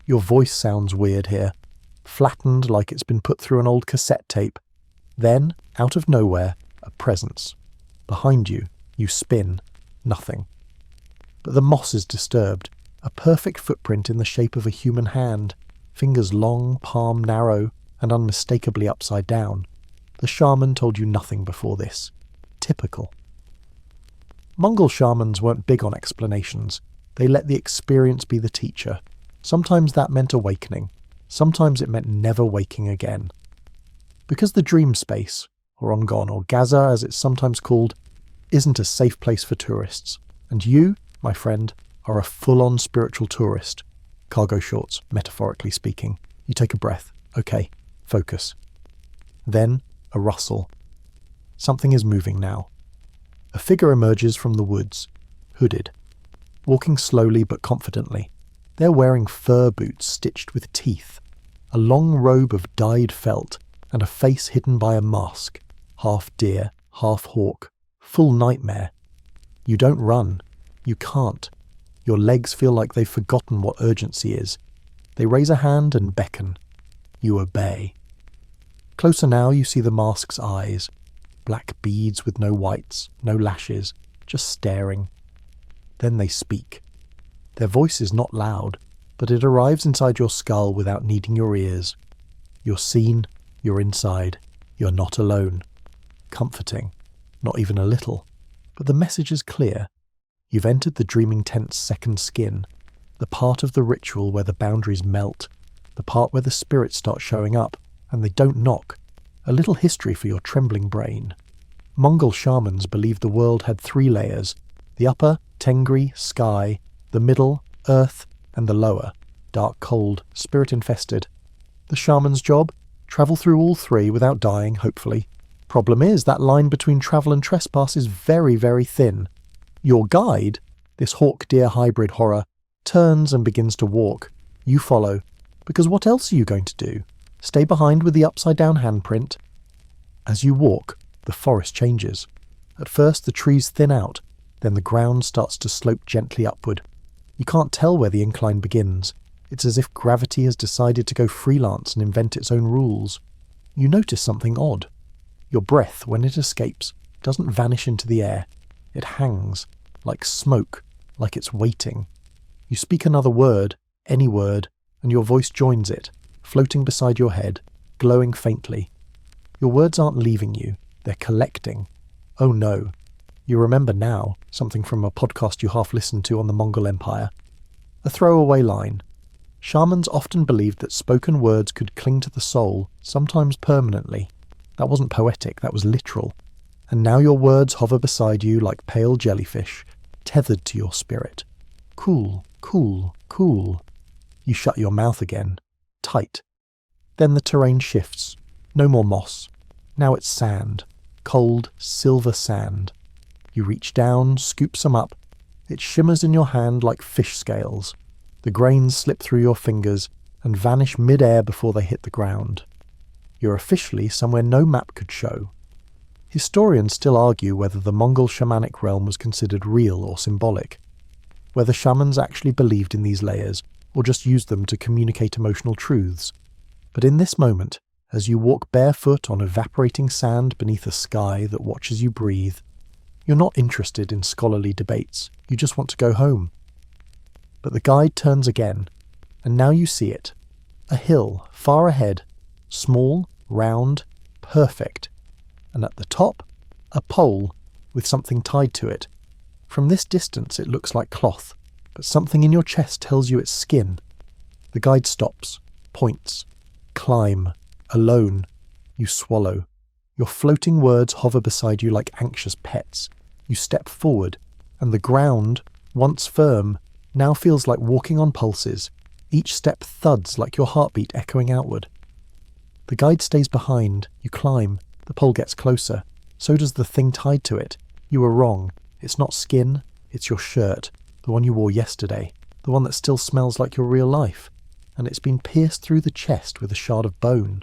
Your voice sounds weird here. Flattened like it's been put through an old cassette tape. Then, out of nowhere, a presence. Behind you, you spin. Nothing. But the moss is disturbed. A perfect footprint in the shape of a human hand. Fingers long, palm narrow, and unmistakably upside down. The shaman told you nothing before this. Typical. Mongol shamans weren't big on explanations. They let the experience be the teacher. Sometimes that meant awakening. Sometimes it meant never waking again. Because the dream space, or Ongon, or Gaza as it's sometimes called, isn't a safe place for tourists. And you, my friend, are a full-on spiritual tourist. Cargo shorts, metaphorically speaking. You take a breath. Okay, focus. Then, a rustle. Something is moving now. A figure emerges from the woods, hooded. walking slowly but confidently. They're wearing fur boots stitched with teeth, a long robe of dyed felt, and a face hidden by a mask, half deer, half hawk, full nightmare. You don't run. You can't. Your legs feel like they've forgotten what urgency is. They raise a hand and beckon. You obey. Closer now you see the mask's eyes, black beads with no whites, no lashes, just staring. Then they speak. Their voice is not loud, but it arrives inside your skull without needing your ears. You're seen, you're inside, you're not alone. Comforting, not even a little. But the message is clear. You've entered the dreaming tent's second skin, the part of the ritual where the boundaries melt, the part where the spirits start showing up, and they don't knock. A little history for your trembling brain. Mongol shamans believed the world had 3 layers: the upper, Tengri, sky; the middle, earth; and the lower, dark, cold, spirit-infested. The shaman's job? Travel through all 3 without dying, hopefully. Problem is, that line between travel and trespass is very, very thin. Your guide, this hawk-deer hybrid horror, turns and begins to walk. You follow. Because what else are you going to do? Stay behind with the upside-down handprint? As you walk, the forest changes. At first the trees thin out, then the ground starts to slope gently upward. You can't tell where the incline begins. It's as if gravity has decided to go freelance and invent its own rules. You notice something odd. Your breath, when it escapes, doesn't vanish into the air. It hangs, like smoke, like it's waiting. You speak another word, any word, and your voice joins it, floating beside your head, glowing faintly. Your words aren't leaving you, they're collecting. Oh no. You remember now, something from a podcast you half listened to on the Mongol Empire. A throwaway line. Shamans often believed that spoken words could cling to the soul, sometimes permanently. That wasn't poetic, that was literal. And now your words hover beside you like pale jellyfish, tethered to your spirit. Cool, cool, cool. You shut your mouth again, tight. Then the terrain shifts. No more moss. Now it's sand. Cold, silver sand. You reach down, scoop some up. It shimmers in your hand like fish scales. The grains slip through your fingers and vanish mid-air before they hit the ground. You're officially somewhere no map could show. Historians still argue whether the Mongol shamanic realm was considered real or symbolic, whether shamans actually believed in these layers or just used them to communicate emotional truths. But in this moment, as you walk barefoot on evaporating sand beneath a sky that watches you breathe, you're not interested in scholarly debates, you just want to go home. But the guide turns again, and now you see it. A hill, far ahead, small, round, perfect. And at the top, a pole with something tied to it. From this distance it looks like cloth, but something in your chest tells you it's skin. The guide stops, points. Climb. Alone. You swallow. Your floating words hover beside you like anxious pets. You step forward, and the ground, once firm, now feels like walking on pulses. Each step thuds like your heartbeat echoing outward. The guide stays behind. You climb. The pole gets closer. So does the thing tied to it. You were wrong. It's not skin. It's your shirt. The one you wore yesterday. The one that still smells like your real life. And it's been pierced through the chest with a shard of bone.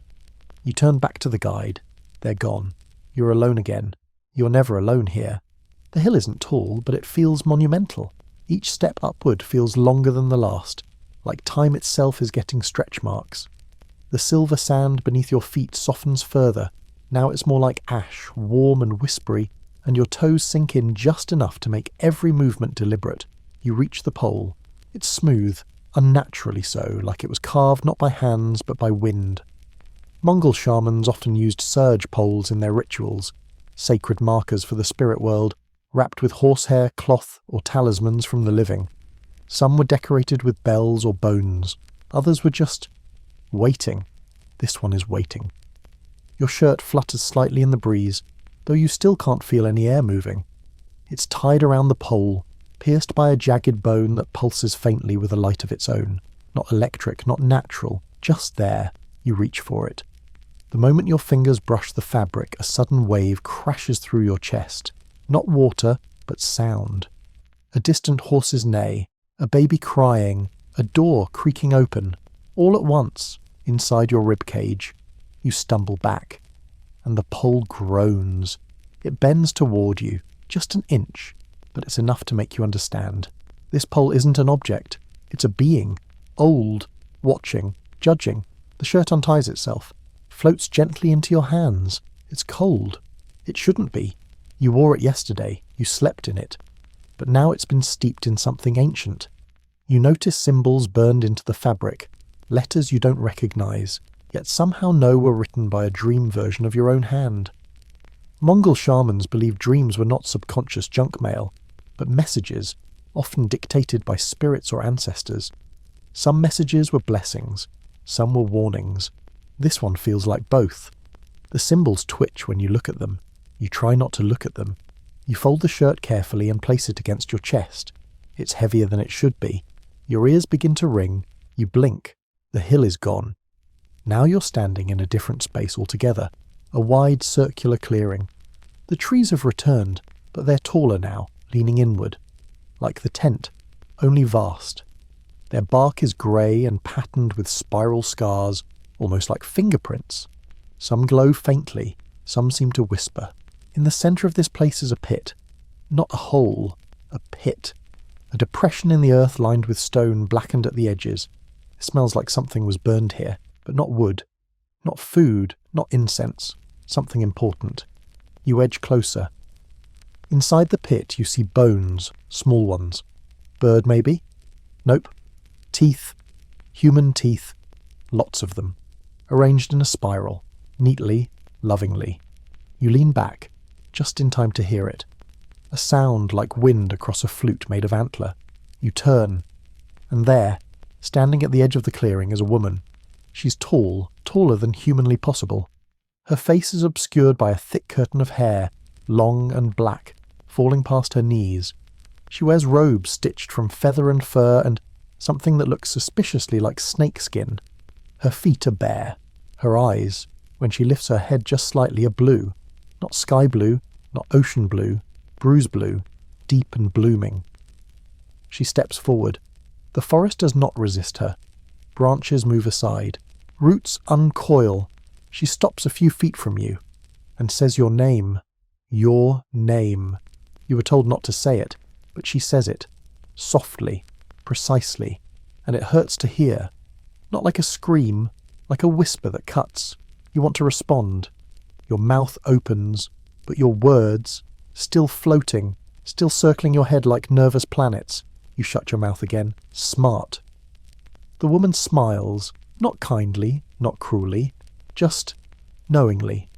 You turn back to the guide. They're gone. You're alone again. You're never alone here. The hill isn't tall, but it feels monumental. Each step upward feels longer than the last, like time itself is getting stretch marks. The silver sand beneath your feet softens further. Now it's more like ash, warm and whispery, and your toes sink in just enough to make every movement deliberate. You reach the pole. It's smooth, unnaturally so, like it was carved not by hands but by wind. Mongol shamans often used surge poles in their rituals, sacred markers for the spirit world, wrapped with horsehair, cloth, or talismans from the living. Some were decorated with bells or bones. Others were just waiting. This one is waiting. Your shirt flutters slightly in the breeze, though you still can't feel any air moving. It's tied around the pole, pierced by a jagged bone that pulses faintly with a light of its own. Not electric, not natural, just there. You reach for it. The moment your fingers brush the fabric, a sudden wave crashes through your chest. Not water, but sound. A distant horse's neigh, a baby crying, a door creaking open, all at once, inside your ribcage. You stumble back, and the pole groans. It bends toward you, just an inch, but it's enough to make you understand. This pole isn't an object, it's a being, old, watching, judging. The shirt unties itself, floats gently into your hands. It's cold. It shouldn't be. You wore it yesterday, you slept in it. But now it's been steeped in something ancient. You notice symbols burned into the fabric, letters you don't recognize, yet somehow know were written by a dream version of your own hand. Mongol shamans believed dreams were not subconscious junk mail, but messages, often dictated by spirits or ancestors. Some messages were blessings, some were warnings. This one feels like both. The symbols twitch when you look at them. You try not to look at them. You fold the shirt carefully and place it against your chest. It's heavier than it should be. Your ears begin to ring. You blink. The hill is gone. Now you're standing in a different space altogether, a wide circular clearing. The trees have returned, but they're taller now, leaning inward. Like the tent, only vast. Their bark is grey and patterned with spiral scars, almost like fingerprints. Some glow faintly, some seem to whisper. In the centre of this place is a pit. Not a hole, a pit. A depression in the earth lined with stone blackened at the edges. It smells like something was burned here, but not wood. Not food, not incense. Something important. You edge closer. Inside the pit you see bones, small ones. Bird maybe? Nope. Teeth. Human teeth. Lots of them. Arranged in a spiral. Neatly, lovingly. You lean back, just in time to hear it. A sound like wind across a flute made of antler. You turn, and there, standing at the edge of the clearing, is a woman. She's tall, taller than humanly possible. Her face is obscured by a thick curtain of hair, long and black, falling past her knees. She wears robes stitched from feather and fur and something that looks suspiciously like snakeskin. Her feet are bare. Her eyes, when she lifts her head just slightly, are blue. Not sky blue, not ocean blue, bruise blue, deep and blooming. She steps forward. The forest does not resist her. Branches move aside. Roots uncoil. She stops a few feet from you and says your name. Your name. You were told not to say it, but she says it. Softly, precisely, and it hurts to hear. Not like a scream, like a whisper that cuts. You want to respond. Your mouth opens, but your words, still floating, still circling your head like nervous planets. You shut your mouth again. Smart. The woman smiles, not kindly, not cruelly, just knowingly.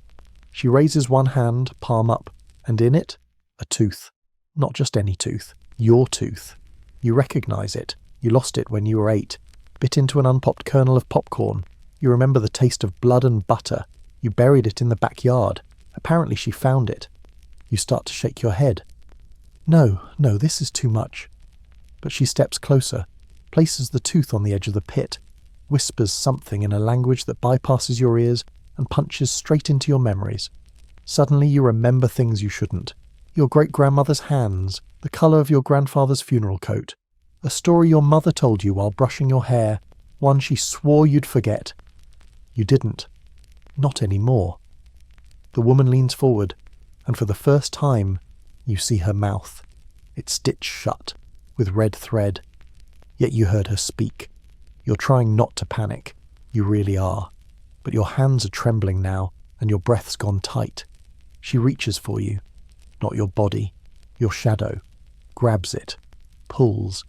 She raises one hand, palm up, and in it, a tooth. Not just any tooth. Your tooth. You recognize it. You lost it when you were 8. Bit into an unpopped kernel of popcorn. You remember the taste of blood and butter. You buried it in the backyard. Apparently she found it. You start to shake your head. No, this is too much. But she steps closer, places the tooth on the edge of the pit, whispers something in a language that bypasses your ears and punches straight into your memories. Suddenly you remember things you shouldn't. Your great-grandmother's hands, the colour of your grandfather's funeral coat, a story your mother told you while brushing your hair, one she swore you'd forget. You didn't. Not anymore. The woman leans forward, and for the first time, you see her mouth. It's stitched shut, with red thread. Yet you heard her speak. You're trying not to panic. You really are. But your hands are trembling now, and your breath's gone tight. She reaches for you. Not your body. Your shadow. Grabs it. Pulls.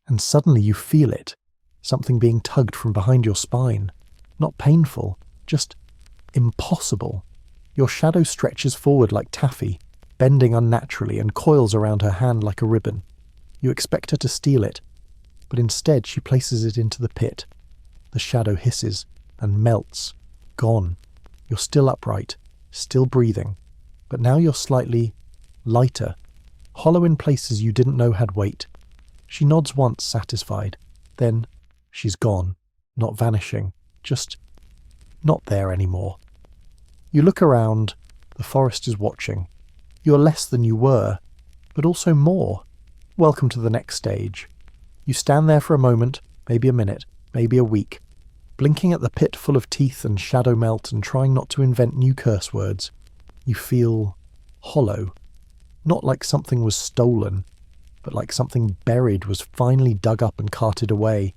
And suddenly you feel it. Something being tugged from behind your spine. Not painful. Just impossible. Your shadow stretches forward like taffy, bending unnaturally, and coils around her hand like a ribbon. You expect her to steal it, but instead she places it into the pit. The shadow hisses and melts. Gone. You're still upright, still breathing, but now you're slightly lighter, hollow in places you didn't know had weight. She nods once, satisfied. Then she's gone, not vanishing, just not there anymore. You look around. The forest is watching. You're less than you were, but also more. Welcome to the next stage. You stand there for a moment, maybe a minute, maybe a week, blinking at the pit full of teeth and shadow melt and trying not to invent new curse words. You feel hollow. Not like something was stolen, but like something buried was finally dug up and carted away.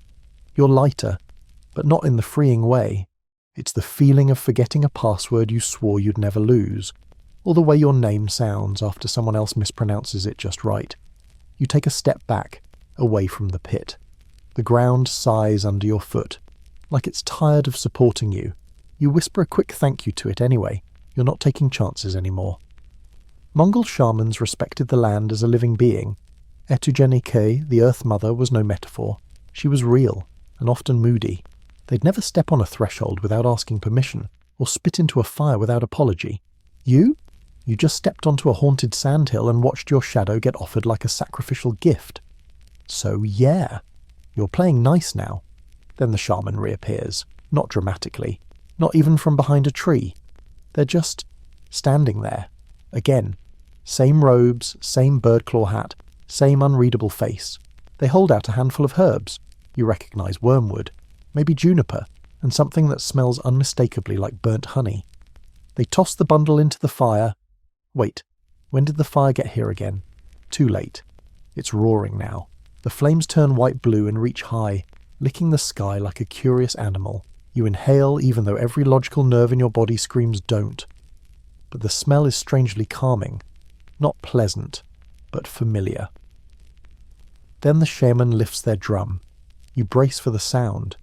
You're lighter, but not in the freeing way. It's the feeling of forgetting a password you swore you'd never lose, or the way your name sounds after someone else mispronounces it just right. You take a step back, away from the pit. The ground sighs under your foot, like it's tired of supporting you. You whisper a quick thank you to it anyway. You're not taking chances anymore. Mongol shamans respected the land as a living being. Etugenike, the Earth Mother, was no metaphor. She was real, and often moody. They'd never step on a threshold without asking permission, or spit into a fire without apology. You just stepped onto a haunted sandhill and watched your shadow get offered like a sacrificial gift. So yeah, you're playing nice now. Then the shaman reappears, not dramatically, not even from behind a tree. They're just standing there. Again, same robes, same birdclaw hat, same unreadable face. They hold out a handful of herbs. You recognise wormwood, maybe juniper, and something that smells unmistakably like burnt honey. They toss the bundle into the fire. Wait, when did the fire get here again? Too late. It's roaring now. The flames turn white-blue and reach high, licking the sky like a curious animal. You inhale even though every logical nerve in your body screams don't. But the smell is strangely calming. Not pleasant, but familiar. Then the shaman lifts their drum. You brace for the sound.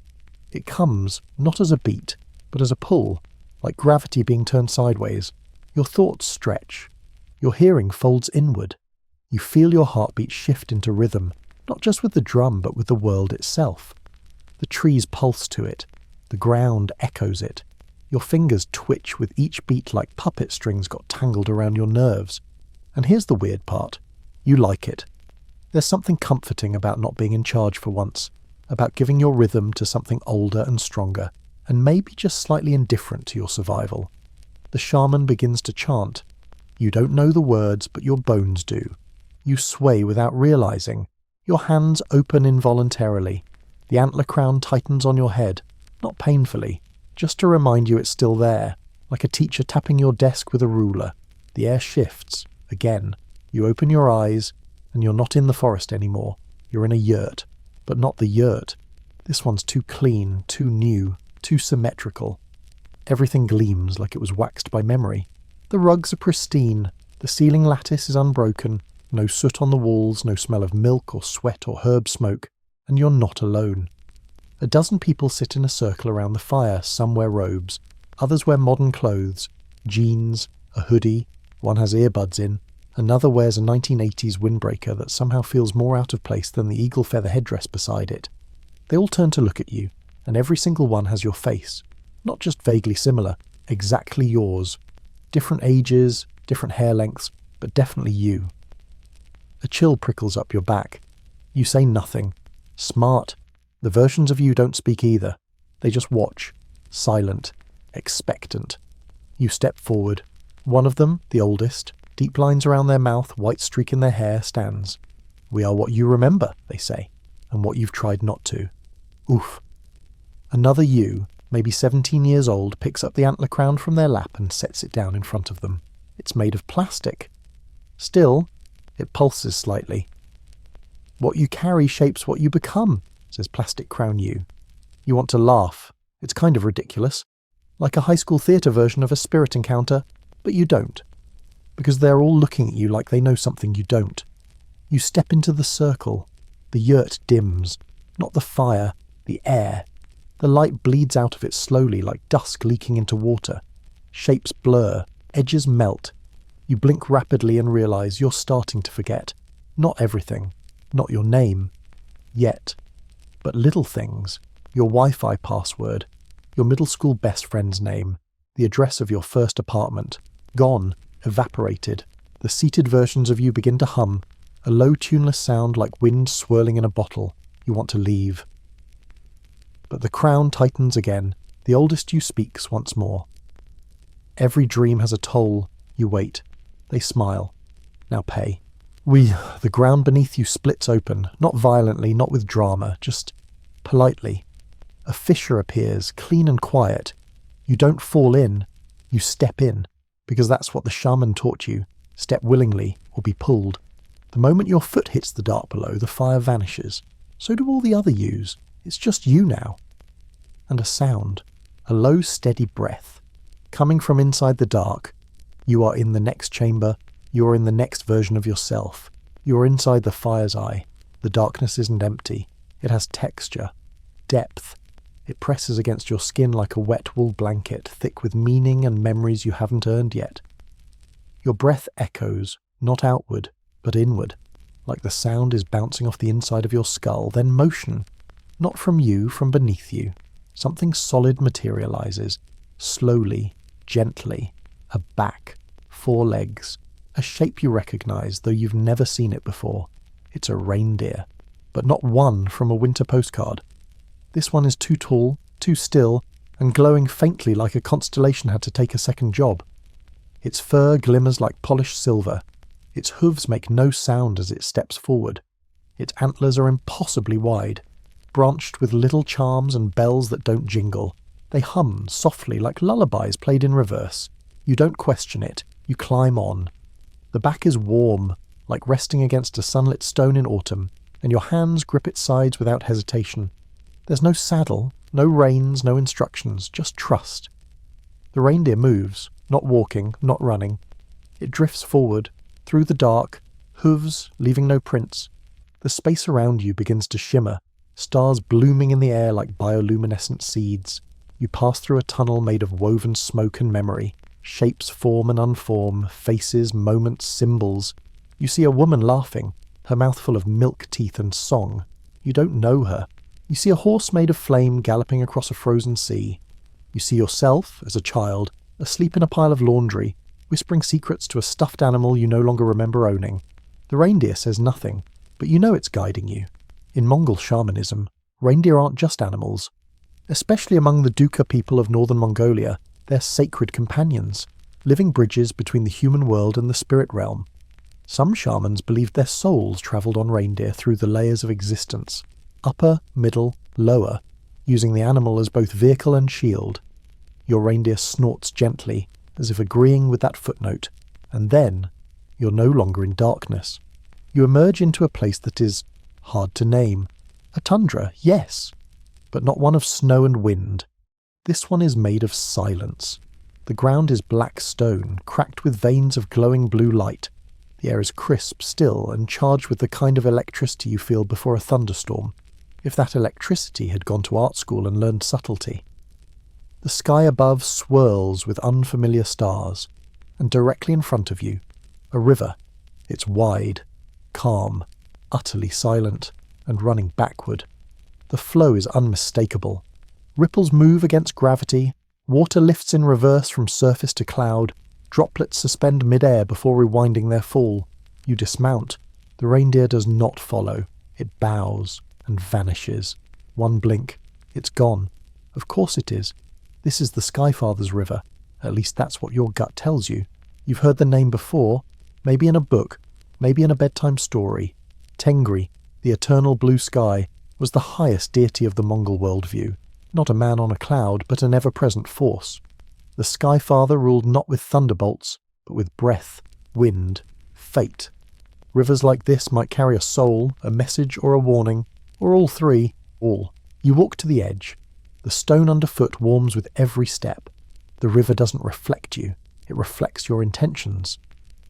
It comes, not as a beat, but as a pull, like gravity being turned sideways. Your thoughts stretch. Your hearing folds inward. You feel your heartbeat shift into rhythm, not just with the drum, but with the world itself. The trees pulse to it. The ground echoes it. Your fingers twitch with each beat like puppet strings got tangled around your nerves. And here's the weird part. You like it. There's something comforting about not being in charge for once, about giving your rhythm to something older and stronger, and maybe just slightly indifferent to your survival. The shaman begins to chant. You don't know the words, but your bones do. You sway without realizing. Your hands open involuntarily. The antler crown tightens on your head, not painfully, just to remind you it's still there, like a teacher tapping your desk with a ruler. The air shifts. Again. You open your eyes, and you're not in the forest anymore. You're in a yurt, but not the yurt. This one's too clean, too new, too symmetrical. Everything gleams like it was waxed by memory. The rugs are pristine. The ceiling lattice is unbroken. No soot on the walls, no smell of milk or sweat or herb smoke. And you're not alone. A dozen people sit in a circle around the fire. Some wear robes. Others wear modern clothes. Jeans, a hoodie. One has earbuds in. Another wears a 1980s windbreaker that somehow feels more out of place than the eagle feather headdress beside it. They all turn to look at you, and every single one has your face. Not just vaguely similar, exactly yours. Different ages, different hair lengths, but definitely you. A chill prickles up your back. You say nothing. Smart. The versions of you don't speak either. They just watch. Silent. Expectant. You step forward. One of them, the oldest, deep lines around their mouth, white streak in their hair, stands. We are what you remember, they say, and what you've tried not to. Oof. Another you, maybe 17 years old, picks up the antler crown from their lap and sets it down in front of them. It's made of plastic. Still, it pulses slightly. What you carry shapes what you become, says Plastic Crown You. You want to laugh. It's kind of ridiculous. Like a high school theatre version of a spirit encounter, but you don't. Because they're all looking at you like they know something you don't. You step into the circle. The yurt dims. Not the fire, the air. The light bleeds out of it slowly like dusk leaking into water. Shapes blur. Edges melt. You blink rapidly and realise you're starting to forget. Not everything. Not your name. Yet. But little things. Your Wi-Fi password. Your middle school best friend's name. The address of your first apartment. Gone. Evaporated. The seated versions of you begin to hum. A low tuneless sound like wind swirling in a bottle. You want to leave. But the crown tightens again. The oldest you speaks once more. Every dream has a toll. You wait. They smile. Now pay. The ground beneath you splits open, not violently, not with drama, just politely. A fissure appears, clean and quiet. You don't fall in, you step in, because that's what the shaman taught you. Step willingly, or be pulled. The moment your foot hits the dark below, the fire vanishes. So do all the other yous. It's just you now. And a sound, a low, steady breath, coming from inside the dark. You are in the next chamber. You are in the next version of yourself. You are inside the fire's eye. The darkness isn't empty. It has texture, depth. It presses against your skin like a wet wool blanket, thick with meaning and memories you haven't earned yet. Your breath echoes, not outward, but inward, like the sound is bouncing off the inside of your skull, then motion, not from you, from beneath you. Something solid materializes, slowly, gently, a back, 4 legs, a shape you recognize, though you've never seen it before. It's a reindeer, but not one from a winter postcard. This one is too tall, too still, and glowing faintly like a constellation had to take a second job. Its fur glimmers like polished silver. Its hooves make no sound as it steps forward. Its antlers are impossibly wide, branched with little charms and bells that don't jingle. They hum softly like lullabies played in reverse. You don't question it. You climb on. The back is warm, like resting against a sunlit stone in autumn, and your hands grip its sides without hesitation. There's no saddle, no reins, no instructions, just trust. The reindeer moves, not walking, not running. It drifts forward, through the dark, hooves leaving no prints. The space around you begins to shimmer, stars blooming in the air like bioluminescent seeds. You pass through a tunnel made of woven smoke and memory. Shapes form and unform, faces, moments, symbols. You see a woman laughing, her mouth full of milk teeth and song. You don't know her. You see a horse made of flame galloping across a frozen sea. You see yourself, as a child, asleep in a pile of laundry, whispering secrets to a stuffed animal you no longer remember owning. The reindeer says nothing, but you know it's guiding you. In Mongol shamanism, reindeer aren't just animals. Especially among the Duka people of northern Mongolia, they're sacred companions, living bridges between the human world and the spirit realm. Some shamans believed their souls travelled on reindeer through the layers of existence, upper, middle, lower, using the animal as both vehicle and shield. Your reindeer snorts gently, as if agreeing with that footnote, and then you're no longer in darkness. You emerge into a place that is hard to name. A tundra, yes, but not one of snow and wind. This one is made of silence. The ground is black stone, cracked with veins of glowing blue light. The air is crisp, still, and charged with the kind of electricity you feel before a thunderstorm, if that electricity had gone to art school and learned subtlety. The sky above swirls with unfamiliar stars, and directly in front of you, a river. It's wide, calm, utterly silent, and running backward. The flow is unmistakable. Ripples move against gravity, water lifts in reverse from surface to cloud, droplets suspend mid-air before rewinding their fall. You dismount. The reindeer does not follow. It bows and vanishes. One blink. It's gone. Of course it is. This is the Skyfather's river. At least that's what your gut tells you. You've heard the name before, maybe in a book, maybe in a bedtime story. Tengri, the eternal blue sky, was the highest deity of the Mongol worldview. Not a man on a cloud, but an ever-present force. The Skyfather ruled not with thunderbolts, but with breath, wind, fate. Rivers like this might carry a soul, a message or a warning, or all three, all. You walk to the edge. The stone underfoot warms with every step. The river doesn't reflect you, it reflects your intentions.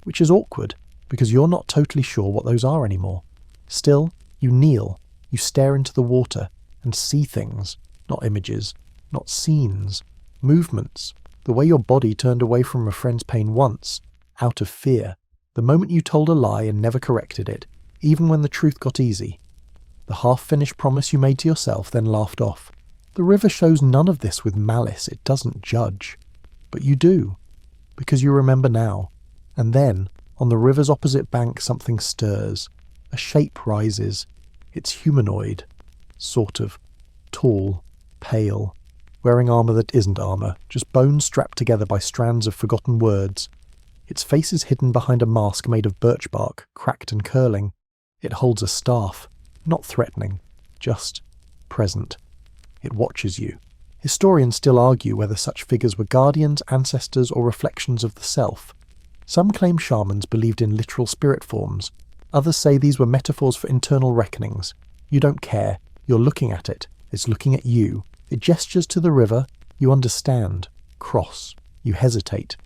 Which is awkward, because you're not totally sure what those are anymore. Still, you kneel, you stare into the water, and see things. Not images, not scenes, movements, the way your body turned away from a friend's pain once, out of fear, the moment you told a lie and never corrected it, even when the truth got easy. The half-finished promise you made to yourself, then laughed off. The river shows none of this with malice, it doesn't judge. But you do, because you remember now. And then, on the river's opposite bank, something stirs. A shape rises. It's humanoid. Sort of. Tall. Pale, wearing armour that isn't armour, just bones strapped together by strands of forgotten words. Its face is hidden behind a mask made of birch bark, cracked and curling. It holds a staff, not threatening, just present. It watches you. Historians still argue whether such figures were guardians, ancestors, or reflections of the self. Some claim shamans believed in literal spirit forms. Others say these were metaphors for internal reckonings. You don't care. You're looking at it. It's looking at you. It gestures to the river. You understand. Cross. You hesitate.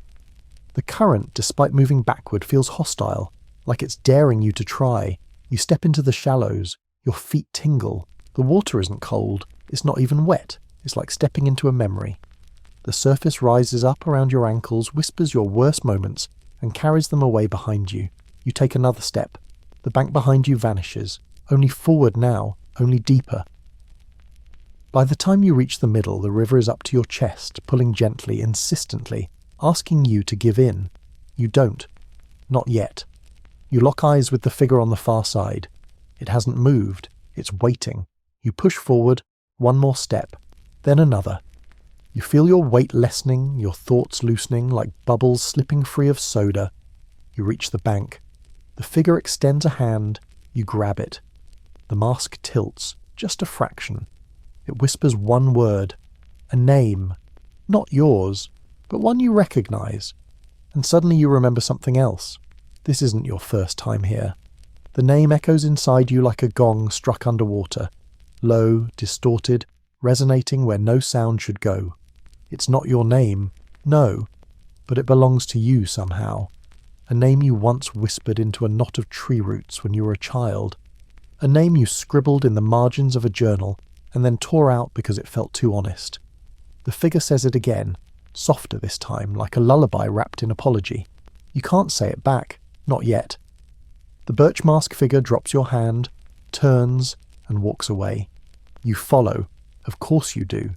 The current, despite moving backward, feels hostile, like it's daring you to try. You step into the shallows. Your feet tingle. The water isn't cold. It's not even wet. It's like stepping into a memory. The surface rises up around your ankles, whispers your worst moments, and carries them away behind you. You take another step. The bank behind you vanishes. Only forward now, only deeper. By the time you reach the middle, the river is up to your chest, pulling gently, insistently, asking you to give in. You don't. Not yet. You lock eyes with the figure on the far side. It hasn't moved. It's waiting. You push forward, one more step, then another. You feel your weight lessening, your thoughts loosening like bubbles slipping free of soda. You reach the bank. The figure extends a hand. You grab it. The mask tilts, just a fraction. It whispers one word, a name, not yours, but one you recognize. And suddenly you remember something else. This isn't your first time here. The name echoes inside you like a gong struck underwater, low, distorted, resonating where no sound should go. It's not your name, no, but it belongs to you somehow. A name you once whispered into a knot of tree roots when you were a child. A name you scribbled in the margins of a journal and then tore out because it felt too honest. The figure says it again, softer this time, like a lullaby wrapped in apology. You can't say it back, not yet. The birch mask figure drops your hand, turns, and walks away. You follow. Of course you do.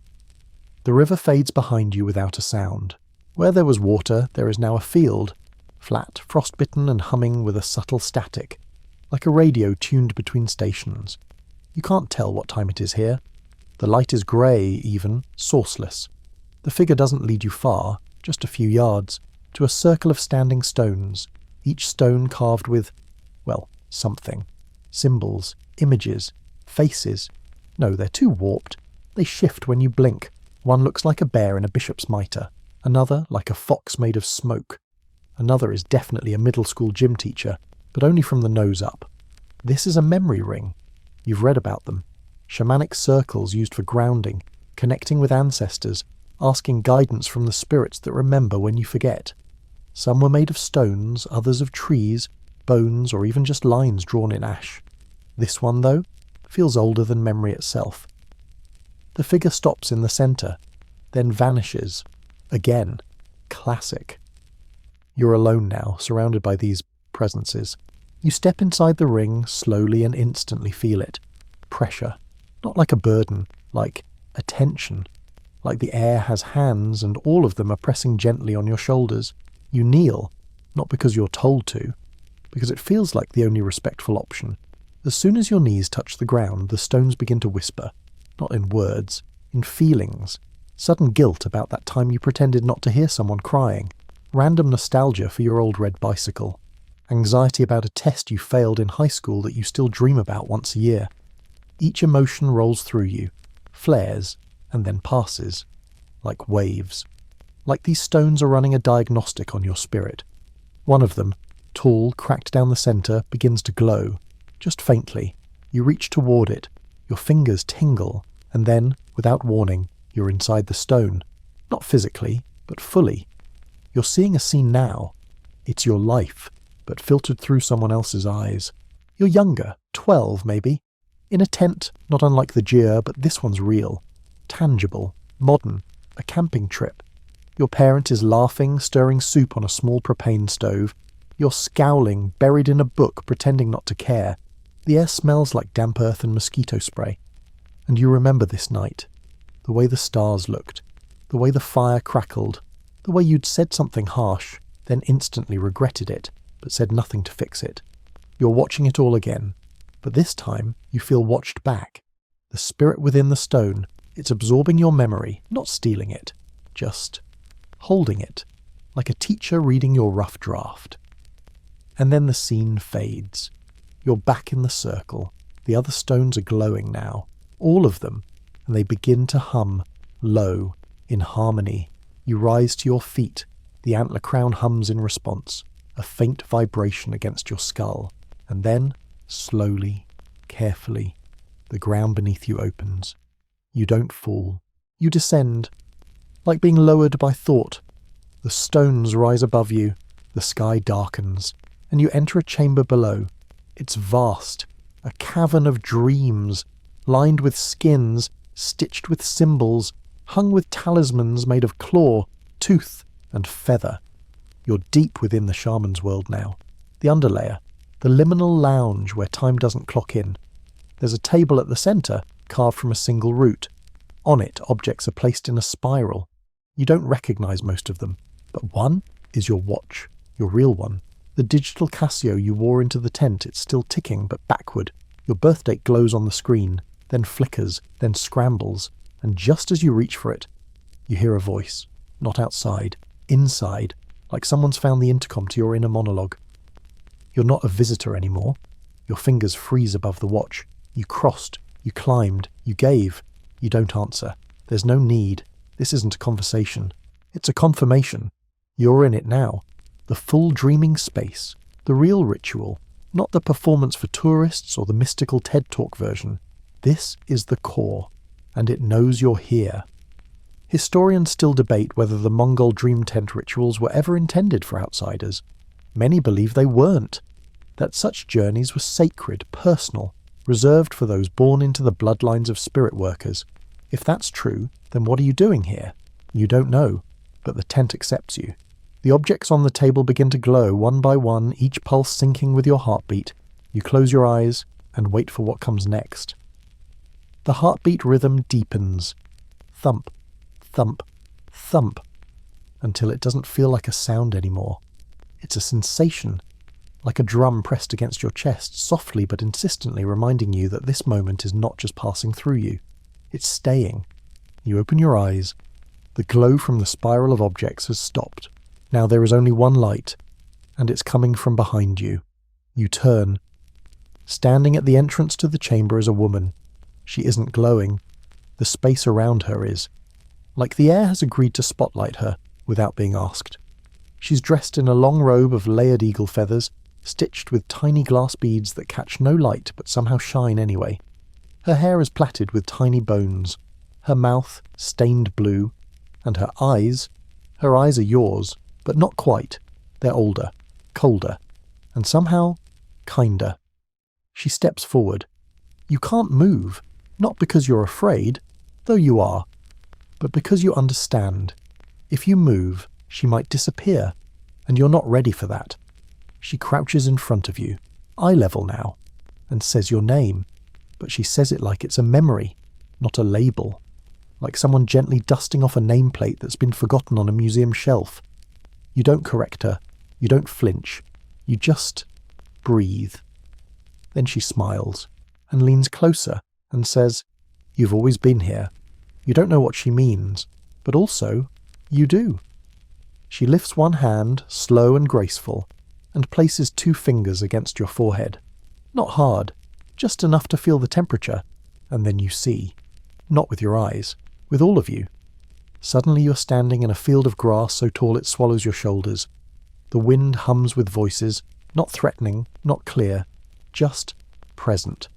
The river fades behind you without a sound. Where there was water, there is now a field, flat, frostbitten and humming with a subtle static, like a radio tuned between stations. You can't tell what time it is here. The light is grey, even, sourceless. The figure doesn't lead you far, just a few yards, to a circle of standing stones, each stone carved with, well, something. Symbols, images, faces. No, they're too warped. They shift when you blink. One looks like a bear in a bishop's mitre, another like a fox made of smoke. Another is definitely a middle school gym teacher, but only from the nose up. This is a memory ring. You've read about them. Shamanic circles used for grounding, connecting with ancestors, asking guidance from the spirits that remember when you forget. Some were made of stones, others of trees, bones, or even just lines drawn in ash. This one, though, feels older than memory itself. The figure stops in the centre, then vanishes. Again. Classic. You're alone now, surrounded by these presences. You step inside the ring, slowly and instantly feel it. Pressure. Not like a burden, like a tension. Like the air has hands and all of them are pressing gently on your shoulders. You kneel, not because you're told to, because it feels like the only respectful option. As soon as your knees touch the ground, the stones begin to whisper. Not in words, in feelings. Sudden guilt about that time you pretended not to hear someone crying. Random nostalgia for your old red bicycle. Anxiety about a test you failed in high school that you still dream about once a year. Each emotion rolls through you, flares, and then passes. Like waves. Like these stones are running a diagnostic on your spirit. One of them, tall, cracked down the centre, begins to glow. Just faintly. You reach toward it. Your fingers tingle, and then, without warning, you're inside the stone. Not physically, but fully. You're seeing a scene now. It's your life, but filtered through someone else's eyes. You're younger, 12 maybe. In a tent, not unlike the Gia, but this one's real. Tangible, modern, a camping trip. Your parent is laughing, stirring soup on a small propane stove. You're scowling, buried in a book, pretending not to care. The air smells like damp earth and mosquito spray. And you remember this night. The way the stars looked. The way the fire crackled. The way you'd said something harsh, then instantly regretted it, but said nothing to fix it. You're watching it all again. But this time, you feel watched back. The spirit within the stone, it's absorbing your memory, not stealing it. Just holding it. like a teacher reading your rough draft. And then the scene fades. You're back in the circle. The other stones are glowing now, all of them, and they begin to hum, low, in harmony. You rise to your feet. The antler crown hums in response, a faint vibration against your skull, and then, slowly, carefully, the ground beneath you opens. You don't fall. You descend, like being lowered by thought. The stones rise above you, the sky darkens, and you enter a chamber below. It's vast, a cavern of dreams, lined with skins, stitched with symbols, hung with talismans made of claw, tooth, and feather. You're deep within the shaman's world now. The underlayer, the liminal lounge where time doesn't clock in. There's a table at the centre, carved from a single root. On it, objects are placed in a spiral. You don't recognise most of them, but one is your watch, your real one. The digital Casio you wore into the tent, it's still ticking, but backward. Your birth date glows on the screen, then flickers, then scrambles, and just as you reach for it, you hear a voice. Not outside, inside, like someone's found the intercom to your inner monologue. You're not a visitor anymore. Your fingers freeze above the watch. You crossed, you climbed, you gave. You don't answer. There's no need. This isn't a conversation. It's a confirmation. You're in it now. The full dreaming space. The real ritual. Not the performance for tourists or the mystical TED Talk version. This is the core, and it knows you're here. Historians still debate whether the Mongol dream tent rituals were ever intended for outsiders. Many believe they weren't, that such journeys were sacred, personal, reserved for those born into the bloodlines of spirit workers. If that's true, then what are you doing here? You don't know, but the tent accepts you. The objects on the table begin to glow one by one, each pulse syncing with your heartbeat. You close your eyes and wait for what comes next. The heartbeat rhythm deepens. Thump, thump, thump, until it doesn't feel like a sound anymore. It's a sensation, like a drum pressed against your chest, softly but insistently reminding you that this moment is not just passing through you. It's staying. You open your eyes. The glow from the spiral of objects has stopped. Now there is only one light, and it's coming from behind you. You turn. Standing at the entrance to the chamber is a woman. She isn't glowing. The space around her is. Like the air has agreed to spotlight her, without being asked. She's dressed in a long robe of layered eagle feathers, stitched with tiny glass beads that catch no light but somehow shine anyway. Her hair is plaited with tiny bones, her mouth stained blue, and her eyes are yours, but not quite. They're older, colder, and somehow kinder. She steps forward. You can't move, not because you're afraid, though you are, but because you understand. If you move, she might disappear, and you're not ready for that. She crouches in front of you, eye level now, and says your name, but she says it like it's a memory, not a label, like someone gently dusting off a nameplate that's been forgotten on a museum shelf. You don't correct her, you don't flinch, you just breathe. Then she smiles, and leans closer, and says, "You've always been here." You don't know what she means, but also, you do. She lifts one hand, slow and graceful, and places 2 fingers against your forehead. Not hard, just enough to feel the temperature, and then you see. Not with your eyes, with all of you. Suddenly you're standing in a field of grass so tall it swallows your shoulders. The wind hums with voices, not threatening, not clear, just present.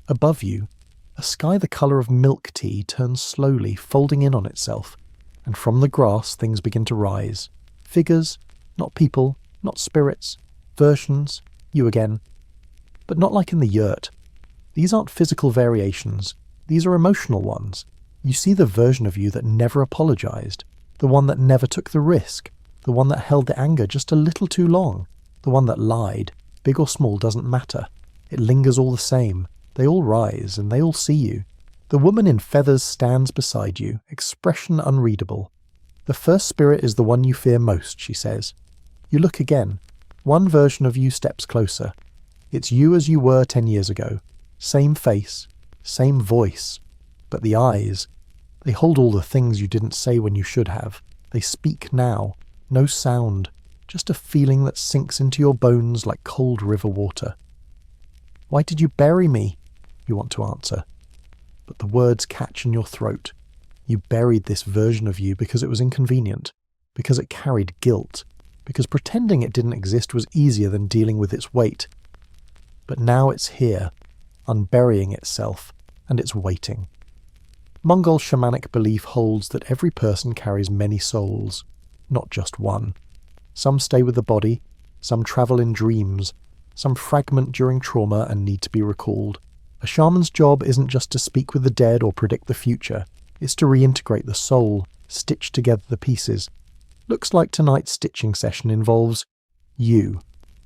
Above you, a sky the colour of milk tea turns slowly, folding in on itself, and from the grass things begin to rise. Figures, not people, not spirits, versions, you again. But not like in the yurt. These aren't physical variations, these are emotional ones. You see the version of you that never apologised, the one that never took the risk, the one that held the anger just a little too long, the one that lied. Big or small doesn't matter. It lingers all the same. They all rise, and they all see you. The woman in feathers stands beside you, expression unreadable. The first spirit is the one you fear most, she says. You look again. One version of you steps closer. It's you as you were 10 years ago. Same face, same voice. But the eyes, they hold all the things you didn't say when you should have. They speak now. No sound, just a feeling that sinks into your bones like cold river water. Why did you bury me? You want to answer. But the words catch in your throat. You buried this version of you because it was inconvenient, because it carried guilt, because pretending it didn't exist was easier than dealing with its weight. But now it's here, unburying itself, and it's waiting. Mongol shamanic belief holds that every person carries many souls, not just one. Some stay with the body, some travel in dreams, some fragment during trauma and need to be recalled. A shaman's job isn't just to speak with the dead or predict the future, it's to reintegrate the soul, stitch together the pieces. Looks like tonight's stitching session involves you.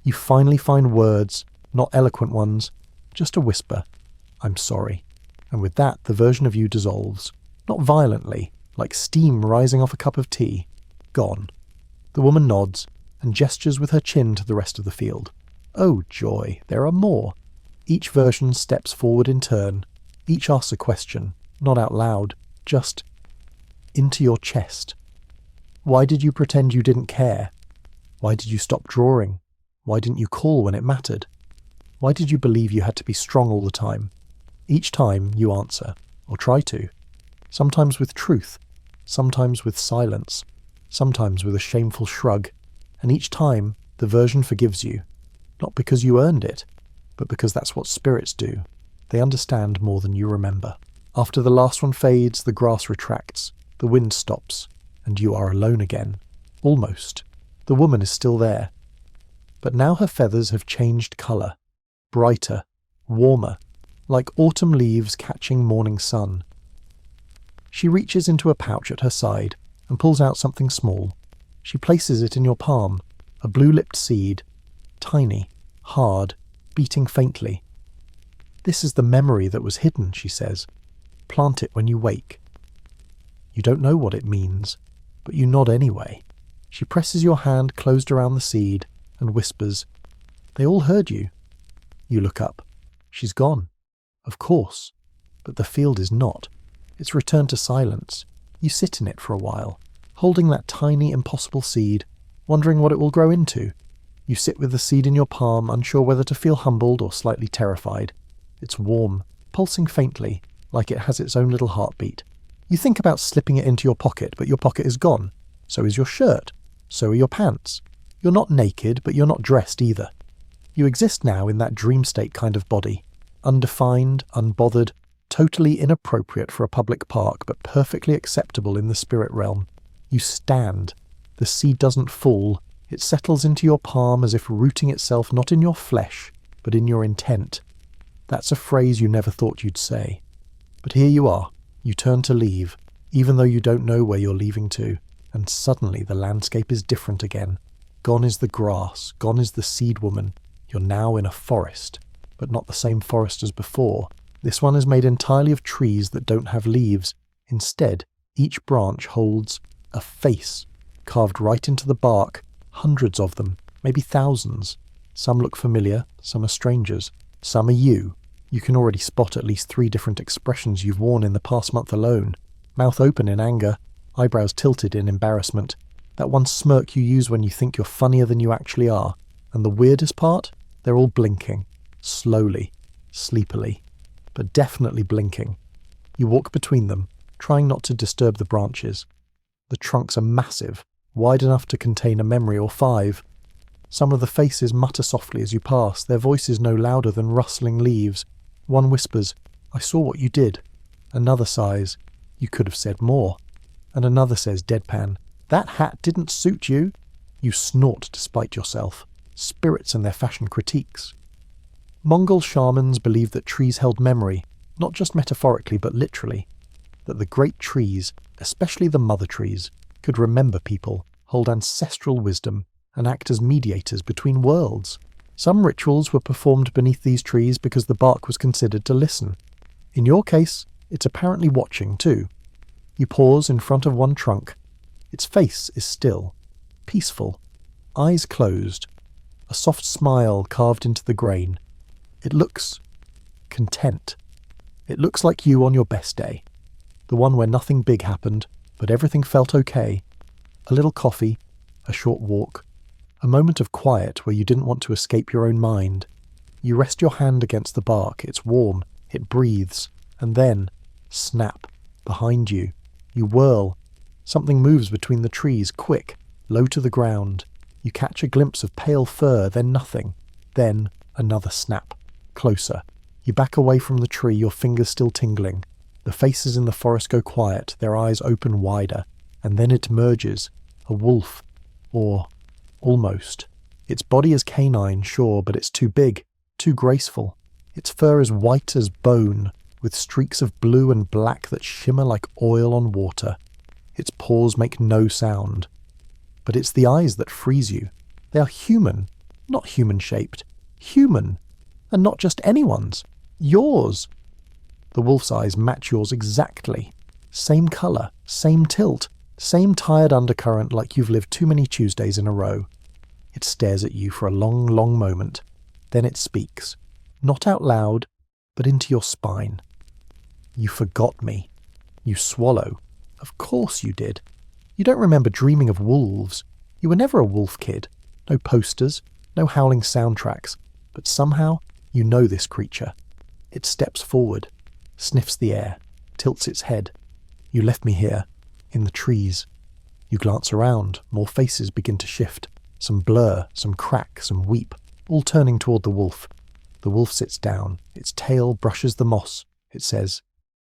You finally find words, not eloquent ones, just a whisper, "I'm sorry." And with that, the version of you dissolves. Not violently, like steam rising off a cup of tea. Gone. The woman nods and gestures with her chin to the rest of the field. Oh joy, there are more. Each version steps forward in turn. Each asks a question, not out loud, just into your chest. Why did you pretend you didn't care? Why did you stop drawing? Why didn't you call when it mattered? Why did you believe you had to be strong all the time? Each time you answer, or try to. Sometimes with truth, sometimes with silence, sometimes with a shameful shrug. And each time, the version forgives you. Not because you earned it, but because that's what spirits do. They understand more than you remember. After the last one fades, the grass retracts, the wind stops, and you are alone again. Almost. The woman is still there. But now her feathers have changed colour. Brighter, warmer, like autumn leaves catching morning sun. She reaches into a pouch at her side and pulls out something small. She places it in your palm, a blue-lipped seed, tiny, hard, beating faintly. This is the memory that was hidden, she says. Plant it when you wake. You don't know what it means, but you nod anyway. She presses your hand closed around the seed and whispers, "They all heard you." You look up. She's gone. Of course. But the field is not. It's returned to silence. You sit in it for a while, holding that tiny, impossible seed, wondering what it will grow into. You sit with the seed in your palm, unsure whether to feel humbled or slightly terrified. It's warm, pulsing faintly, like it has its own little heartbeat. You think about slipping it into your pocket, but your pocket is gone. So is your shirt. So are your pants. You're not naked, but you're not dressed either. You exist now in that dream state kind of body. Undefined, unbothered, totally inappropriate for a public park, but perfectly acceptable in the spirit realm. You stand. The seed doesn't fall. It settles into your palm as if rooting itself not in your flesh, but in your intent. That's a phrase you never thought you'd say. But here you are. You turn to leave, even though you don't know where you're leaving to, and suddenly the landscape is different again. Gone is the grass, gone is the seed woman. You're now in a forest, but not the same forest as before. This one is made entirely of trees that don't have leaves. Instead, each branch holds a face, carved right into the bark, hundreds of them, maybe thousands. Some look familiar, some are strangers, some are you. You can already spot at least 3 different expressions you've worn in the past month alone. Mouth open in anger, eyebrows tilted in embarrassment, that one smirk you use when you think you're funnier than you actually are. And the weirdest part? They're all blinking. Slowly, sleepily, but definitely blinking. You walk between them, trying not to disturb the branches. The trunks are massive, wide enough to contain a memory or 5. Some of the faces mutter softly as you pass, their voices no louder than rustling leaves. One whispers, "I saw what you did." Another sighs, "You could have said more." And another says deadpan, "That hat didn't suit you." You snort despite yourself. Spirits and their fashion critiques. Mongol shamans believed that trees held memory, not just metaphorically but literally. That the great trees, especially the mother trees, could remember people, hold ancestral wisdom, and act as mediators between worlds. Some rituals were performed beneath these trees because the bark was considered to listen. In your case, it's apparently watching too. You pause in front of one trunk. Its face is still, peaceful, eyes closed, a soft smile carved into the grain. It looks content. It looks like you on your best day. The one where nothing big happened, but everything felt okay. A little coffee, a short walk, a moment of quiet where you didn't want to escape your own mind. You rest your hand against the bark, it's warm, it breathes, and then, snap, behind you. You whirl. Something moves between the trees, quick, low to the ground. You catch a glimpse of pale fur, then nothing. Then another snap, closer. You back away from the tree, your fingers still tingling. The faces in the forest go quiet, their eyes open wider, and then it emerges, a wolf, or almost. Its body is canine, sure, but it's too big, too graceful. Its fur is white as bone, with streaks of blue and black that shimmer like oil on water. Its paws make no sound. But it's the eyes that freeze you. They are human, not human-shaped. Human, and not just anyone's. Yours. The wolf's eyes match yours exactly. Same colour, same tilt, same tired undercurrent like you've lived too many Tuesdays in a row. It stares at you for a long, long moment. Then it speaks. Not out loud, but into your spine. You forgot me. You swallow. Of course you did. You don't remember dreaming of wolves. You were never a wolf kid. No posters, no howling soundtracks. But somehow, you know this creature. It steps forward, sniffs the air, tilts its head. You left me here, in the trees. You glance around, more faces begin to shift. Some blur, some crack, some weep, all turning toward the wolf. The wolf sits down, its tail brushes the moss. It says,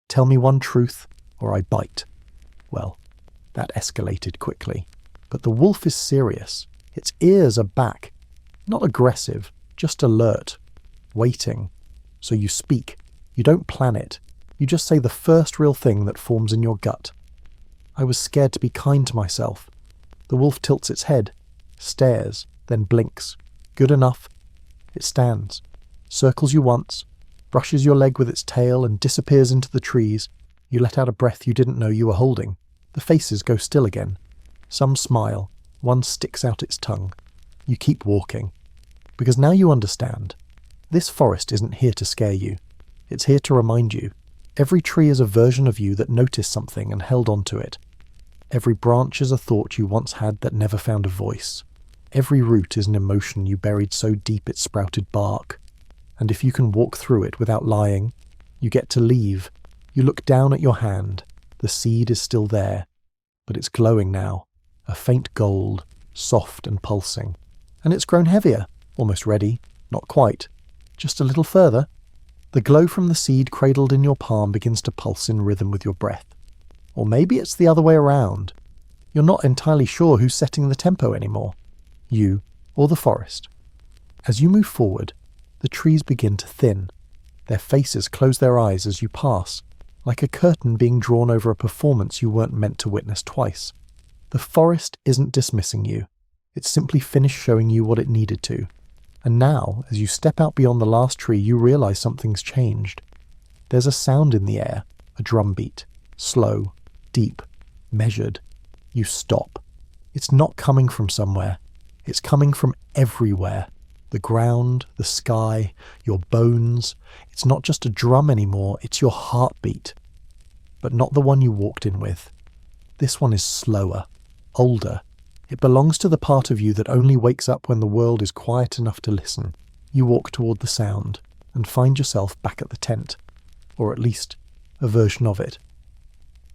"Tell me one truth, or I bite." Well, that escalated quickly. But the wolf is serious. Its ears are back. Not aggressive, just alert. Waiting. So you speak. You don't plan it. You just say the first real thing that forms in your gut. I was scared to be kind to myself. The wolf tilts its head, stares, then blinks. Good enough. It stands, circles you once, brushes your leg with its tail and disappears into the trees. You let out a breath you didn't know you were holding. The faces go still again. Some smile. One sticks out its tongue. You keep walking. Because now you understand. This forest isn't here to scare you. It's here to remind you. Every tree is a version of you that noticed something and held on to it. Every branch is a thought you once had that never found a voice. Every root is an emotion you buried so deep it sprouted bark. And if you can walk through it without lying, you get to leave. You look down at your hand. The seed is still there, but it's glowing now, a faint gold, soft and pulsing. And it's grown heavier, almost ready, not quite, just a little further. The glow from the seed cradled in your palm begins to pulse in rhythm with your breath. Or maybe it's the other way around. You're not entirely sure who's setting the tempo anymore, you or the forest. As you move forward, the trees begin to thin. Their faces close their eyes as you pass, like a curtain being drawn over a performance you weren't meant to witness twice. The forest isn't dismissing you. It's simply finished showing you what it needed to. And now, as you step out beyond the last tree, you realize something's changed. There's a sound in the air, a drum beat, slow, deep, measured. You stop. It's not coming from somewhere. It's coming from everywhere. The ground, the sky, your bones. It's not just a drum anymore, it's your heartbeat. But not the one you walked in with. This one is slower, older. It belongs to the part of you that only wakes up when the world is quiet enough to listen. You walk toward the sound and find yourself back at the tent, or at least a version of it.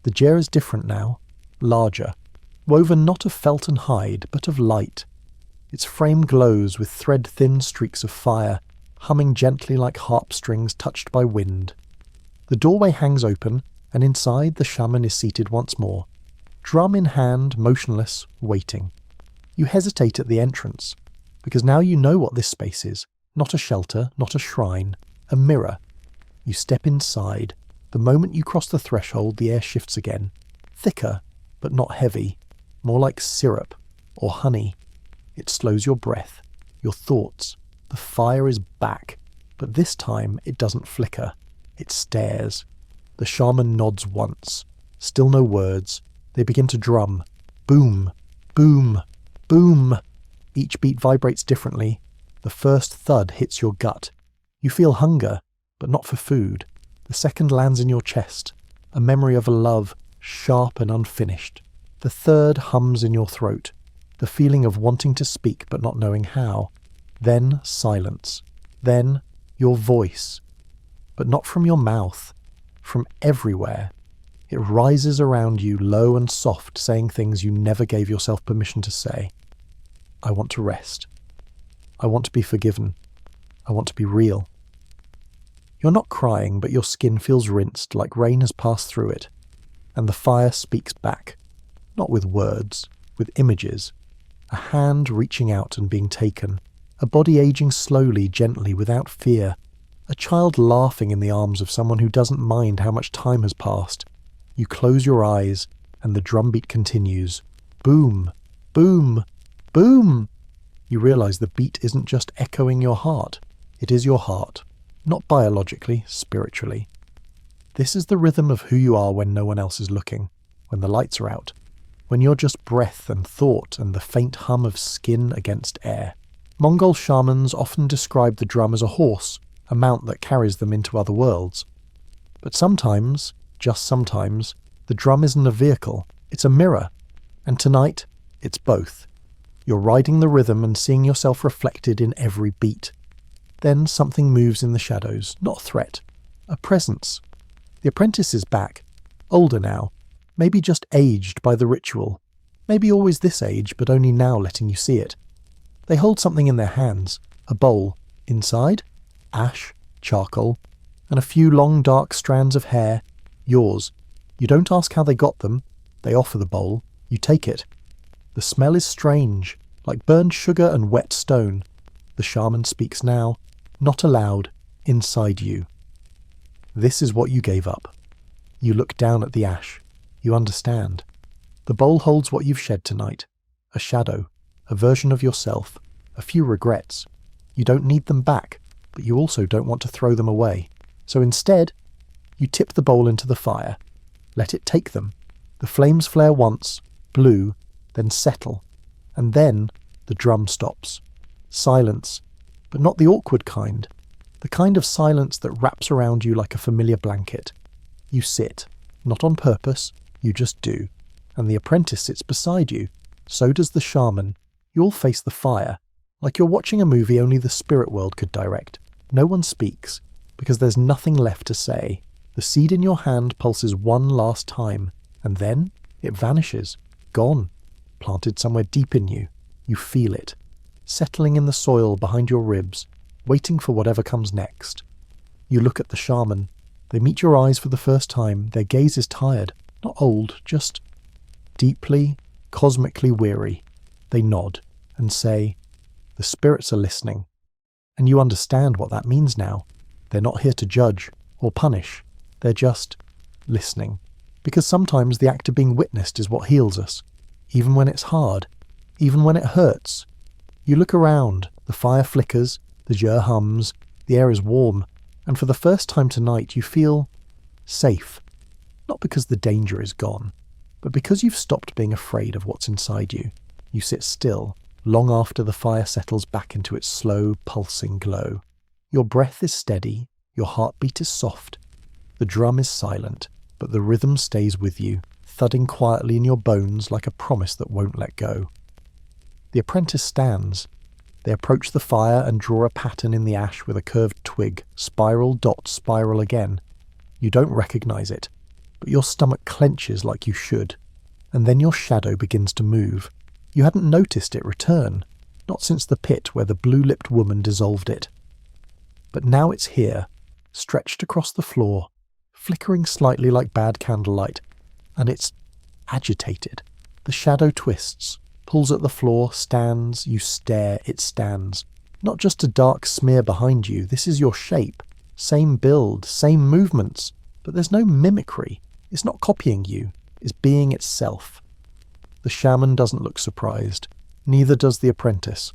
The chair is different now, larger, woven not of felt and hide, but of light. Its frame glows with thread-thin streaks of fire, humming gently like harp strings touched by wind. The doorway hangs open, and inside the shaman is seated once more, drum in hand, motionless, waiting. You hesitate at the entrance, because now you know what this space is. Not a shelter, not a shrine, a mirror. You step inside. The moment you cross the threshold, the air shifts again. Thicker, but not heavy. More like syrup or honey. It slows your breath, your thoughts. The fire is back, but this time it doesn't flicker. It stares. The shaman nods once. Still no words. They begin to drum. Boom, boom, boom. Each beat vibrates differently. The first thud hits your gut. You feel hunger, but not for food. The second lands in your chest, a memory of a love, sharp and unfinished. The third hums in your throat. the feeling of wanting to speak but not knowing how. Then silence. Then your voice. But not from your mouth, from everywhere. It rises around you, low and soft, saying things you never gave yourself permission to say. I want to rest. I want to be forgiven. I want to be real. You're not crying, but your skin feels rinsed, like rain has passed through it. And the fire speaks back, not with words, with images. A hand reaching out and being taken. A body aging slowly, gently, without fear. A child laughing in the arms of someone who doesn't mind how much time has passed. You close your eyes, and the drumbeat continues. Boom, boom, boom! You realize the beat isn't just echoing your heart. It is your heart. Not biologically, spiritually. This is the rhythm of who you are when no one else is looking, when the lights are out, when you're just breath and thought and the faint hum of skin against air. Mongol shamans often describe the drum as a horse, a mount that carries them into other worlds. But sometimes, just sometimes, the drum isn't a vehicle, it's a mirror. And tonight, it's both. You're riding the rhythm and seeing yourself reflected in every beat. Then something moves in the shadows, not a threat, a presence. The apprentice is back, older now, maybe just aged by the ritual, maybe always this age, but only now letting you see it. They hold something in their hands, a bowl. Inside, ash, charcoal, and a few long dark strands of hair, yours. You don't ask how they got them, they offer the bowl, you take it. The smell is strange, like burned sugar and wet stone. The shaman speaks now, not aloud, inside you. This is what you gave up. You look down at the ash. You understand. The bowl holds what you've shed tonight. A shadow, a version of yourself, a few regrets. You don't need them back, but you also don't want to throw them away. So instead, you tip the bowl into the fire. Let it take them. The flames flare once, blue, then settle. And then the drum stops. Silence. But not the awkward kind. The kind of silence that wraps around you like a familiar blanket. You sit. Not on purpose. You just do. And the apprentice sits beside you. So does the shaman. You all face the fire. Like you're watching a movie only the spirit world could direct. No one speaks. Because there's nothing left to say. The seed in your hand pulses one last time. And then it vanishes. Gone. Planted somewhere deep in you. You feel it. Settling in the soil behind your ribs, waiting for whatever comes next. You look at the shaman. They meet your eyes for the first time. Their gaze is tired, not old, just deeply, cosmically weary. They nod and say, "The spirits are listening." And you understand what that means now. They're not here to judge or punish. They're just listening. Because sometimes the act of being witnessed is what heals us, even when it's hard, even when it hurts. You look around, the fire flickers, the jar hums, the air is warm, and for the first time tonight you feel safe. Not because the danger is gone, but because you've stopped being afraid of what's inside you. You sit still, long after the fire settles back into its slow, pulsing glow. Your breath is steady, your heartbeat is soft. The drum is silent, but the rhythm stays with you, thudding quietly in your bones like a promise that won't let go. The apprentice stands. They approach the fire and draw a pattern in the ash with a curved twig, spiral, dot, spiral again. You don't recognize it, but your stomach clenches like you should. And then your shadow begins to move. You hadn't noticed it return, not since the pit where the blue-lipped woman dissolved it. But now it's here, stretched across the floor, flickering slightly like bad candlelight, and it's agitated. The shadow twists, pulls at the floor, stands, you stare, it stands. Not just a dark smear behind you, this is your shape. Same build, same movements, but there's no mimicry. It's not copying you, it's being itself. The shaman doesn't look surprised, neither does the apprentice.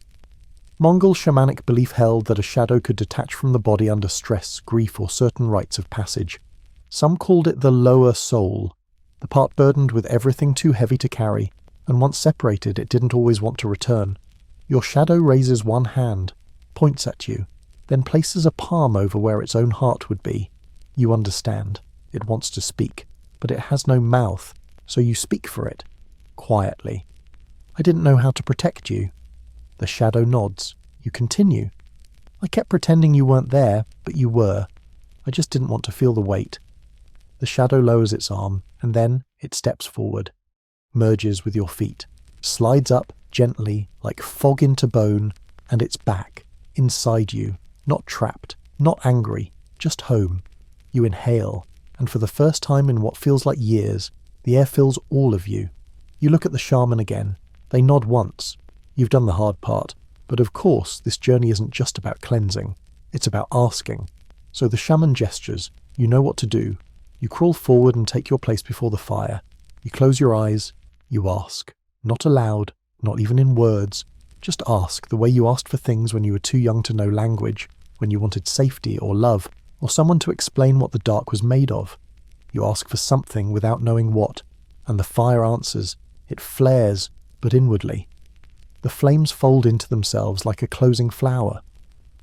Mongol shamanic belief held that a shadow could detach from the body under stress, grief, or certain rites of passage. Some called it the lower soul, the part burdened with everything too heavy to carry, and once separated it didn't always want to return. Your shadow raises one hand, points at you, then places a palm over where its own heart would be. You understand. It wants to speak, but it has no mouth, so you speak for it, quietly. I didn't know how to protect you. The shadow nods. You continue. I kept pretending you weren't there, but you were. I just didn't want to feel the weight. The shadow lowers its arm, and then it steps forward, merges with your feet, slides up gently like fog into bone, and it's back, inside you, not trapped, not angry, just home. You inhale, and for the first time in what feels like years, the air fills all of you. You look at the shaman again. They nod once. You've done the hard part. But of course, this journey isn't just about cleansing. It's about asking. So the shaman gestures. You know what to do. You crawl forward and take your place before the fire. You close your eyes. You ask. Not aloud, not even in words. Just ask the way you asked for things when you were too young to know language, when you wanted safety or love, or someone to explain what the dark was made of. You ask for something without knowing what, and the fire answers. It flares, but inwardly. The flames fold into themselves like a closing flower.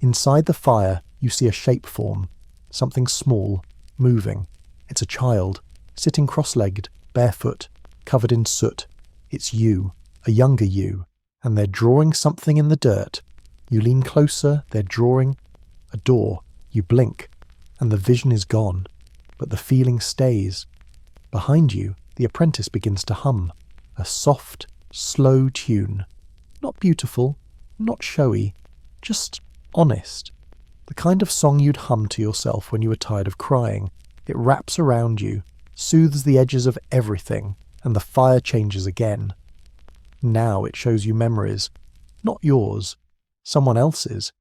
Inside the fire, you see a shape form, something small, moving. It's a child, sitting cross-legged, barefoot, covered in soot. It's you, a younger you, and they're drawing something in the dirt. You lean closer, they're drawing a door. You blink, and the vision is gone, but the feeling stays. Behind you, the apprentice begins to hum, a soft, slow tune. Not beautiful, not showy, just honest. The kind of song you'd hum to yourself when you were tired of crying. It wraps around you, soothes the edges of everything, and the fire changes again. Now it shows you memories, not yours, someone else's.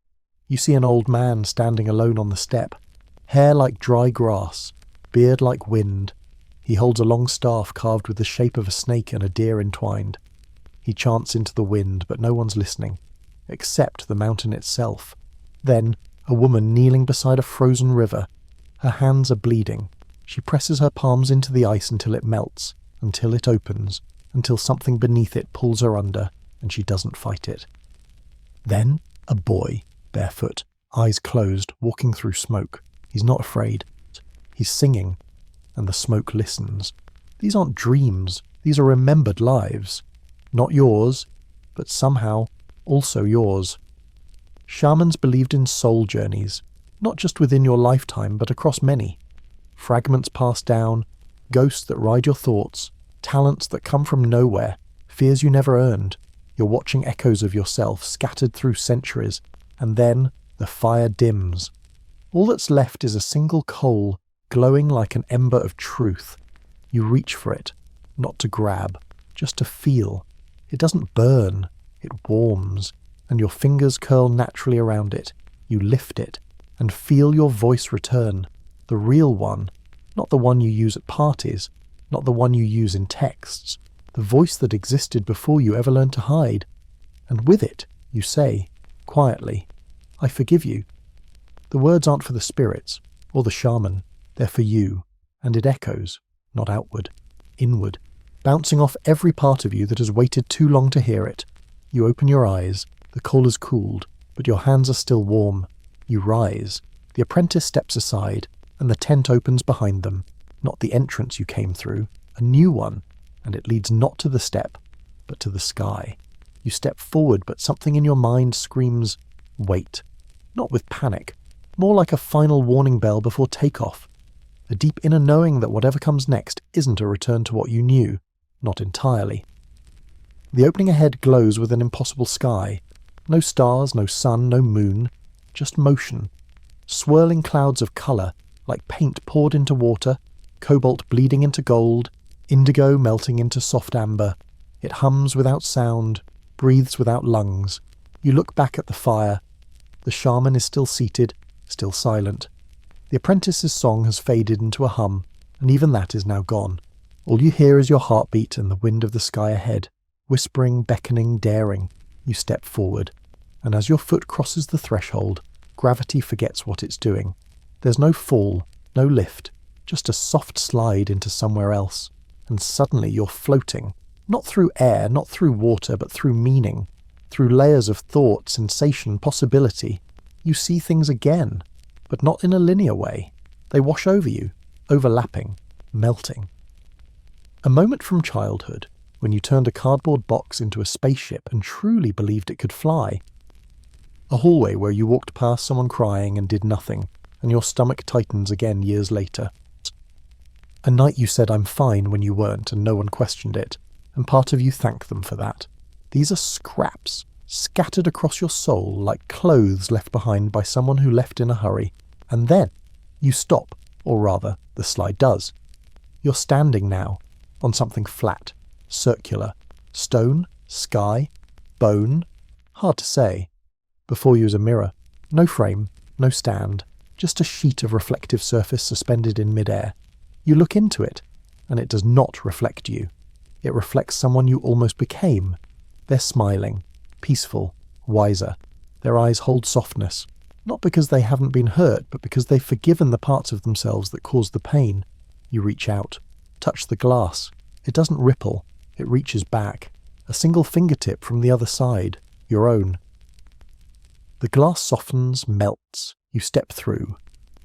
You see an old man standing alone on the step, hair like dry grass, beard like wind. He holds a long staff carved with the shape of a snake and a deer entwined. He chants into the wind, but no one's listening, except the mountain itself. Then, a woman kneeling beside a frozen river. Her hands are bleeding. She presses her palms into the ice until it melts, until it opens, until something beneath it pulls her under, and she doesn't fight it. Then, a boy, barefoot, eyes closed, walking through smoke. He's not afraid. He's singing, and the smoke listens. These aren't dreams. These are remembered lives. Not yours, but somehow also yours. Shamans believed in soul journeys, not just within your lifetime, but across many. Fragments passed down, ghosts that ride your thoughts, talents that come from nowhere, fears you never earned. You're watching echoes of yourself scattered through centuries, and then the fire dims. All that's left is a single coal, glowing like an ember of truth. You reach for it, not to grab, just to feel. It doesn't burn, it warms, and your fingers curl naturally around it. You lift it, and feel your voice return, the real one, not the one you use at parties, not the one you use in texts, the voice that existed before you ever learned to hide. And with it, you say, quietly, I forgive you. The words aren't for the spirits, or the shaman, they're for you, and it echoes, not outward, inward, bouncing off every part of you that has waited too long to hear it. You open your eyes, the coal has cooled, but your hands are still warm. You rise, the apprentice steps aside, and the tent opens behind them, not the entrance you came through, a new one, and it leads not to the step, but to the sky. You step forward, but something in your mind screams, wait, not with panic, more like a final warning bell before takeoff, a deep inner knowing that whatever comes next isn't a return to what you knew, not entirely. The opening ahead glows with an impossible sky. No stars, no sun, no moon, just motion. Swirling clouds of colour, like paint poured into water, cobalt bleeding into gold, indigo melting into soft amber. It hums without sound, breathes without lungs. You look back at the fire. The shaman is still seated, still silent. The apprentice's song has faded into a hum, and even that is now gone. All you hear is your heartbeat and the wind of the sky ahead, whispering, beckoning, daring. You step forward, and as your foot crosses the threshold, gravity forgets what it's doing. There's no fall, no lift, just a soft slide into somewhere else, and suddenly you're floating, not through air, not through water, but through meaning, through layers of thought, sensation, possibility. You see things again, but not in a linear way. They wash over you, overlapping, melting. A moment from childhood, when you turned a cardboard box into a spaceship and truly believed it could fly. A hallway where you walked past someone crying and did nothing, and your stomach tightens again years later. A night you said "I'm fine" when you weren't and no one questioned it, and part of you thanked them for that. These are scraps, scattered across your soul like clothes left behind by someone who left in a hurry, and then you stop, or rather, the slide does. You're standing now, on something flat, circular, stone, sky, bone, hard to say. Before you is a mirror, no frame, no stand, just a sheet of reflective surface suspended in midair. You look into it, and it does not reflect you. It reflects someone you almost became. They're smiling, peaceful, wiser. Their eyes hold softness, not because they haven't been hurt, but because they've forgiven the parts of themselves that caused the pain. You reach out, touch the glass. It doesn't ripple, it reaches back. A single fingertip from the other side, your own. The glass softens, melts, you step through,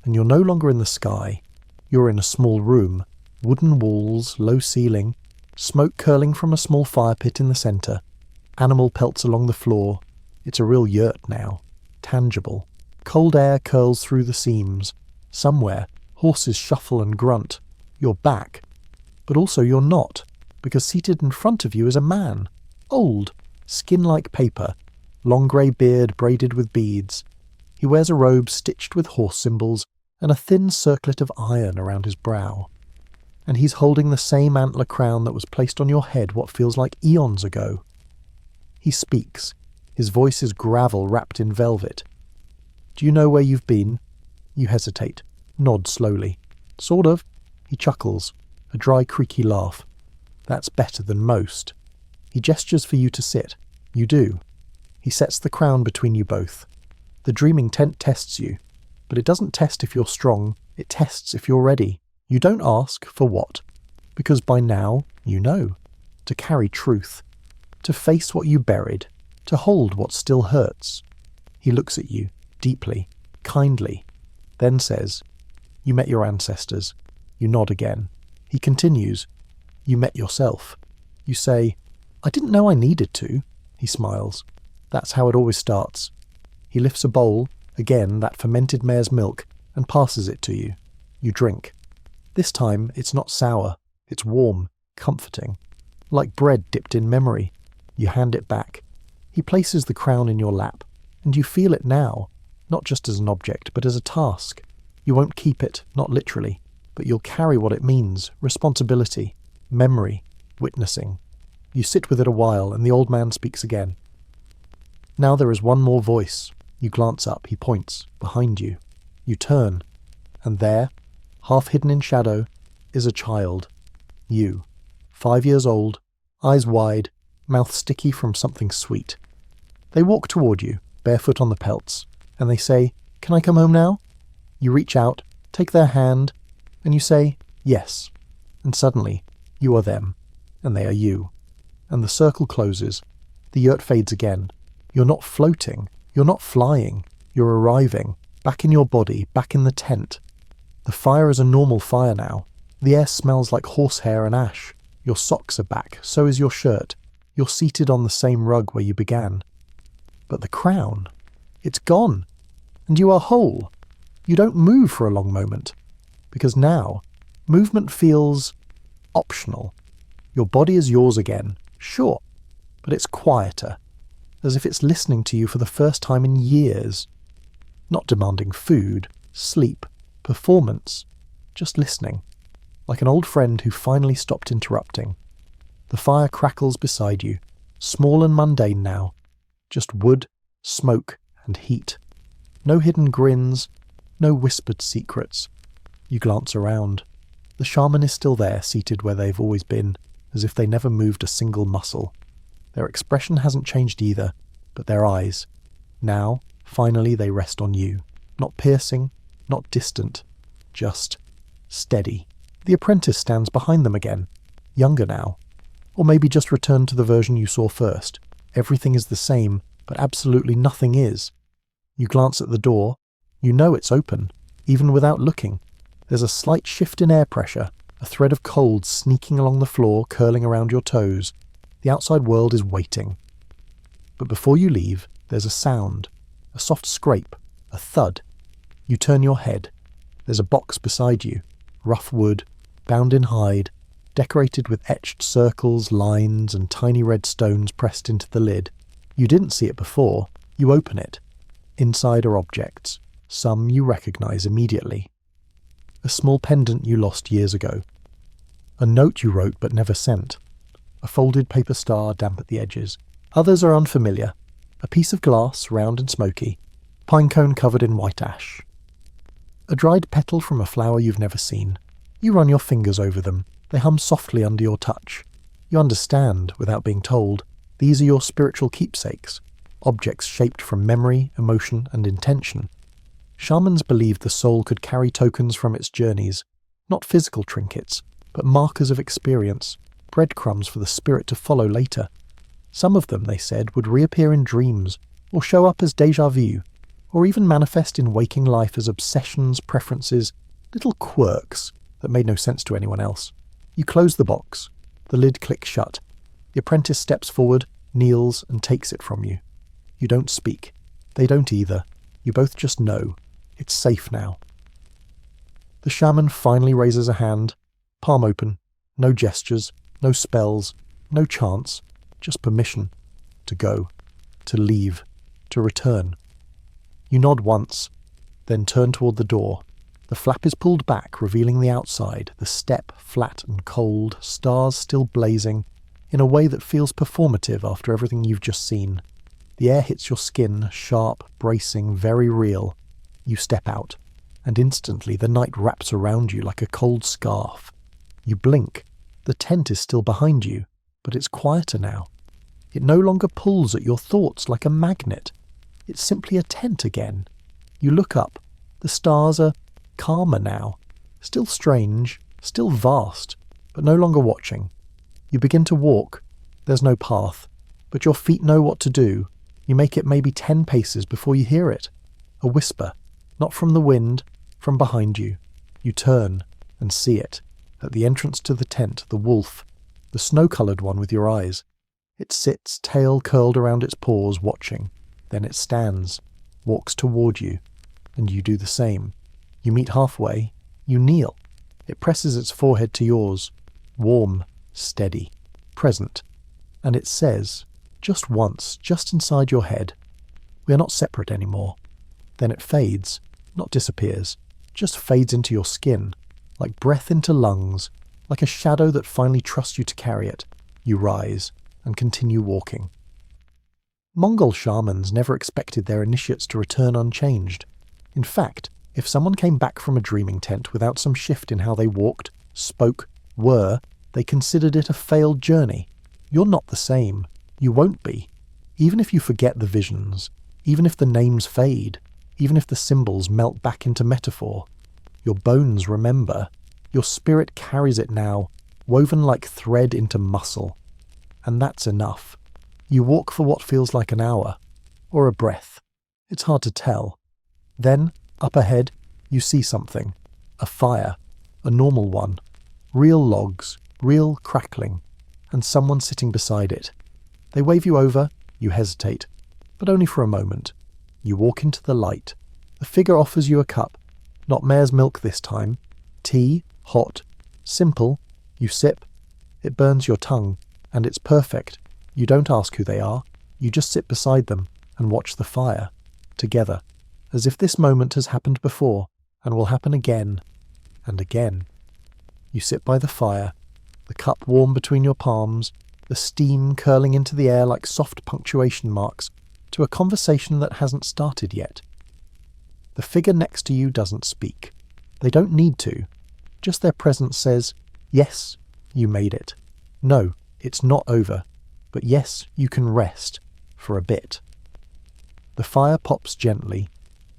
and you're no longer in the sky. You're in a small room, wooden walls, low ceiling, smoke curling from a small fire pit in the centre, animal pelts along the floor. It's a real yurt now, tangible. Cold air curls through the seams. Somewhere, horses shuffle and grunt. You're back. But also you're not, because seated in front of you is a man. Old, skin like paper, long grey beard braided with beads. He wears a robe stitched with horse symbols and a thin circlet of iron around his brow. And he's holding the same antler crown that was placed on your head what feels like eons ago. He speaks. His voice is gravel wrapped in velvet. Do you know where you've been? You hesitate, nod slowly. Sort of. He chuckles, a dry creaky laugh. That's better than most. He gestures for you to sit. You do. He sets the crown between you both. The dreaming tent tests you, but it doesn't test if you're strong, it tests if you're ready. You don't ask for what, because by now you know. To carry truth, to face what you buried, to hold what still hurts. He looks at you, deeply, kindly, then says, "You met your ancestors." You nod again. He continues, "You met yourself." You say, "I didn't know I needed to." He smiles. That's how it always starts. He lifts a bowl, again that fermented mare's milk, and passes it to you. You drink. This time it's not sour, it's warm, comforting. Like bread dipped in memory. You hand it back. He places the crown in your lap, and you feel it now, not just as an object, but as a task. You won't keep it, not literally, but you'll carry what it means, responsibility, memory, witnessing. You sit with it a while, and the old man speaks again. Now there is one more voice. You glance up, he points, behind you. You turn, and there, half hidden in shadow, is a child. You, 5 years old, eyes wide, mouth sticky from something sweet. They walk toward you, barefoot on the pelts, and they say, "Can I come home now?" You reach out, take their hand, and you say, "Yes." And suddenly, you are them, and they are you. And the circle closes. The yurt fades again. You're not floating. You're not flying. You're arriving, back in your body, back in the tent. The fire is a normal fire now. The air smells like horsehair and ash. Your socks are back, so is your shirt. You're seated on the same rug where you began. But the crown, it's gone. And you are whole. You don't move for a long moment. Because now, movement feels optional. Your body is yours again, sure, but it's quieter, as if it's listening to you for the first time in years. Not demanding food, sleep, performance, just listening, like an old friend who finally stopped interrupting. The fire crackles beside you, small and mundane now, just wood, smoke, and heat. No hidden grins, no whispered secrets. You glance around. The shaman is still there, seated where they've always been, as if they never moved a single muscle. Their expression hasn't changed either, but their eyes. Now, finally, they rest on you. Not piercing, not distant, just steady. The apprentice stands behind them again, younger now. Or maybe just returned to the version you saw first. Everything is the same, but absolutely nothing is. You glance at the door. You know it's open, even without looking. There's a slight shift in air pressure, a thread of cold sneaking along the floor, curling around your toes. The outside world is waiting. But before you leave, there's a sound, a soft scrape, a thud. You turn your head. There's a box beside you, rough wood, bound in hide, decorated with etched circles, lines, and tiny red stones pressed into the lid. You didn't see it before. You open it. Inside are objects. Some you recognize immediately. A small pendant you lost years ago. A note you wrote but never sent. A folded paper star damp at the edges. Others are unfamiliar. A piece of glass, round and smoky. Pine cone covered in white ash. A dried petal from a flower you've never seen. You run your fingers over them. They hum softly under your touch. You understand, without being told, these are your spiritual keepsakes, objects shaped from memory, emotion, and intention. Shamans believed the soul could carry tokens from its journeys, not physical trinkets, but markers of experience, breadcrumbs for the spirit to follow later. Some of them, they said, would reappear in dreams, or show up as déjà vu, or even manifest in waking life as obsessions, preferences, little quirks that made no sense to anyone else. You close the box. The lid clicks shut. The apprentice steps forward, kneels, and takes it from you. You don't speak. They don't either. You both just know. It's safe now. The shaman finally raises a hand, palm open, no gestures, no spells, no chants, just permission to go, to leave, to return. You nod once, then turn toward the door. The flap is pulled back, revealing the outside, the steppe flat and cold, stars still blazing, in a way that feels performative after everything you've just seen. The air hits your skin, sharp, bracing, very real. You step out, and instantly the night wraps around you like a cold scarf. You blink. The tent is still behind you, but it's quieter now. It no longer pulls at your thoughts like a magnet. It's simply a tent again. You look up. The stars are calmer now, still strange, still vast, but no longer watching. You begin to walk. There's no path, but your feet know what to do. You make it maybe 10 paces before you hear it. A whisper, not from the wind, from behind you. You turn and see it. At the entrance to the tent, the wolf, the snow-coloured one with your eyes. It sits, tail curled around its paws, watching. Then it stands, walks toward you, and you do the same. You meet halfway. You kneel. It presses its forehead to yours. Warm, steady, present. And it says, just once, just inside your head, we are not separate anymore. Then it fades, not disappears, just fades into your skin, like breath into lungs, like a shadow that finally trusts you to carry it. You rise and continue walking. Mongol shamans never expected their initiates to return unchanged. In fact, if someone came back from a dreaming tent without some shift in how they walked, spoke, were, they considered it a failed journey. You're not the same. You won't be. Even if you forget the visions, even if the names fade, even if the symbols melt back into metaphor, your bones remember. Your spirit carries it now, woven like thread into muscle. And that's enough. You walk for what feels like an hour, or a breath. It's hard to tell. Then, up ahead, you see something. A fire. A normal one. Real logs, real crackling, and someone sitting beside it. They wave you over, you hesitate, but only for a moment. You walk into the light. The figure offers you a cup. Not mare's milk this time. Tea, hot, simple. You sip. It burns your tongue, and it's perfect. You don't ask who they are. You just sit beside them and watch the fire, together, as if this moment has happened before and will happen again and again. You sit by the fire, the cup warm between your palms, the steam curling into the air like soft punctuation marks to a conversation that hasn't started yet. The figure next to you doesn't speak. They don't need to. Just their presence says, yes, you made it. No, it's not over. But yes, you can rest. For a bit. The fire pops gently.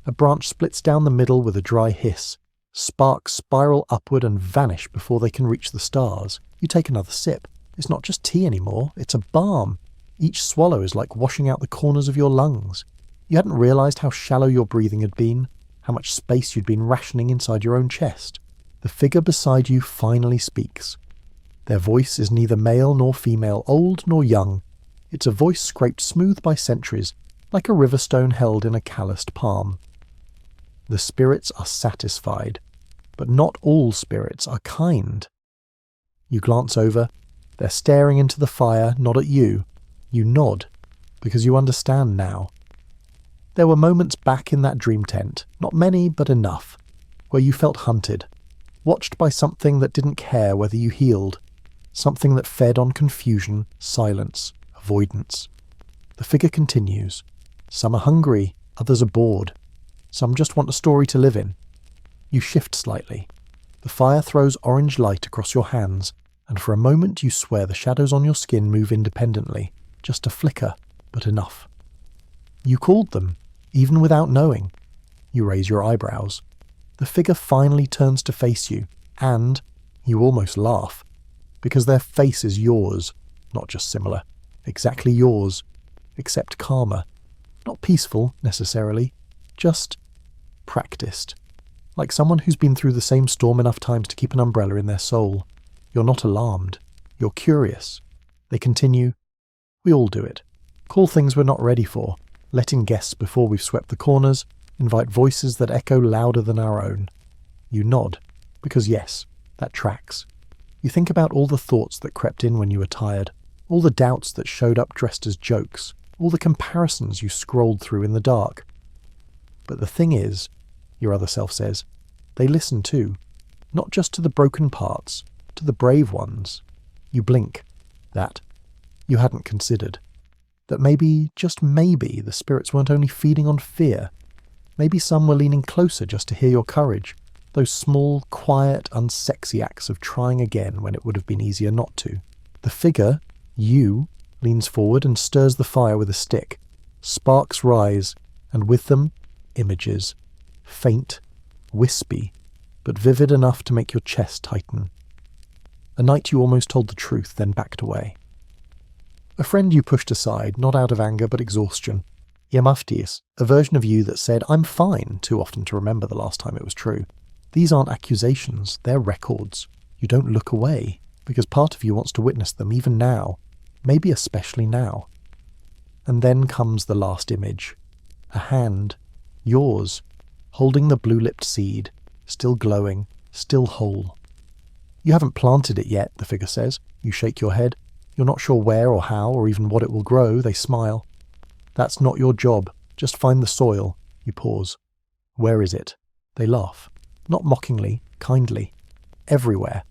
A branch splits down the middle with a dry hiss. Sparks spiral upward and vanish before they can reach the stars. You take another sip. It's not just tea anymore, it's a balm. Each swallow is like washing out the corners of your lungs. You hadn't realised how shallow your breathing had been, how much space you'd been rationing inside your own chest. The figure beside you finally speaks. Their voice is neither male nor female, old nor young. It's a voice scraped smooth by centuries, like a river stone held in a calloused palm. The spirits are satisfied, but not all spirits are kind. You glance over. They're staring into the fire, not at you. You nod, because you understand now. There were moments back in that dream tent, not many, but enough, where you felt hunted, watched by something that didn't care whether you healed, something that fed on confusion, silence, avoidance. The figure continues. Some are hungry, others are bored. Some just want a story to live in. You shift slightly. The fire throws orange light across your hands, and for a moment you swear the shadows on your skin move independently, just a flicker, but enough. You called them, even without knowing. You raise your eyebrows. The figure finally turns to face you, and you almost laugh, because their face is yours, not just similar, exactly yours, except calmer. Not peaceful, necessarily, just practiced. Like someone who's been through the same storm enough times to keep an umbrella in their soul. You're not alarmed. You're curious. They continue. We all do it. Call things we're not ready for. Let in guests before we've swept the corners. Invite voices that echo louder than our own. You nod, because yes, that tracks. You think about all the thoughts that crept in when you were tired. All the doubts that showed up dressed as jokes. All the comparisons you scrolled through in the dark. But the thing is, your other self says, they listen too. Not just to the broken parts, to the brave ones. You blink. That you hadn't considered. That maybe, just maybe, the spirits weren't only feeding on fear. Maybe some were leaning closer just to hear your courage. Those small, quiet, unsexy acts of trying again when it would have been easier not to. The figure, you, leans forward and stirs the fire with a stick. Sparks rise, and with them, images. Faint, wispy, but vivid enough to make your chest tighten. A night you almost told the truth, then backed away. A friend you pushed aside, not out of anger but exhaustion. Iamaftis, a version of you that said, I'm fine, too often to remember the last time it was true. These aren't accusations, they're records. You don't look away, because part of you wants to witness them even now, maybe especially now. And then comes the last image. A hand, yours, holding the blue-lipped seed, still glowing, still whole. You haven't planted it yet, the figure says. You shake your head. You're not sure where or how or even what it will grow. They smile. That's not your job. Just find the soil. You pause. Where is it? They laugh. Not mockingly, kindly. Everywhere.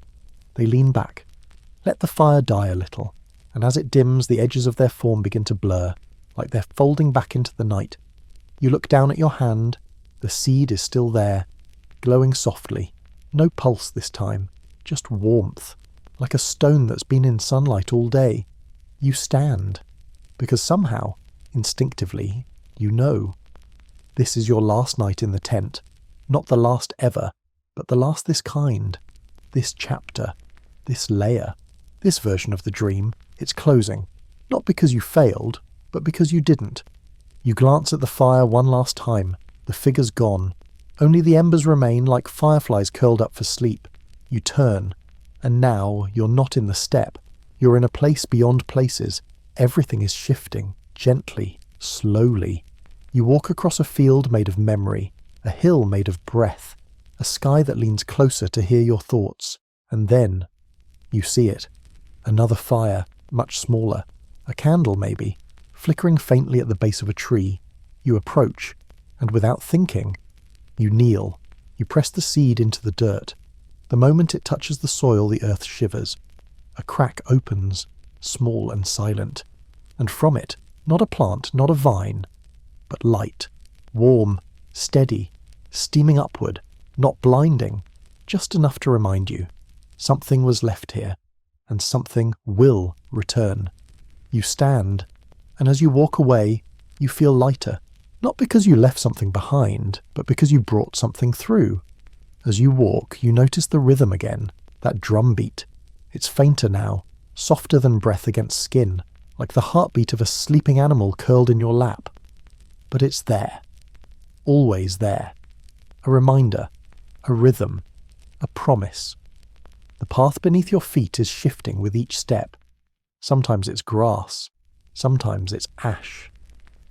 They lean back. Let the fire die a little, and as it dims, the edges of their form begin to blur, like they're folding back into the night. You look down at your hand. The seed is still there, glowing softly. No pulse this time, just warmth, like a stone that's been in sunlight all day. You stand, because somehow, instinctively, you know. This is your last night in the tent. Not the last ever, but the last this kind. This chapter. This layer. This version of the dream. It's closing. Not because you failed, but because you didn't. You glance at the fire one last time. The figure's gone. Only the embers remain like fireflies curled up for sleep. You turn. And now you're not in the steppe. You're in a place beyond places. Everything is shifting. Gently. Slowly. You walk across a field made of memory. A hill made of breath. A sky that leans closer to hear your thoughts. And then you see it. Another fire, much smaller. A candle, maybe, flickering faintly at the base of a tree. You approach, and without thinking, you kneel. You press the seed into the dirt. The moment it touches the soil, the earth shivers. A crack opens, small and silent. And from it, not a plant, not a vine, but light. Warm, steady, steaming upward, not blinding, just enough to remind you. Something was left here, and something will return. You stand, and as you walk away, you feel lighter. Not because you left something behind, but because you brought something through. As you walk, you notice the rhythm again, that drum beat. It's fainter now, softer than breath against skin, like the heartbeat of a sleeping animal curled in your lap. But it's there. Always there. A reminder, a rhythm, a promise. The path beneath your feet is shifting with each step. Sometimes it's grass. Sometimes it's ash.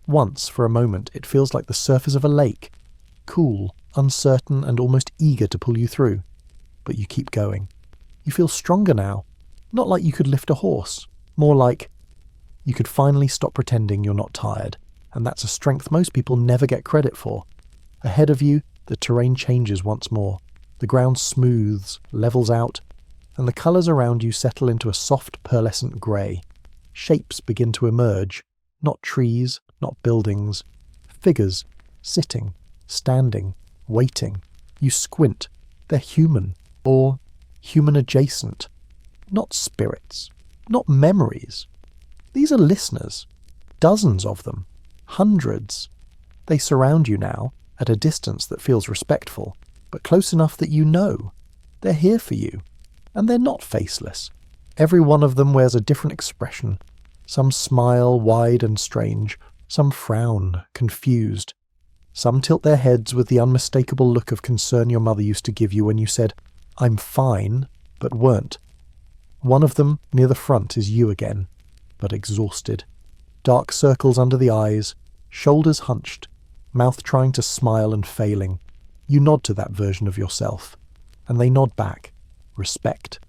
Once, for a moment, it feels like the surface of a lake, cool, uncertain, and almost eager to pull you through. But you keep going. You feel stronger now. Not like you could lift a horse. More like you could finally stop pretending you're not tired. And that's a strength most people never get credit for. Ahead of you, the terrain changes once more. The ground smooths, levels out, and the colours around you settle into a soft pearlescent grey. Shapes begin to emerge. Not trees, not buildings. Figures, sitting, standing, waiting. You squint. They're human, or human adjacent. Not spirits, not memories. These are listeners. Dozens of them. Hundreds. They surround you now, at a distance that feels respectful, but close enough that you know. They're here for you. And they're not faceless. Every one of them wears a different expression. Some smile wide and strange. Some frown, confused. Some tilt their heads with the unmistakable look of concern your mother used to give you when you said, "I'm fine," but weren't. One of them, near the front, is you again, but exhausted. Dark circles under the eyes, shoulders hunched, mouth trying to smile and failing. You nod to that version of yourself, and they nod back. Respect.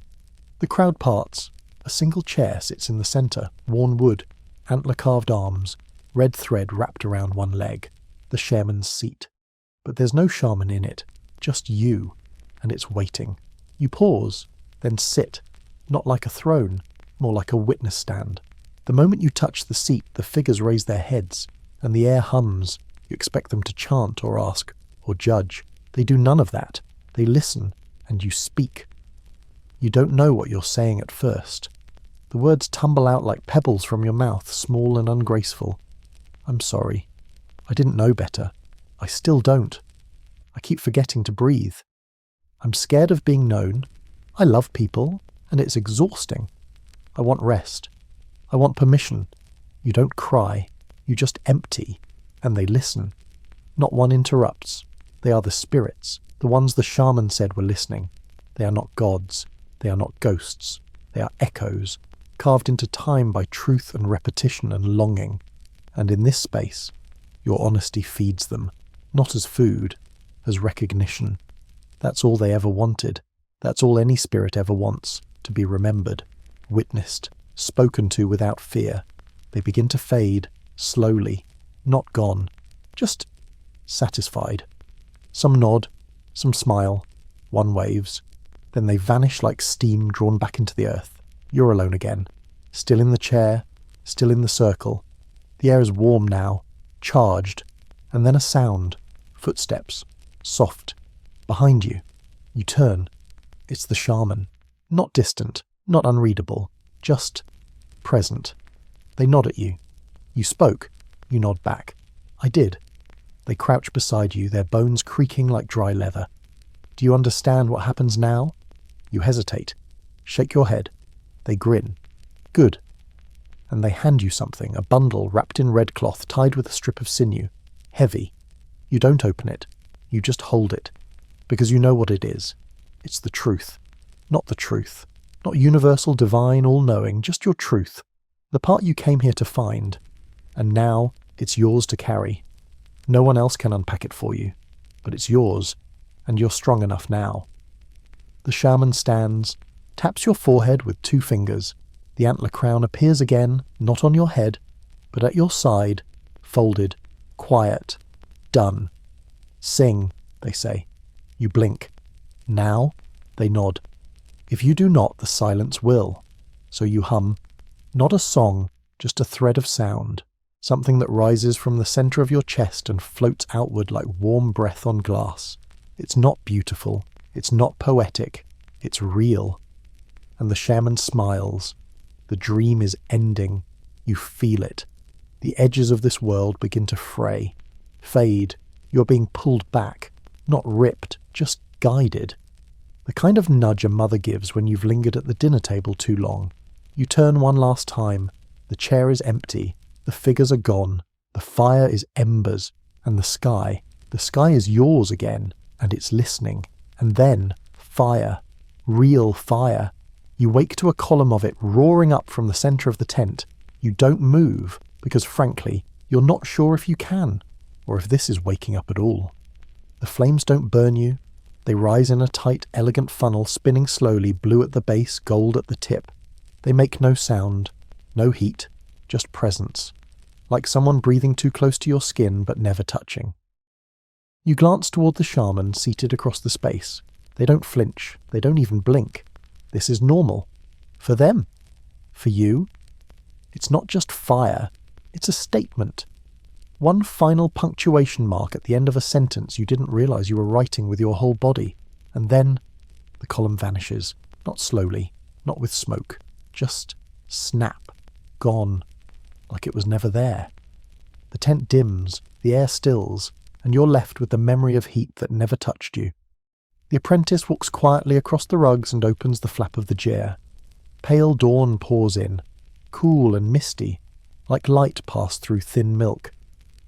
The crowd parts. A single chair sits in the centre, worn wood, antler-carved arms, red thread wrapped around one leg. The shaman's seat. But there's no shaman in it, just you, and it's waiting. You pause, then sit, not like a throne, more like a witness stand. The moment you touch the seat, the figures raise their heads, and the air hums. You expect them to chant or ask, or judge. They do none of that. They listen, and you speak. You don't know what you're saying at first. The words tumble out like pebbles from your mouth, small and ungraceful. I'm sorry. I didn't know better. I still don't. I keep forgetting to breathe. I'm scared of being known. I love people, and it's exhausting. I want rest. I want permission. You don't cry. You just empty, and they listen. Not one interrupts. They are the spirits, the ones the shaman said were listening. They are not gods. They are not ghosts. They are echoes, carved into time by truth and repetition and longing. And in this space, your honesty feeds them, not as food, as recognition. That's all they ever wanted. That's all any spirit ever wants, to be remembered, witnessed, spoken to without fear. They begin to fade, slowly, not gone, just satisfied. Some nod, some smile, one waves. Then they vanish like steam drawn back into the earth. You're alone again, still in the chair, still in the circle. The air is warm now, charged, and then a sound, footsteps, soft, behind you. You turn. It's the shaman. Not distant, not unreadable, just present. They nod at you. You spoke. You nod back. I did. They crouch beside you, their bones creaking like dry leather. Do you understand what happens now? You hesitate. Shake your head. They grin. Good. And they hand you something, a bundle wrapped in red cloth tied with a strip of sinew. Heavy. You don't open it. You just hold it. Because you know what it is. It's the truth. Not the truth. Not universal, divine, all-knowing, just your truth. The part you came here to find. And now it's yours to carry. No one else can unpack it for you. But it's yours. And you're strong enough now. The shaman stands, taps your forehead with 2 fingers. The antler crown appears again, not on your head, but at your side, folded, quiet, done. Sing, they say. You blink. Now, they nod. If you do not, the silence will. So you hum. Not a song, just a thread of sound. Something that rises from the centre of your chest and floats outward like warm breath on glass. It's not beautiful. It's not poetic. It's real. And the shaman smiles. The dream is ending. You feel it. The edges of this world begin to fray, fade. You're being pulled back, not ripped, just guided. The kind of nudge a mother gives when you've lingered at the dinner table too long. You turn one last time. The chair is empty. The figures are gone. The fire is embers. And the sky is yours again, and it's listening. And then, fire. Real fire. You wake to a column of it roaring up from the centre of the tent. You don't move, because frankly, you're not sure if you can, or if this is waking up at all. The flames don't burn you. They rise in a tight, elegant funnel, spinning slowly, blue at the base, gold at the tip. They make no sound, no heat, just presence, like someone breathing too close to your skin but never touching. You glance toward the shaman seated across the space. They don't flinch, they don't even blink. This is normal. For them. For you. It's not just fire, it's a statement. One final punctuation mark at the end of a sentence you didn't realise you were writing with your whole body. And then the column vanishes. Not slowly, not with smoke. Just snap. Gone. Like it was never there. The tent dims, the air stills, and you're left with the memory of heat that never touched you. The apprentice walks quietly across the rugs and opens the flap of the chair. Pale dawn pours in, cool and misty, like light passed through thin milk.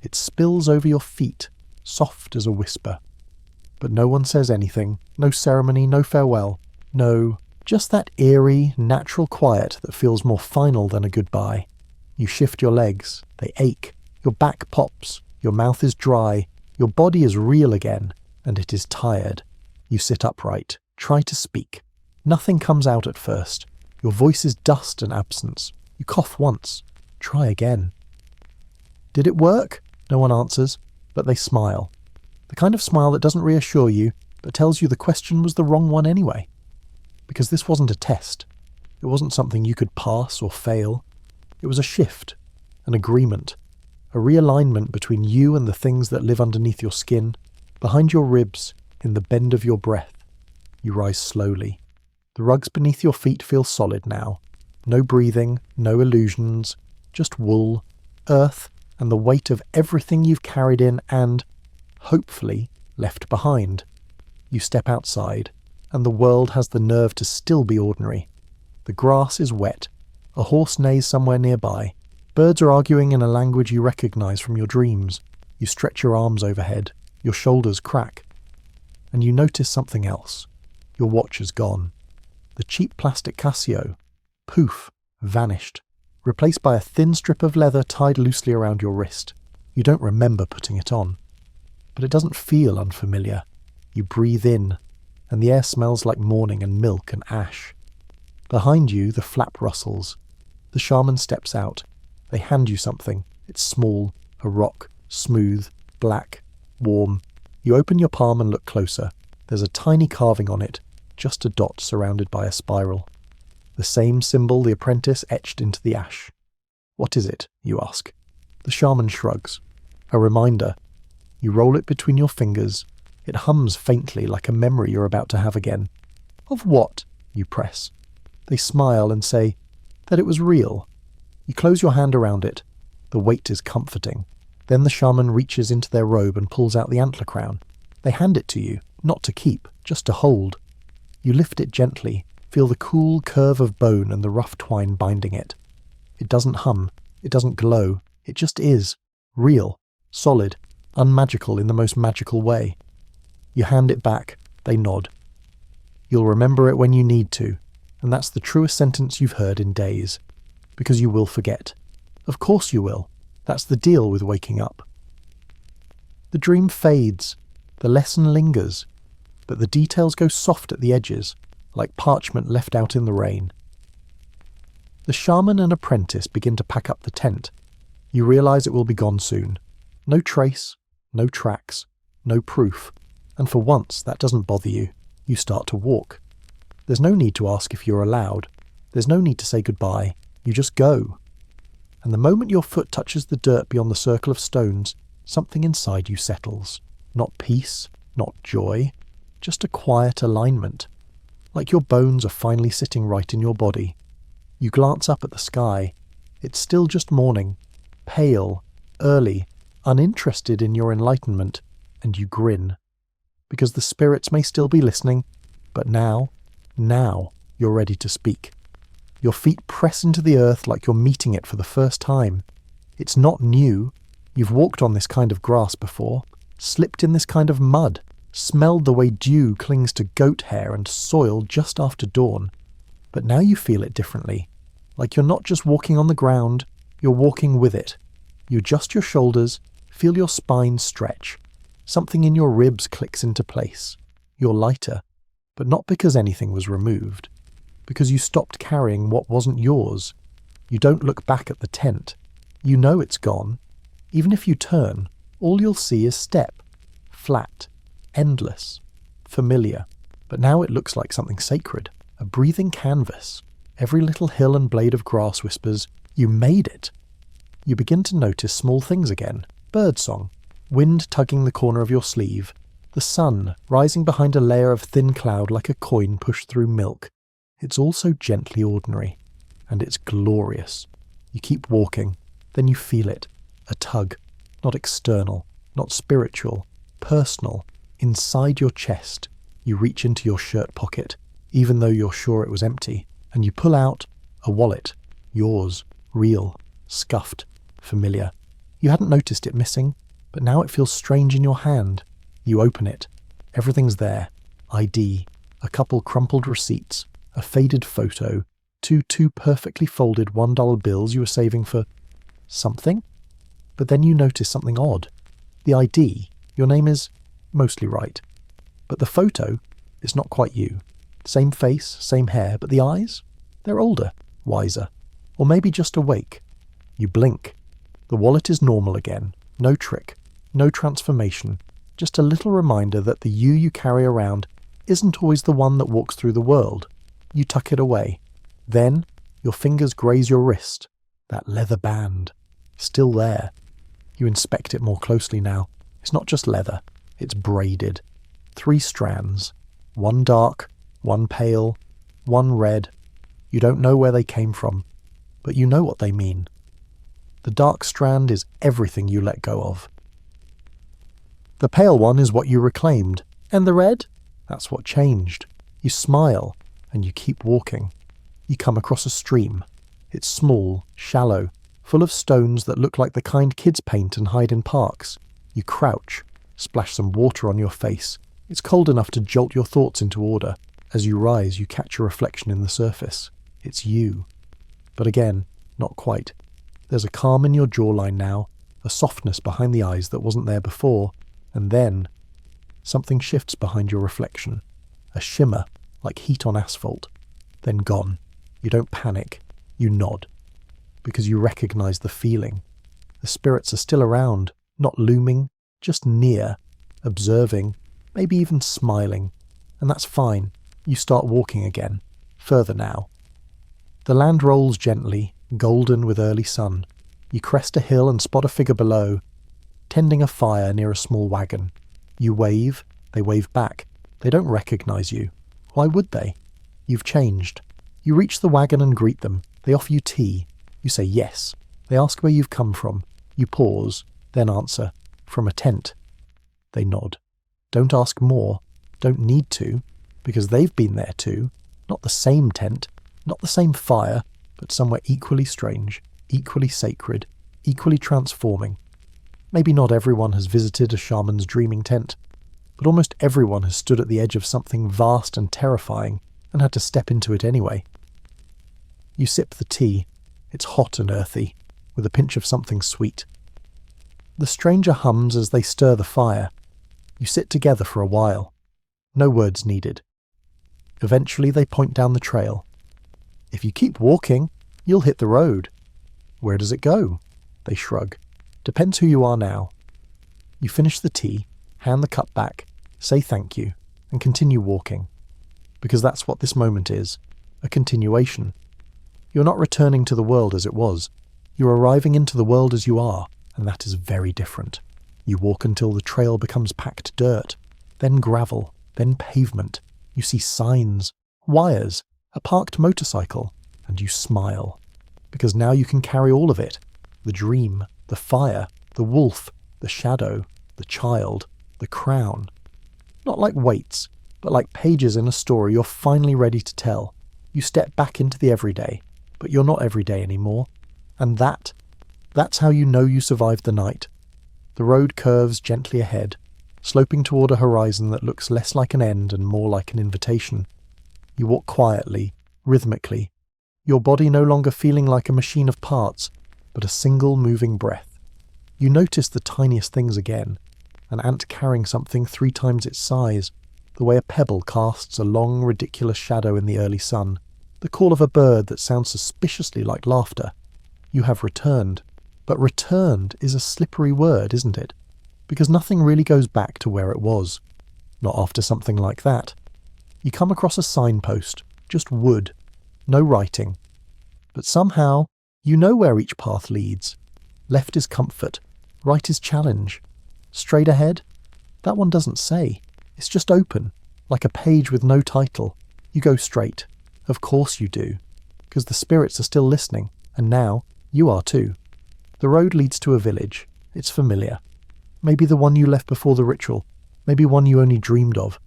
It spills over your feet, soft as a whisper. But no one says anything, no ceremony, no farewell. No, just that eerie, natural quiet that feels more final than a goodbye. You shift your legs, they ache, your back pops, your mouth is dry, your body is real again, and it is tired. You sit upright, try to speak. Nothing comes out at first. Your voice is dust and absence. You cough once. Try again. Did it work? No one answers, but they smile. The kind of smile that doesn't reassure you, but tells you the question was the wrong one anyway. Because this wasn't a test. It wasn't something you could pass or fail. It was a shift, an agreement, a realignment between you and the things that live underneath your skin, behind your ribs, in the bend of your breath. You rise slowly. The rugs beneath your feet feel solid now. No breathing, no illusions, just wool, earth, and the weight of everything you've carried in and, hopefully, left behind. You step outside, and the world has the nerve to still be ordinary. The grass is wet. A horse neighs somewhere nearby. Birds are arguing in a language you recognise from your dreams. You stretch your arms overhead. Your shoulders crack. And you notice something else. Your watch is gone. The cheap plastic Casio, poof, vanished, replaced by a thin strip of leather tied loosely around your wrist. You don't remember putting it on. But it doesn't feel unfamiliar. You breathe in, and the air smells like morning and milk and ash. Behind you, the flap rustles. The shaman steps out. They hand you something. It's small, a rock, smooth, black, warm. You open your palm and look closer. There's a tiny carving on it, just a dot surrounded by a spiral. The same symbol the apprentice etched into the ash. What is it, you ask? The shaman shrugs. A reminder. You roll it between your fingers. It hums faintly like a memory you're about to have again. Of what? You press. They smile and say that it was real. You close your hand around it. The weight is comforting. Then the shaman reaches into their robe and pulls out the antler crown. They hand it to you, not to keep, just to hold. You lift it gently, feel the cool curve of bone and the rough twine binding it. It doesn't hum, it doesn't glow, it just is. Real, solid, unmagical in the most magical way. You hand it back, they nod. You'll remember it when you need to, and that's the truest sentence you've heard in days. Because you will forget. Of course you will. That's the deal with waking up. The dream fades, the lesson lingers, but the details go soft at the edges, like parchment left out in the rain. The shaman and apprentice begin to pack up the tent. You realise it will be gone soon. No trace, no tracks, no proof, and for once that doesn't bother you. You start to walk. There's no need to ask if you're allowed. There's no need to say goodbye. You just go. And the moment your foot touches the dirt beyond the circle of stones, something inside you settles. Not peace, not joy, just a quiet alignment. Like your bones are finally sitting right in your body. You glance up at the sky. It's still just morning, pale, early, uninterested in your enlightenment, and you grin. Because the spirits may still be listening, but now you're ready to speak. Your feet press into the earth like you're meeting it for the first time. It's not new. You've walked on this kind of grass before, slipped in this kind of mud, smelled the way dew clings to goat hair and soil just after dawn. But now you feel it differently. Like you're not just walking on the ground, you're walking with it. You adjust your shoulders, feel your spine stretch. Something in your ribs clicks into place. You're lighter, but not because anything was removed. Because you stopped carrying what wasn't yours. You don't look back at the tent. You know it's gone. Even if you turn, all you'll see is step. Flat. Endless. Familiar. But now it looks like something sacred. A breathing canvas. Every little hill and blade of grass whispers, "You made it." You begin to notice small things again. Birdsong. Wind tugging the corner of your sleeve. The sun rising behind a layer of thin cloud like a coin pushed through milk. It's all so gently ordinary. And it's glorious. You keep walking. Then you feel it. A tug. Not external. Not spiritual. Personal. Inside your chest. You reach into your shirt pocket, even though you're sure it was empty, and you pull out a wallet. Yours. Real. Scuffed. Familiar. You hadn't noticed it missing, but now it feels strange in your hand. You open it. Everything's there. ID. A couple crumpled receipts. A faded photo. Two perfectly folded $1 bills you were saving for something? But then you notice something odd. The ID. Your name is mostly right. But the photo is not quite you. Same face, same hair, but the eyes? They're older, wiser, or maybe just awake. You blink. The wallet is normal again. No trick, no transformation, just a little reminder that the you carry around isn't always the one that walks through the world. You tuck it away. Then your fingers graze your wrist. That leather band. Still there. You inspect it more closely now. It's not just leather. It's braided. 3 strands. One dark, one pale, one red. You don't know where they came from, but you know what they mean. The dark strand is everything you let go of. The pale one is what you reclaimed. And the red? That's what changed. You smile, and you keep walking. You come across a stream. It's small, shallow, full of stones that look like the kind kids paint and hide in parks. You crouch, splash some water on your face. It's cold enough to jolt your thoughts into order. As you rise, you catch a reflection in the surface. It's you. But again, not quite. There's a calm in your jawline now, a softness behind the eyes that wasn't there before, and then something shifts behind your reflection. A shimmer, like heat on asphalt. Then gone. You don't panic. You nod. Because you recognize the feeling. The spirits are still around, not looming, just near, observing, maybe even smiling. And that's fine. You start walking again. Further now. The land rolls gently, golden with early sun. You crest a hill and spot a figure below, tending a fire near a small wagon. You wave, they wave back. They don't recognize you. Why would they? You've changed. You reach the wagon and greet them. They offer you tea. You say yes. They ask where you've come from. You pause, then answer, from a tent. They nod. Don't ask more. Don't need to, because they've been there too. Not the same tent, not the same fire, but somewhere equally strange, equally sacred, equally transforming. Maybe not everyone has visited a shaman's dreaming tent, but almost everyone has stood at the edge of something vast and terrifying and had to step into it anyway. You sip the tea. It's hot and earthy, with a pinch of something sweet. The stranger hums as they stir the fire. You sit together for a while. No words needed. Eventually they point down the trail. If you keep walking, you'll hit the road. Where does it go? They shrug. Depends who you are now. You finish the tea, hand the cup back, say thank you, and continue walking. Because that's what this moment is, a continuation. You're not returning to the world as it was. You're arriving into the world as you are, and that is very different. You walk until the trail becomes packed dirt, then gravel, then pavement. You see signs, wires, a parked motorcycle, and you smile. Because now you can carry all of it. The dream, the fire, the wolf, the shadow, the child, the crown. Not like weights, but like pages in a story you're finally ready to tell. You step back into the everyday, but you're not everyday anymore. And that's how you know you survived the night. The road curves gently ahead. sloping toward a horizon that looks less like an end and more like an invitation. You walk quietly, rhythmically, your body no longer feeling like a machine of parts, but a single moving breath. You notice the tiniest things again, an ant carrying something 3 times its size, the way a pebble casts a long, ridiculous shadow in the early sun, the call of a bird that sounds suspiciously like laughter. You have returned. But returned is a slippery word, isn't it? Because nothing really goes back to where it was. Not after something like that. You come across a signpost, just wood, no writing. But somehow, you know where each path leads. Left is comfort, right is challenge. Straight ahead? That one doesn't say. It's just open, like a page with no title. You go straight. Of course you do. Because the spirits are still listening, and now you are too. The road leads to a village. It's familiar. Maybe the one you left before the ritual. Maybe one you only dreamed of.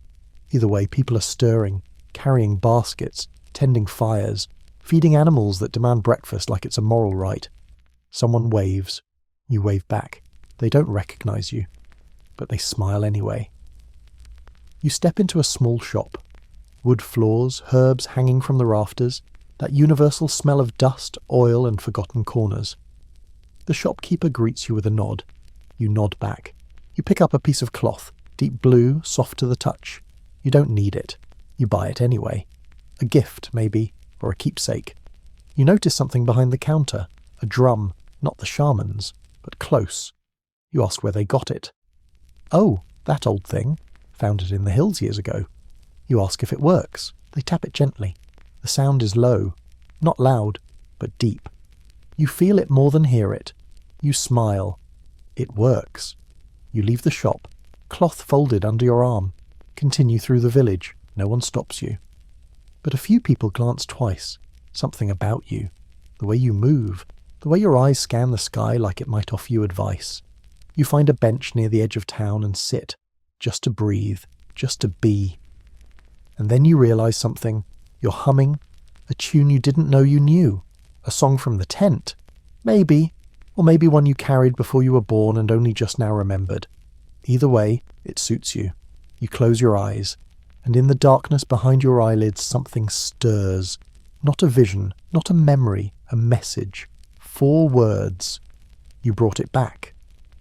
Either way, people are stirring, carrying baskets, tending fires, feeding animals that demand breakfast like it's a moral right. Someone waves. You wave back. They don't recognize you, but they smile anyway. You step into a small shop. Wood floors, herbs hanging from the rafters, that universal smell of dust, oil, and forgotten corners. The shopkeeper greets you with a nod. You nod back. You pick up a piece of cloth, deep blue, soft to the touch. You don't need it. You buy it anyway. A gift, maybe, or a keepsake. You notice something behind the counter. A drum, not the shaman's, but close. You ask where they got it. Oh, that old thing. Found it in the hills years ago. You ask if it works. They tap it gently. The sound is low. Not loud, but deep. You feel it more than hear it. You smile. It works. You leave the shop, cloth folded under your arm. Continue through the village. No one stops you. But a few people glance twice. Something about you. The way you move. The way your eyes scan the sky like it might offer you advice. You find a bench near the edge of town and sit. Just to breathe. Just to be. And then you realize something. You're humming. A tune you didn't know you knew. A song from the tent. Maybe. Or maybe one you carried before you were born and only just now remembered. Either way, it suits you. You close your eyes, and in the darkness behind your eyelids something stirs. Not a vision, not a memory, a message. 4 words. You brought it back.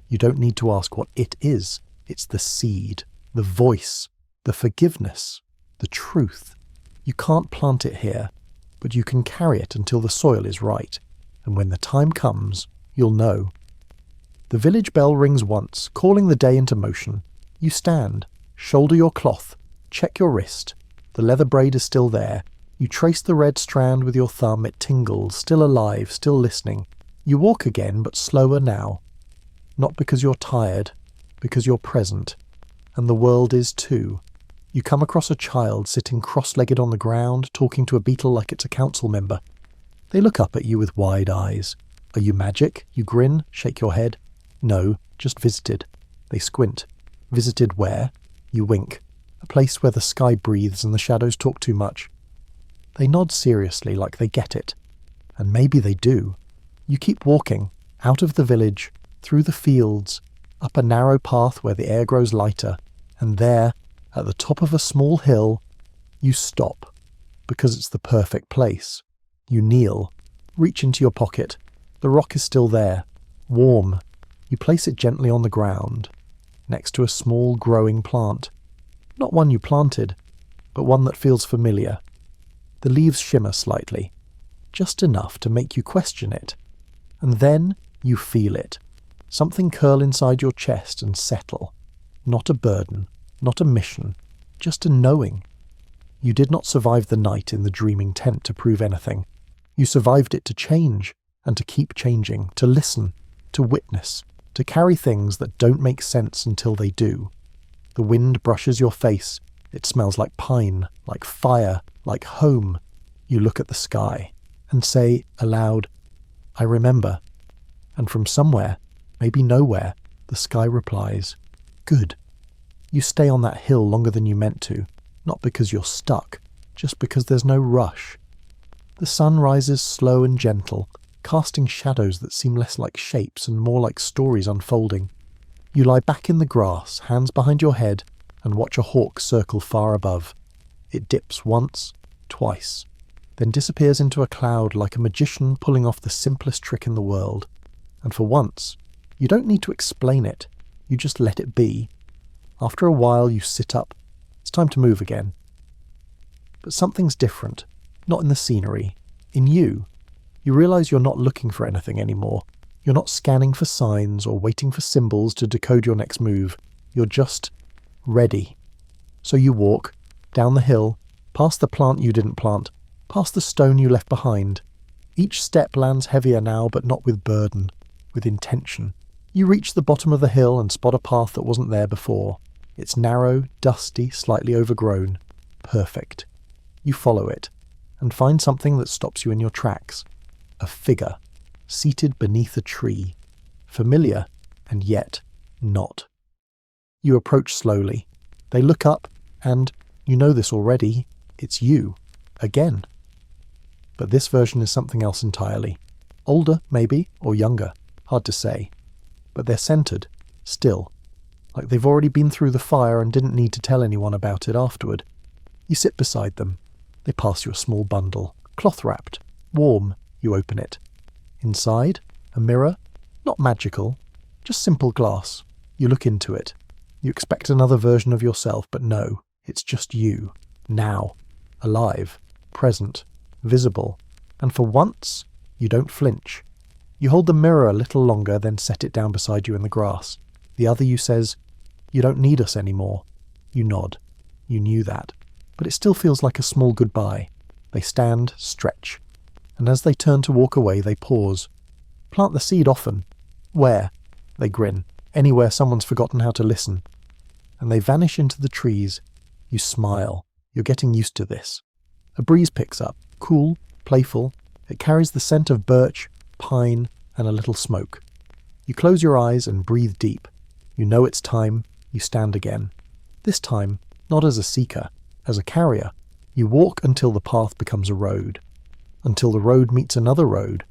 You don't need to ask what it is. It's the seed, the voice, the forgiveness, the truth. You can't plant it here, but you can carry it until the soil is right, and when the time comes, you'll know. The village bell rings once, calling the day into motion. You stand, shoulder your cloth, check your wrist. The leather braid is still there. You trace the red strand with your thumb, it tingles, still alive, still listening. You walk again, but slower now. Not because you're tired, because you're present. And the world is too. You come across a child sitting cross-legged on the ground, talking to a beetle like it's a council member. They look up at you with wide eyes. Are you magic? You grin, shake your head. No, just visited. They squint. Visited where? You wink. A place where the sky breathes and the shadows talk too much. They nod seriously like they get it. And maybe they do. You keep walking, out of the village, through the fields, up a narrow path where the air grows lighter, and there, at the top of a small hill, you stop, because it's the perfect place. You kneel, reach into your pocket. The rock is still there, warm. You place it gently on the ground, next to a small growing plant. Not one you planted, but one that feels familiar. The leaves shimmer slightly, just enough to make you question it. And then you feel it. Something curl inside your chest and settle. Not a burden. Not a mission, just a knowing. You did not survive the night in the dreaming tent to prove anything. You survived it to change, and to keep changing, to listen, to witness, to carry things that don't make sense until they do. The wind brushes your face. It smells like pine, like fire, like home. You look at the sky and say aloud, I remember. And from somewhere, maybe nowhere, the sky replies, good. You stay on that hill longer than you meant to, not because you're stuck, just because there's no rush. The sun rises slow and gentle, casting shadows that seem less like shapes and more like stories unfolding. You lie back in the grass, hands behind your head, and watch a hawk circle far above. It dips once, twice, then disappears into a cloud like a magician pulling off the simplest trick in the world. And for once, you don't need to explain it, you just let it be. After a while you sit up. It's time to move again. But something's different, not in the scenery, in you. You realise you're not looking for anything anymore. You're not scanning for signs or waiting for symbols to decode your next move. You're just ready. So you walk, down the hill, past the plant you didn't plant, past the stone you left behind. Each step lands heavier now, but not with burden, with intention. You reach the bottom of the hill and spot a path that wasn't there before. It's narrow, dusty, slightly overgrown. Perfect. You follow it, and find something that stops you in your tracks. A figure, seated beneath a tree. Familiar, and yet not. You approach slowly. They look up, and, you know this already, it's you. Again. But this version is something else entirely. Older, maybe, or younger. Hard to say. But they're centered, still. Like they've already been through the fire and didn't need to tell anyone about it afterward. You sit beside them. They pass you a small bundle, cloth-wrapped, warm. You open it. Inside, a mirror, not magical, just simple glass. You look into it. You expect another version of yourself, but no, it's just you, now, alive, present, visible, and for once, you don't flinch. You hold the mirror a little longer, then set it down beside you in the grass. The other you says, "You don't need us anymore." You nod. You knew that. But it still feels like a small goodbye. They stand, stretch. And as they turn to walk away, they pause. Plant the seed often. Where? They grin. Anywhere someone's forgotten how to listen. And they vanish into the trees. You smile. You're getting used to this. A breeze picks up. Cool, playful. It carries the scent of birch, pine, and a little smoke. You close your eyes and breathe deep. You know it's time. You stand again. This time, not as a seeker, as a carrier. You walk until the path becomes a road. Until the road meets another road.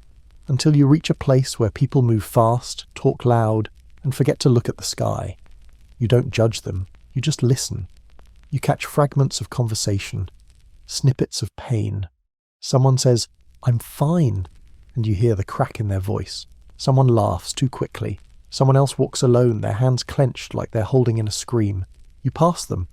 Until you reach a place where people move fast, talk loud, and forget to look at the sky. You don't judge them. You just listen. You catch fragments of conversation. Snippets of pain. Someone says, "I'm fine," and you hear the crack in their voice. Someone laughs too quickly. Someone else walks alone, their hands clenched like they're holding in a scream. You pass them,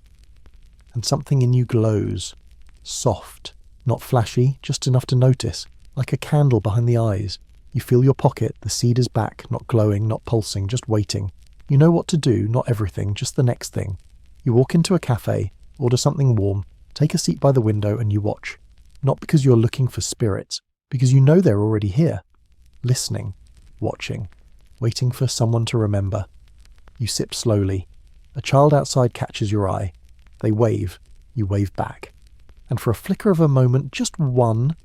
and something in you glows. Soft, not flashy, just enough to notice, like a candle behind the eyes. You feel your pocket, the seed is back, not glowing, not pulsing, just waiting. You know what to do, not everything, just the next thing. You walk into a cafe, order something warm, take a seat by the window and you watch. Not because you're looking for spirits, because you know they're already here. Listening, watching, waiting for someone to remember. You sip slowly. A child outside catches your eye. They wave. You wave back. And for a flicker of a moment, just one,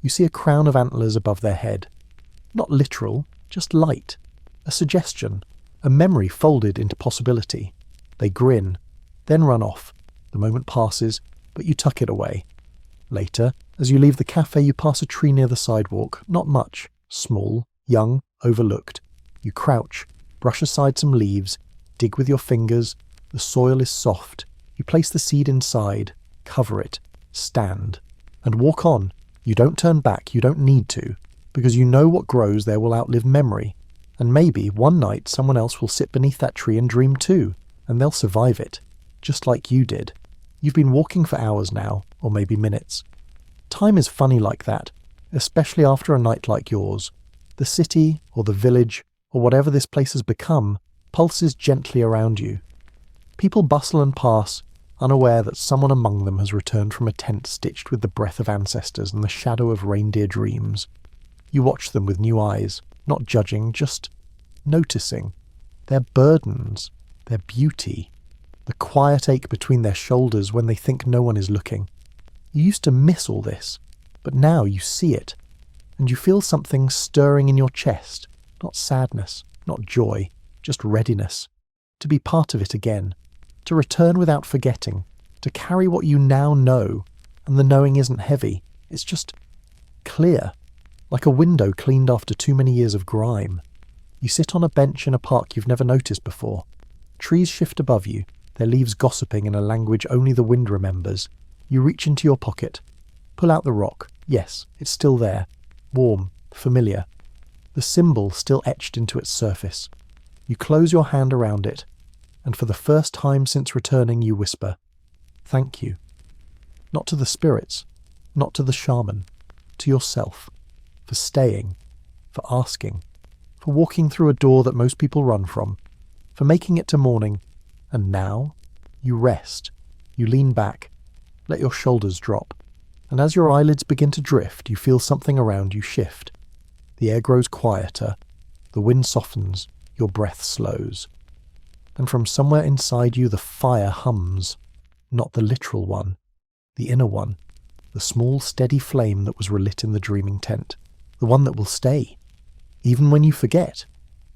you see a crown of antlers above their head. Not literal, just light. A suggestion. A memory folded into possibility. They grin, then run off. The moment passes, but you tuck it away. Later, as you leave the cafe, you pass a tree near the sidewalk. Not much. Small, young, overlooked. You crouch, brush aside some leaves, dig with your fingers. The soil is soft. You place the seed inside, cover it, stand, and walk on. You don't turn back, you don't need to, because you know what grows there will outlive memory. And maybe one night someone else will sit beneath that tree and dream too, and they'll survive it, just like you did. You've been walking for hours now, or maybe minutes. Time is funny like that, especially after a night like yours. The city, or the village, or whatever this place has become, pulses gently around you. People bustle and pass, unaware that someone among them has returned from a tent stitched with the breath of ancestors and the shadow of reindeer dreams. You watch them with new eyes, not judging, just noticing. Their burdens, their beauty, the quiet ache between their shoulders when they think no one is looking. You used to miss all this, but now you see it, and you feel something stirring in your chest, not sadness, not joy, just readiness, to be part of it again, to return without forgetting, to carry what you now know, and the knowing isn't heavy, it's just clear, like a window cleaned after too many years of grime. You sit on a bench in a park you've never noticed before. Trees shift above you, their leaves gossiping in a language only the wind remembers. You reach into your pocket, pull out the rock. Yes, it's still there. Warm, familiar. The symbol still etched into its surface. You close your hand around it, and for the first time since returning you whisper, "Thank you." Not to the spirits, not to the shaman, to yourself, for staying, for asking, for walking through a door that most people run from, for making it to morning. And now, you rest, you lean back, let your shoulders drop, and as your eyelids begin to drift, you feel something around you shift. The air grows quieter, the wind softens, your breath slows. And from somewhere inside you the fire hums, not the literal one, the inner one, the small steady flame that was relit in the dreaming tent, the one that will stay. Even when you forget,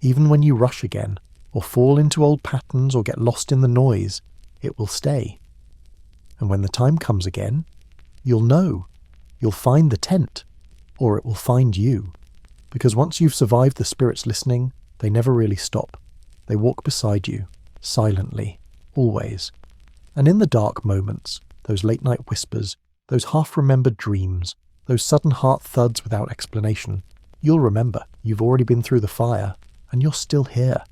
even when you rush again, or fall into old patterns or get lost in the noise, it will stay. And when the time comes again, you'll know. You'll find the tent, or it will find you. Because once you've survived the spirits listening, they never really stop. They walk beside you, silently, always. And in the dark moments, those late-night whispers, those half-remembered dreams, those sudden heart thuds without explanation, you'll remember you've already been through the fire, and you're still here.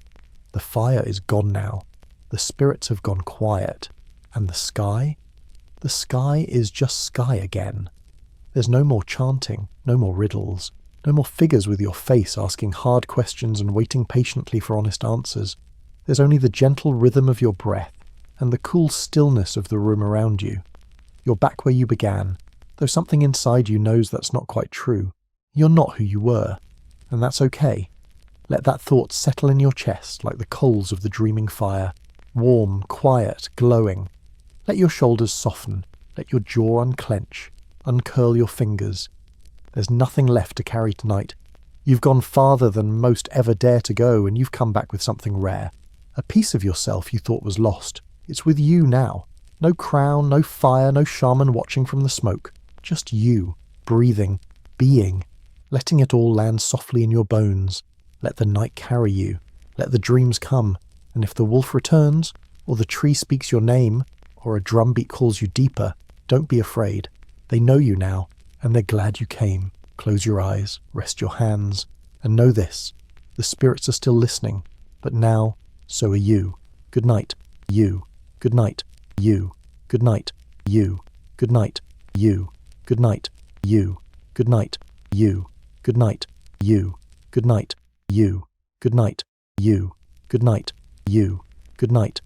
The fire is gone now. The spirits have gone quiet. And the sky? The sky is just sky again. There's no more chanting, no more riddles, no more figures with your face asking hard questions and waiting patiently for honest answers. There's only the gentle rhythm of your breath and the cool stillness of the room around you. You're back where you began, though something inside you knows that's not quite true. You're not who you were, and that's okay. Let that thought settle in your chest like the coals of the dreaming fire, warm, quiet, glowing. Let your shoulders soften, let your jaw unclench, uncurl your fingers. There's nothing left to carry tonight. You've gone farther than most ever dare to go, and you've come back with something rare. A piece of yourself you thought was lost. It's with you now. No crown, no fire, no shaman watching from the smoke. Just you, breathing, being, letting it all land softly in your bones. Let the night carry you. Let the dreams come. And if the wolf returns, or the tree speaks your name, or a drumbeat calls you deeper, don't be afraid. They know you now, and they're glad you came. Close your eyes, rest your hands, and know this. The spirits are still listening, but now, so are you. Good night, you. Good night, you. Good night, you. Good night, you. Good night, you. Good night, you. Good night, you. Good night, you. Good night, you. Good night, you. Good night.